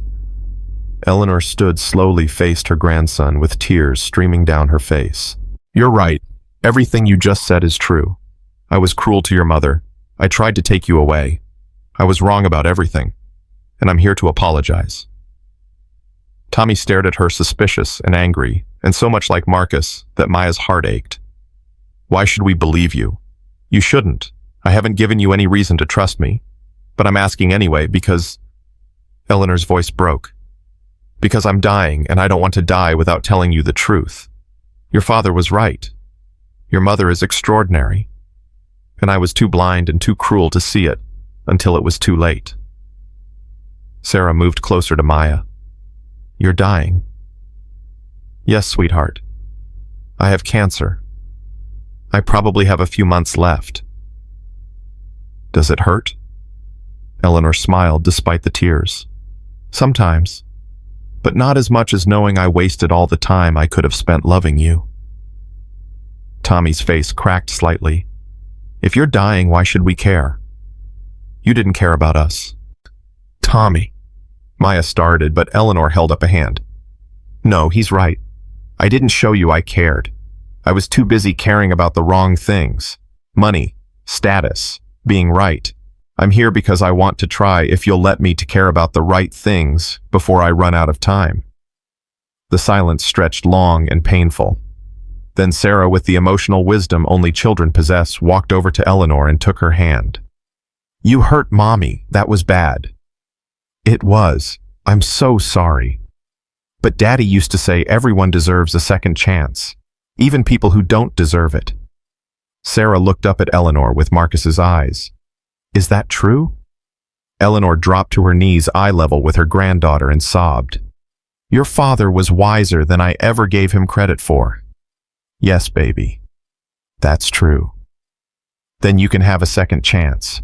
Eleanor stood slowly, faced her grandson with tears streaming down her face. You're right. Everything you just said is true. I was cruel to your mother. I tried to take you away. I was wrong about everything, and I'm here to apologize. Tommy stared at her, suspicious and angry, and so much like Marcus that Maya's heart ached. Why should we believe you? You shouldn't. I haven't given you any reason to trust me, but I'm asking anyway because... Eleanor's voice broke. Because I'm dying, and I don't want to die without telling you the truth. Your father was right. Your mother is extraordinary, and I was too blind and too cruel to see it until it was too late. Sarah moved closer to Maya. You're dying. Yes, sweetheart. I have cancer. I probably have a few months left. Does it hurt? Eleanor smiled despite the tears. Sometimes, but not as much as knowing I wasted all the time I could have spent loving you. Tommy's face cracked slightly. If you're dying, why should we care? You didn't care about us. Tommy. Maya started, but Eleanor held up a hand. No, he's right. I didn't show you I cared. I was too busy caring about the wrong things. Money, status, being right. I'm here because I want to try, if you'll let me, to care about the right things before I run out of time. The silence stretched long and painful. Then Sarah, with the emotional wisdom only children possess, walked over to Eleanor and took her hand. You hurt Mommy. That was bad. It was. I'm so sorry. But Daddy used to say everyone deserves a second chance, even people who don't deserve it. Sarah looked up at Eleanor with Marcus's eyes. Is that true? Eleanor dropped to her knees eye level with her granddaughter and sobbed. Your father was wiser than I ever gave him credit for. Yes, baby. That's true. Then you can have a second chance.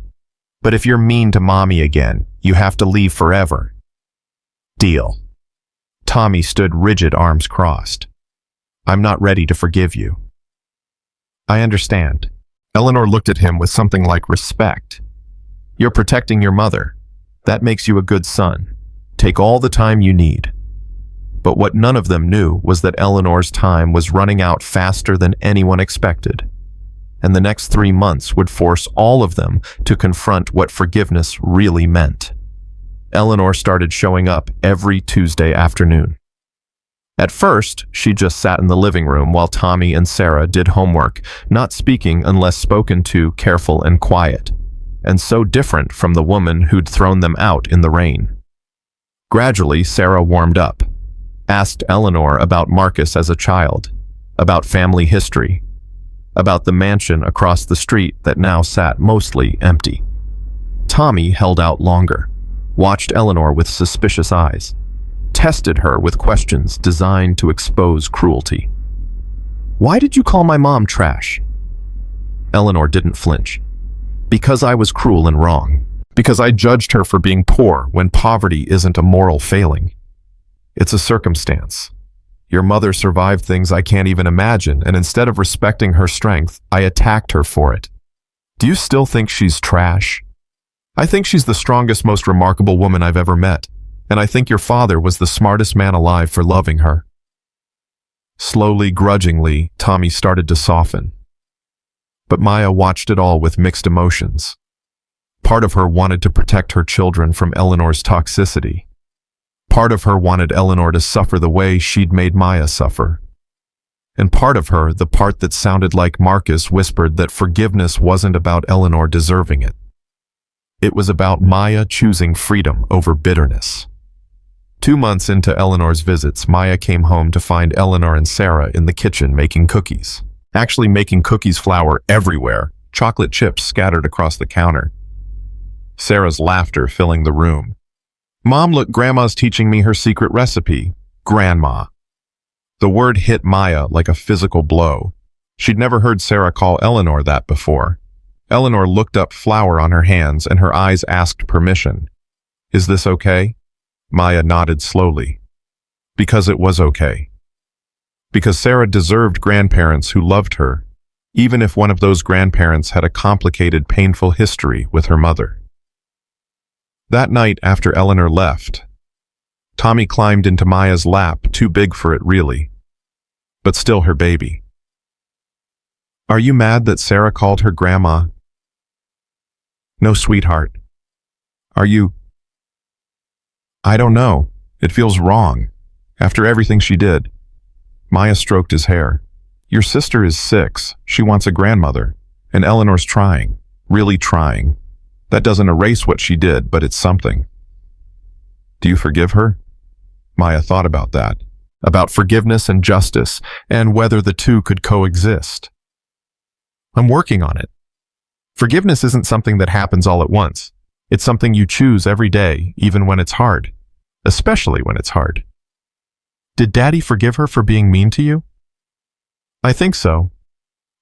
But if you're mean to Mommy again, you have to leave forever. Deal. Tommy stood rigid, arms crossed. I'm not ready to forgive you. I understand. Eleanor looked at him with something like respect. You're protecting your mother. That makes you a good son. Take all the time you need. But what none of them knew was that Eleanor's time was running out faster than anyone expected. And the next 3 months would force all of them to confront what forgiveness really meant. Eleanor started showing up every Tuesday afternoon. At first, she just sat in the living room while Tommy and Sarah did homework, not speaking unless spoken to, careful and quiet, and so different from the woman who'd thrown them out in the rain. Gradually, Sarah warmed up, asked Eleanor about Marcus as a child, about family history, about the mansion across the street that now sat mostly empty. Tommy held out longer, watched Eleanor with suspicious eyes, tested her with questions designed to expose cruelty. Why did you call my mom trash? Eleanor didn't flinch. Because I was cruel and wrong. Because I judged her for being poor when poverty isn't a moral failing. It's a circumstance. Your mother survived things I can't even imagine, and instead of respecting her strength, I attacked her for it. Do you still think she's trash? I think she's the strongest, most remarkable woman I've ever met, and I think your father was the smartest man alive for loving her." Slowly, grudgingly, Tommy started to soften. But Maya watched it all with mixed emotions. Part of her wanted to protect her children from Eleanor's toxicity. Part of her wanted Eleanor to suffer the way she'd made Maya suffer. And part of her, the part that sounded like Marcus, whispered that forgiveness wasn't about Eleanor deserving it. It was about Maya choosing freedom over bitterness. 2 months into Eleanor's visits, Maya came home to find Eleanor and Sarah in the kitchen making cookies. Actually making cookies, flour everywhere, chocolate chips scattered across the counter. Sarah's laughter filling the room. "Mom, look, Grandma's teaching me her secret recipe." Grandma. The word hit Maya like a physical blow. She'd never heard Sarah call Eleanor that before. Eleanor looked up, flour on her hands, and her eyes asked permission. "Is this okay?" Maya nodded slowly. Because it was okay. Because Sarah deserved grandparents who loved her, even if one of those grandparents had a complicated, painful history with her mother. That night after Eleanor left, Tommy climbed into Maya's lap, too big for it really, but still her baby. "Are you mad that Sarah called her grandma?" "No, sweetheart." "Are you?" "I don't know. It feels wrong. After everything she did." Maya stroked his hair. "Your sister is 6. She wants a grandmother. And Eleanor's trying. Really trying. That doesn't erase what she did, but it's something." "Do you forgive her?" Maya thought about that. About forgiveness and justice, and whether the two could coexist. "I'm working on it. Forgiveness isn't something that happens all at once. It's something you choose every day, even when it's hard. Especially when it's hard." "Did Daddy forgive her for being mean to you?" "I think so.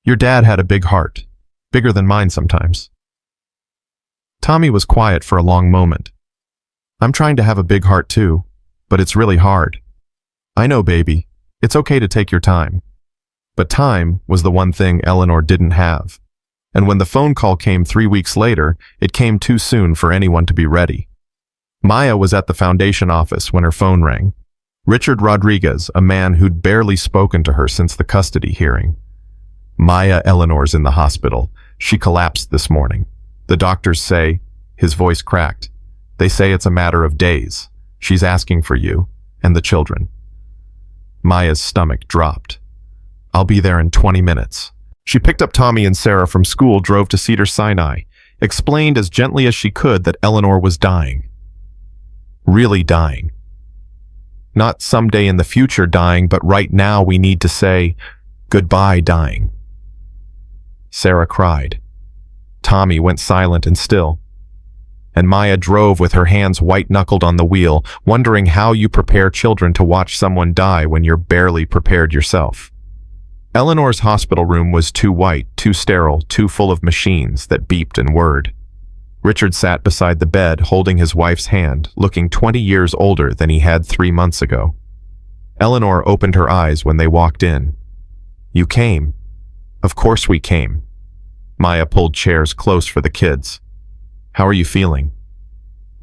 Your dad had a big heart. Bigger than mine sometimes." Tommy was quiet for a long moment. "I'm trying to have a big heart too, but it's really hard." "I know, baby. It's okay to take your time." But time was the one thing Eleanor didn't have. And when the phone call came 3 weeks later, it came too soon for anyone to be ready. Maya was at the foundation office when her phone rang. Richard Rodriguez, a man who'd barely spoken to her since the custody hearing. "Maya, Eleanor's in the hospital. She collapsed this morning. The doctors say," his voice cracked, "they say it's a matter of days. She's asking for you and the children." Maya's stomach dropped. "I'll be there in 20 minutes. She picked up Tommy and Sarah from school, drove to Cedars-Sinai, explained as gently as she could that Eleanor was dying. Really dying. Not someday in the future dying, but right now we need to say, goodbye dying. Sarah cried. Tommy went silent and still. And Maya drove with her hands white-knuckled on the wheel, wondering how you prepare children to watch someone die when you're barely prepared yourself. Eleanor's hospital room was too white, too sterile, too full of machines that beeped and whirred. Richard sat beside the bed, holding his wife's hand, looking 20 years older than he had 3 months ago. Eleanor opened her eyes when they walked in. "You came." "Of course we came." Maya pulled chairs close for the kids. "How are you feeling?"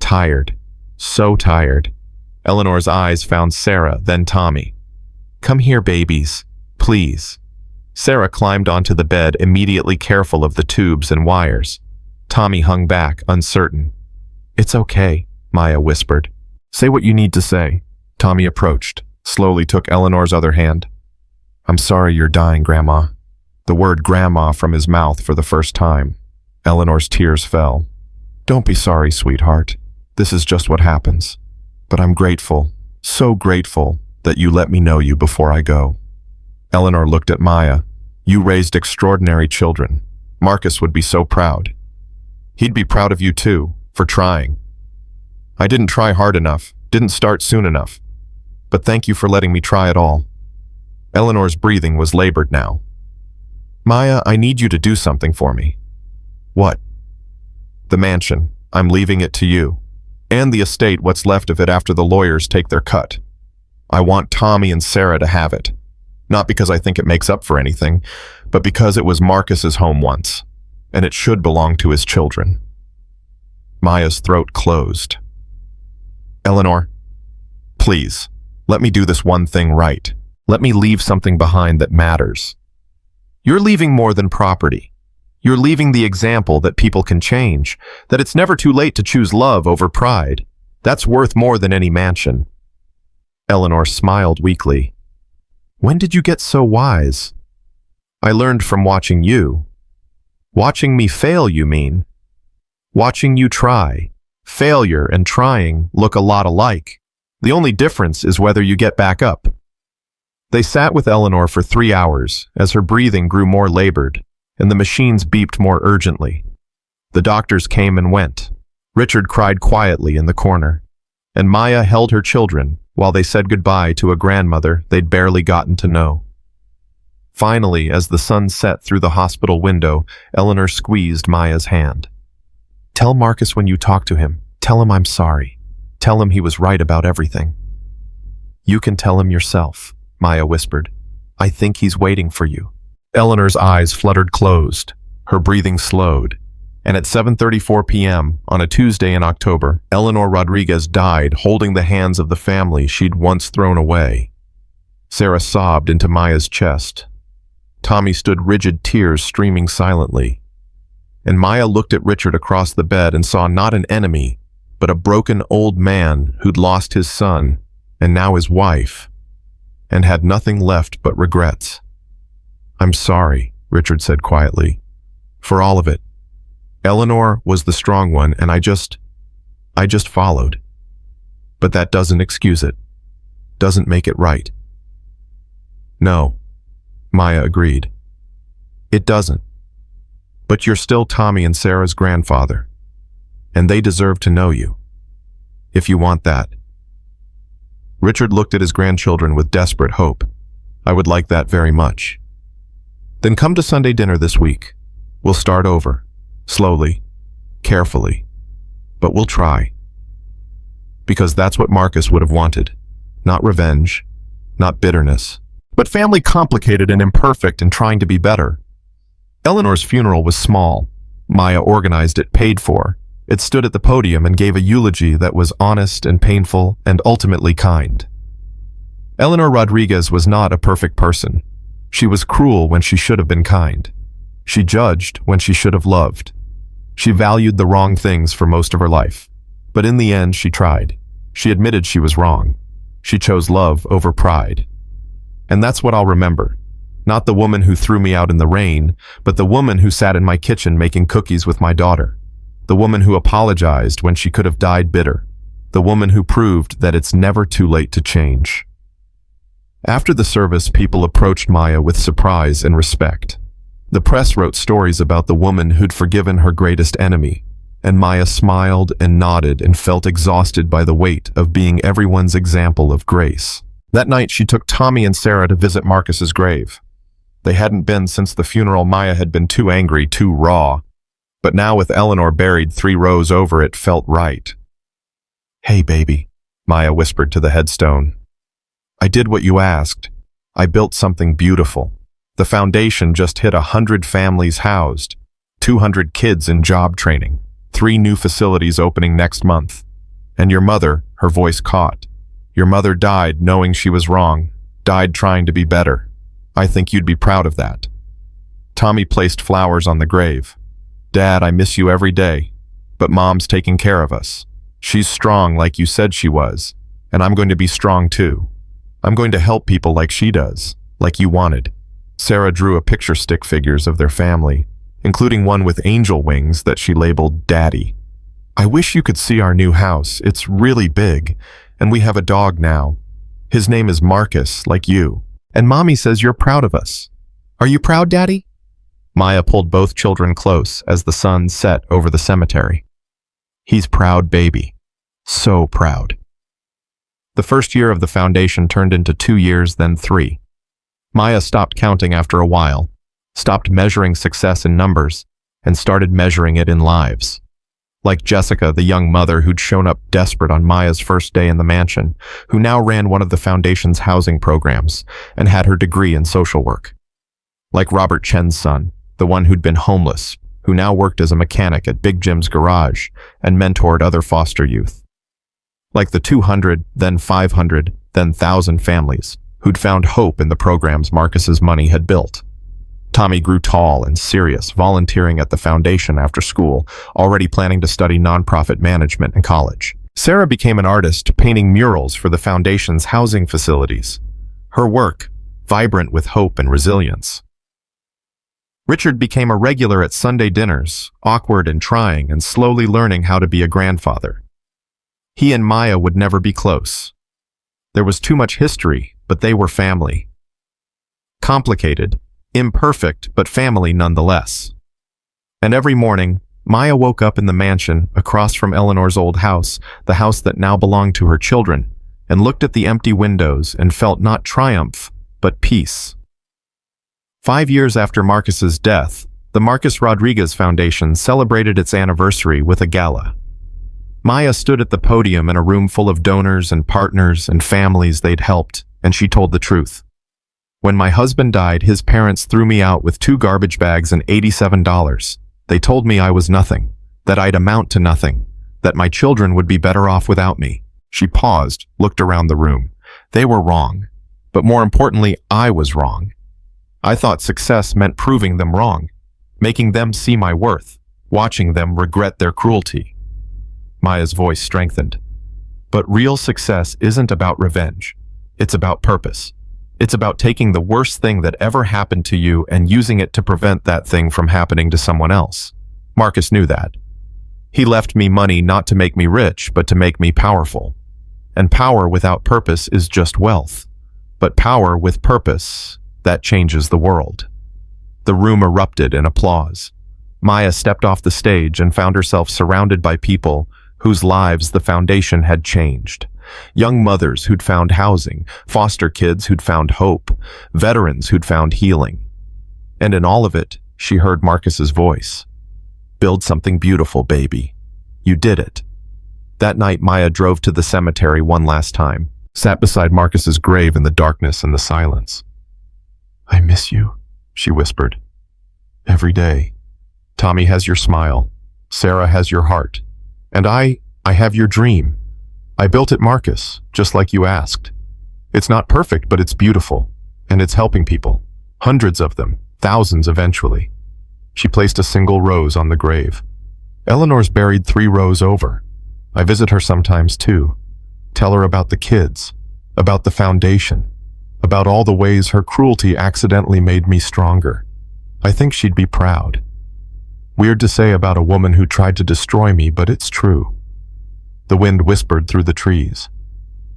"Tired. So tired." Eleanor's eyes found Sarah, then Tommy. "Come here, babies. Please." Sarah climbed onto the bed, immediately careful of the tubes and wires. Tommy hung back, uncertain. "It's okay," Maya whispered. "Say what you need to say." Tommy approached, slowly took Eleanor's other hand. "I'm sorry you're dying, Grandma." The word grandma from his mouth for the first time. Eleanor's tears fell. "Don't be sorry, sweetheart. This is just what happens. But I'm grateful, so grateful, that you let me know you before I go." Eleanor looked at Maya. "You raised extraordinary children. Marcus would be so proud. He'd be proud of you too, for trying. I didn't try hard enough, didn't start soon enough. But thank you for letting me try it all." Eleanor's breathing was labored now. "Maya, I need you to do something for me." "What?" "The mansion. I'm leaving it to you. And the estate, what's left of it after the lawyers take their cut. I want Tommy and Sarah to have it. Not because I think it makes up for anything, but because it was Marcus's home once, and it should belong to his children." Maya's throat closed. Eleanor, please, let me do this one thing right. Let me leave something behind that matters. You're leaving more than property. You're leaving the example that people can change, that it's never too late to choose love over pride. That's worth more than any mansion. Eleanor smiled weakly. When did you get so wise? I learned from watching you. Watching me fail, you mean? Watching you try. Failure and trying look a lot alike. The only difference is whether you get back up. They sat with Eleanor for 3 hours as her breathing grew more labored and the machines beeped more urgently. The doctors came and went. Richard cried quietly in the corner, and Maya held her children while they said goodbye to a grandmother they'd barely gotten to know. Finally, as the sun set through the hospital window, Eleanor squeezed Maya's hand. Tell Marcus when you talk to him. Tell him I'm sorry. Tell him he was right about everything. You can tell him yourself, Maya whispered. I think he's waiting for you. Eleanor's eyes fluttered closed. Her breathing slowed. And at 7:34 p.m. on a Tuesday in October, Eleanor Rodriguez died holding the hands of the family she'd once thrown away. Sarah sobbed into Maya's chest. Tommy stood rigid, tears streaming silently. And Maya looked at Richard across the bed and saw not an enemy, but a broken old man who'd lost his son, and now his wife, and had nothing left but regrets. I'm sorry, Richard said quietly, for all of it. Eleanor was the strong one, and I just followed. But that doesn't excuse it. Doesn't make it right. No, Maya agreed. It doesn't. But you're still Tommy and Sarah's grandfather, and they deserve to know you, if you want that. Richard looked at his grandchildren with desperate hope. I would like that very much. Then come to Sunday dinner this week. We'll start over, slowly, carefully, but we'll try. Because that's what Marcus would have wanted. Not revenge, not bitterness, but family complicated and imperfect and trying to be better. Eleanor's funeral was small. Maya organized it, paid for. It stood at the podium and gave a eulogy that was honest and painful and ultimately kind. Eleanor Rodriguez was not a perfect person. She was cruel when she should have been kind. She judged when she should have loved. She valued the wrong things for most of her life. But in the end, she tried. She admitted she was wrong. She chose love over pride. And that's what I'll remember. Not the woman who threw me out in the rain, but the woman who sat in my kitchen making cookies with my daughter. The woman who apologized when she could have died bitter. The woman who proved that it's never too late to change. After the service, people approached Maya with surprise and respect. The press wrote stories about the woman who'd forgiven her greatest enemy, and Maya smiled and nodded and felt exhausted by the weight of being everyone's example of grace. That night, she took Tommy and Sarah to visit Marcus's grave. They hadn't been since the funeral. Maya had been too angry, too raw. But now with Eleanor buried 3 rows over, it felt right. Hey, baby, Maya whispered to the headstone. I did what you asked. I built something beautiful. The foundation just hit 100 families housed, 200 kids in job training, 3 new facilities opening next month. And your mother, her voice caught. Your mother died knowing she was wrong, died trying to be better. I think you'd be proud of that. Tommy placed flowers on the grave. Dad, I miss you every day, but Mom's taking care of us. She's strong like you said she was, and I'm going to be strong too. I'm going to help people like she does, like you wanted. Sarah drew a picture stick figures of their family, including one with angel wings that she labeled Daddy. I wish you could see our new house. It's really big, and we have a dog now. His name is Marcus, like you. And Mommy says you're proud of us. Are you proud, Daddy? Maya pulled both children close as the sun set over the cemetery. He's proud, baby. So proud. The first year of the foundation turned into 2 years, then 3. Maya stopped counting after a while, stopped measuring success in numbers, and started measuring it in lives. Like Jessica, the young mother who'd shown up desperate on Maya's first day in the mansion, who now ran one of the foundation's housing programs and had her degree in social work. Like Robert Chen's son, the one who'd been homeless, who now worked as a mechanic at Big Jim's garage and mentored other foster youth. Like the 200, then 500, then 1,000 families who'd found hope in the programs Marcus's money had built. Tommy grew tall and serious, volunteering at the foundation after school, already planning to study nonprofit management in college. Sarah became an artist, painting murals for the foundation's housing facilities. Her work, vibrant with hope and resilience. Richard became a regular at Sunday dinners, awkward and trying and slowly learning how to be a grandfather. He and Maya would never be close. There was too much history, but they were family. Complicated, imperfect, but family nonetheless. And every morning, Maya woke up in the mansion across from Eleanor's old house, the house that now belonged to her children, and looked at the empty windows and felt not triumph, but peace. 5 years after Marcus's death, the Marcus Rodriguez Foundation celebrated its anniversary with a gala. Maya stood at the podium in a room full of donors and partners and families they'd helped, and she told the truth. When my husband died, his parents threw me out with 2 garbage bags and $87. They told me I was nothing, that I'd amount to nothing, that my children would be better off without me. She paused, looked around the room. They were wrong, but more importantly, I was wrong. I thought success meant proving them wrong, making them see my worth, watching them regret their cruelty. Maya's voice strengthened. But real success isn't about revenge. It's about purpose. It's about taking the worst thing that ever happened to you and using it to prevent that thing from happening to someone else. Marcus knew that. He left me money not to make me rich, but to make me powerful. And power without purpose is just wealth. But power with purpose, that changes the world. The room erupted in applause. Maya stepped off the stage and found herself surrounded by people whose lives the foundation had changed. Young mothers who'd found housing, foster kids who'd found hope, veterans who'd found healing. And in all of it, she heard Marcus's voice. Build something beautiful, baby. You did it. That night, Maya drove to the cemetery one last time, sat beside Marcus's grave in the darkness and the silence. I miss you, she whispered. Every day. Tommy has your smile. Sarah has your heart. And I have your dream. I built it, Marcus, just like you asked. It's not perfect, but it's beautiful. And it's helping people. Hundreds of them, thousands eventually. She placed a single rose on the grave. Eleanor's buried 3 rows over. I visit her sometimes too. Tell her about the kids, about the foundation, about all the ways her cruelty accidentally made me stronger. I think she'd be proud. Weird to say about a woman who tried to destroy me, but it's true. The wind whispered through the trees.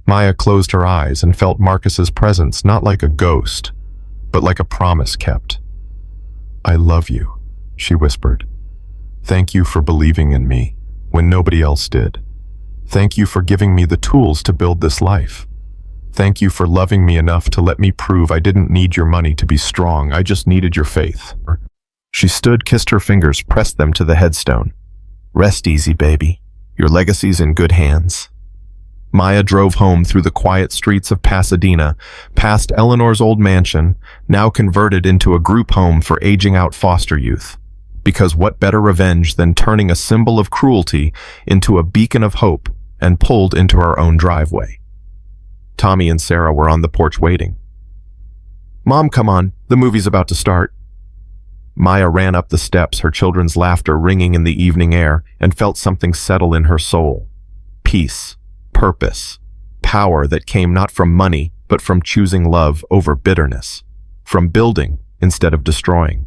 Maya closed her eyes and felt Marcus's presence not like a ghost, but like a promise kept. I love you, she whispered. Thank you for believing in me when nobody else did. Thank you for giving me the tools to build this life. Thank you for loving me enough to let me prove I didn't need your money to be strong, I just needed your faith. She stood, kissed her fingers, pressed them to the headstone. Rest easy, baby. Your legacy's in good hands. Maya drove home through the quiet streets of Pasadena, past Eleanor's old mansion, now converted into a group home for aging-out foster youth. Because what better revenge than turning a symbol of cruelty into a beacon of hope and pulled into our own driveway. Tommy and Sarah were on the porch waiting. Mom, come on, the movie's about to start. Maya ran up the steps, her children's laughter ringing in the evening air, and felt something settle in her soul. Peace, purpose, power that came not from money, but from choosing love over bitterness, from building instead of destroying,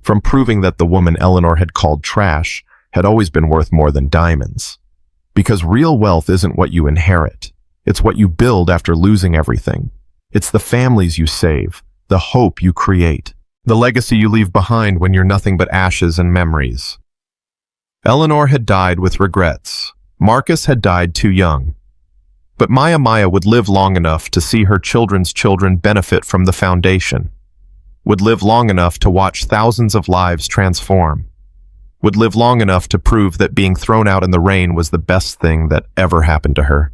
from proving that the woman Eleanor had called trash had always been worth more than diamonds. Because real wealth isn't what you inherit. It's what you build after losing everything. It's the families you save, the hope you create, the legacy you leave behind when you're nothing but ashes and memories. Eleanor had died with regrets. Marcus had died too young. But Maya would live long enough to see her children's children benefit from the foundation, would live long enough to watch thousands of lives transform, would live long enough to prove that being thrown out in the rain was the best thing that ever happened to her.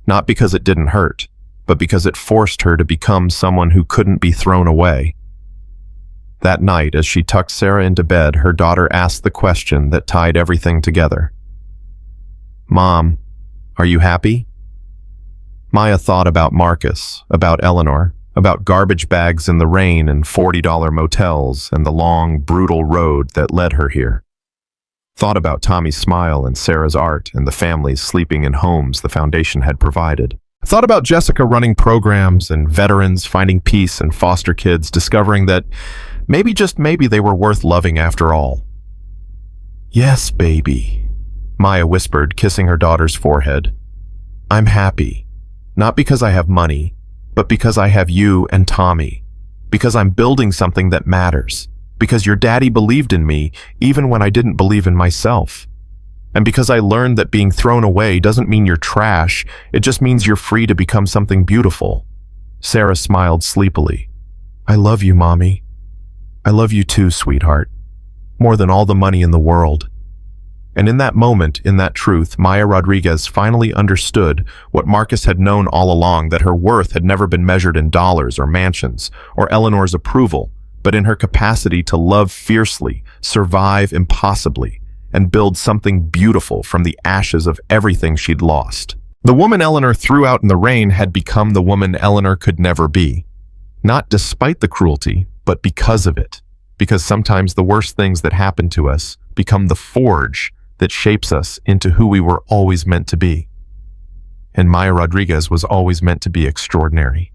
Not because it didn't hurt, but because it forced her to become someone who couldn't be thrown away. That night, as she tucked Sarah into bed, her daughter asked the question that tied everything together. "Mom, are you happy?" Maya thought about Marcus, about Eleanor, about garbage bags in the rain and $40 motels and the long, brutal road that led her here. Thought about Tommy's smile and Sarah's art and the families sleeping in homes the foundation had provided. Thought about Jessica running programs and veterans finding peace and foster kids discovering that maybe, just maybe, they were worth loving after all. "Yes, baby," Maya whispered, kissing her daughter's forehead. "I'm happy, not because I have money, but because I have you and Tommy, because I'm building something that matters, because your daddy believed in me even when I didn't believe in myself. And because I learned that being thrown away doesn't mean you're trash, it just means you're free to become something beautiful." Sarah smiled sleepily. "I love you, Mommy. I love you too, sweetheart. More than all the money in the world." And in that moment, in that truth, Maya Rodriguez finally understood what Marcus had known all along, that her worth had never been measured in dollars or mansions or Eleanor's approval, but in her capacity to love fiercely, survive impossibly, and build something beautiful from the ashes of everything she'd lost. The woman Eleanor threw out in the rain had become the woman Eleanor could never be. Not despite the cruelty, but because of it. Because sometimes the worst things that happen to us become the forge that shapes us into who we were always meant to be. And Maya Rodriguez was always meant to be extraordinary.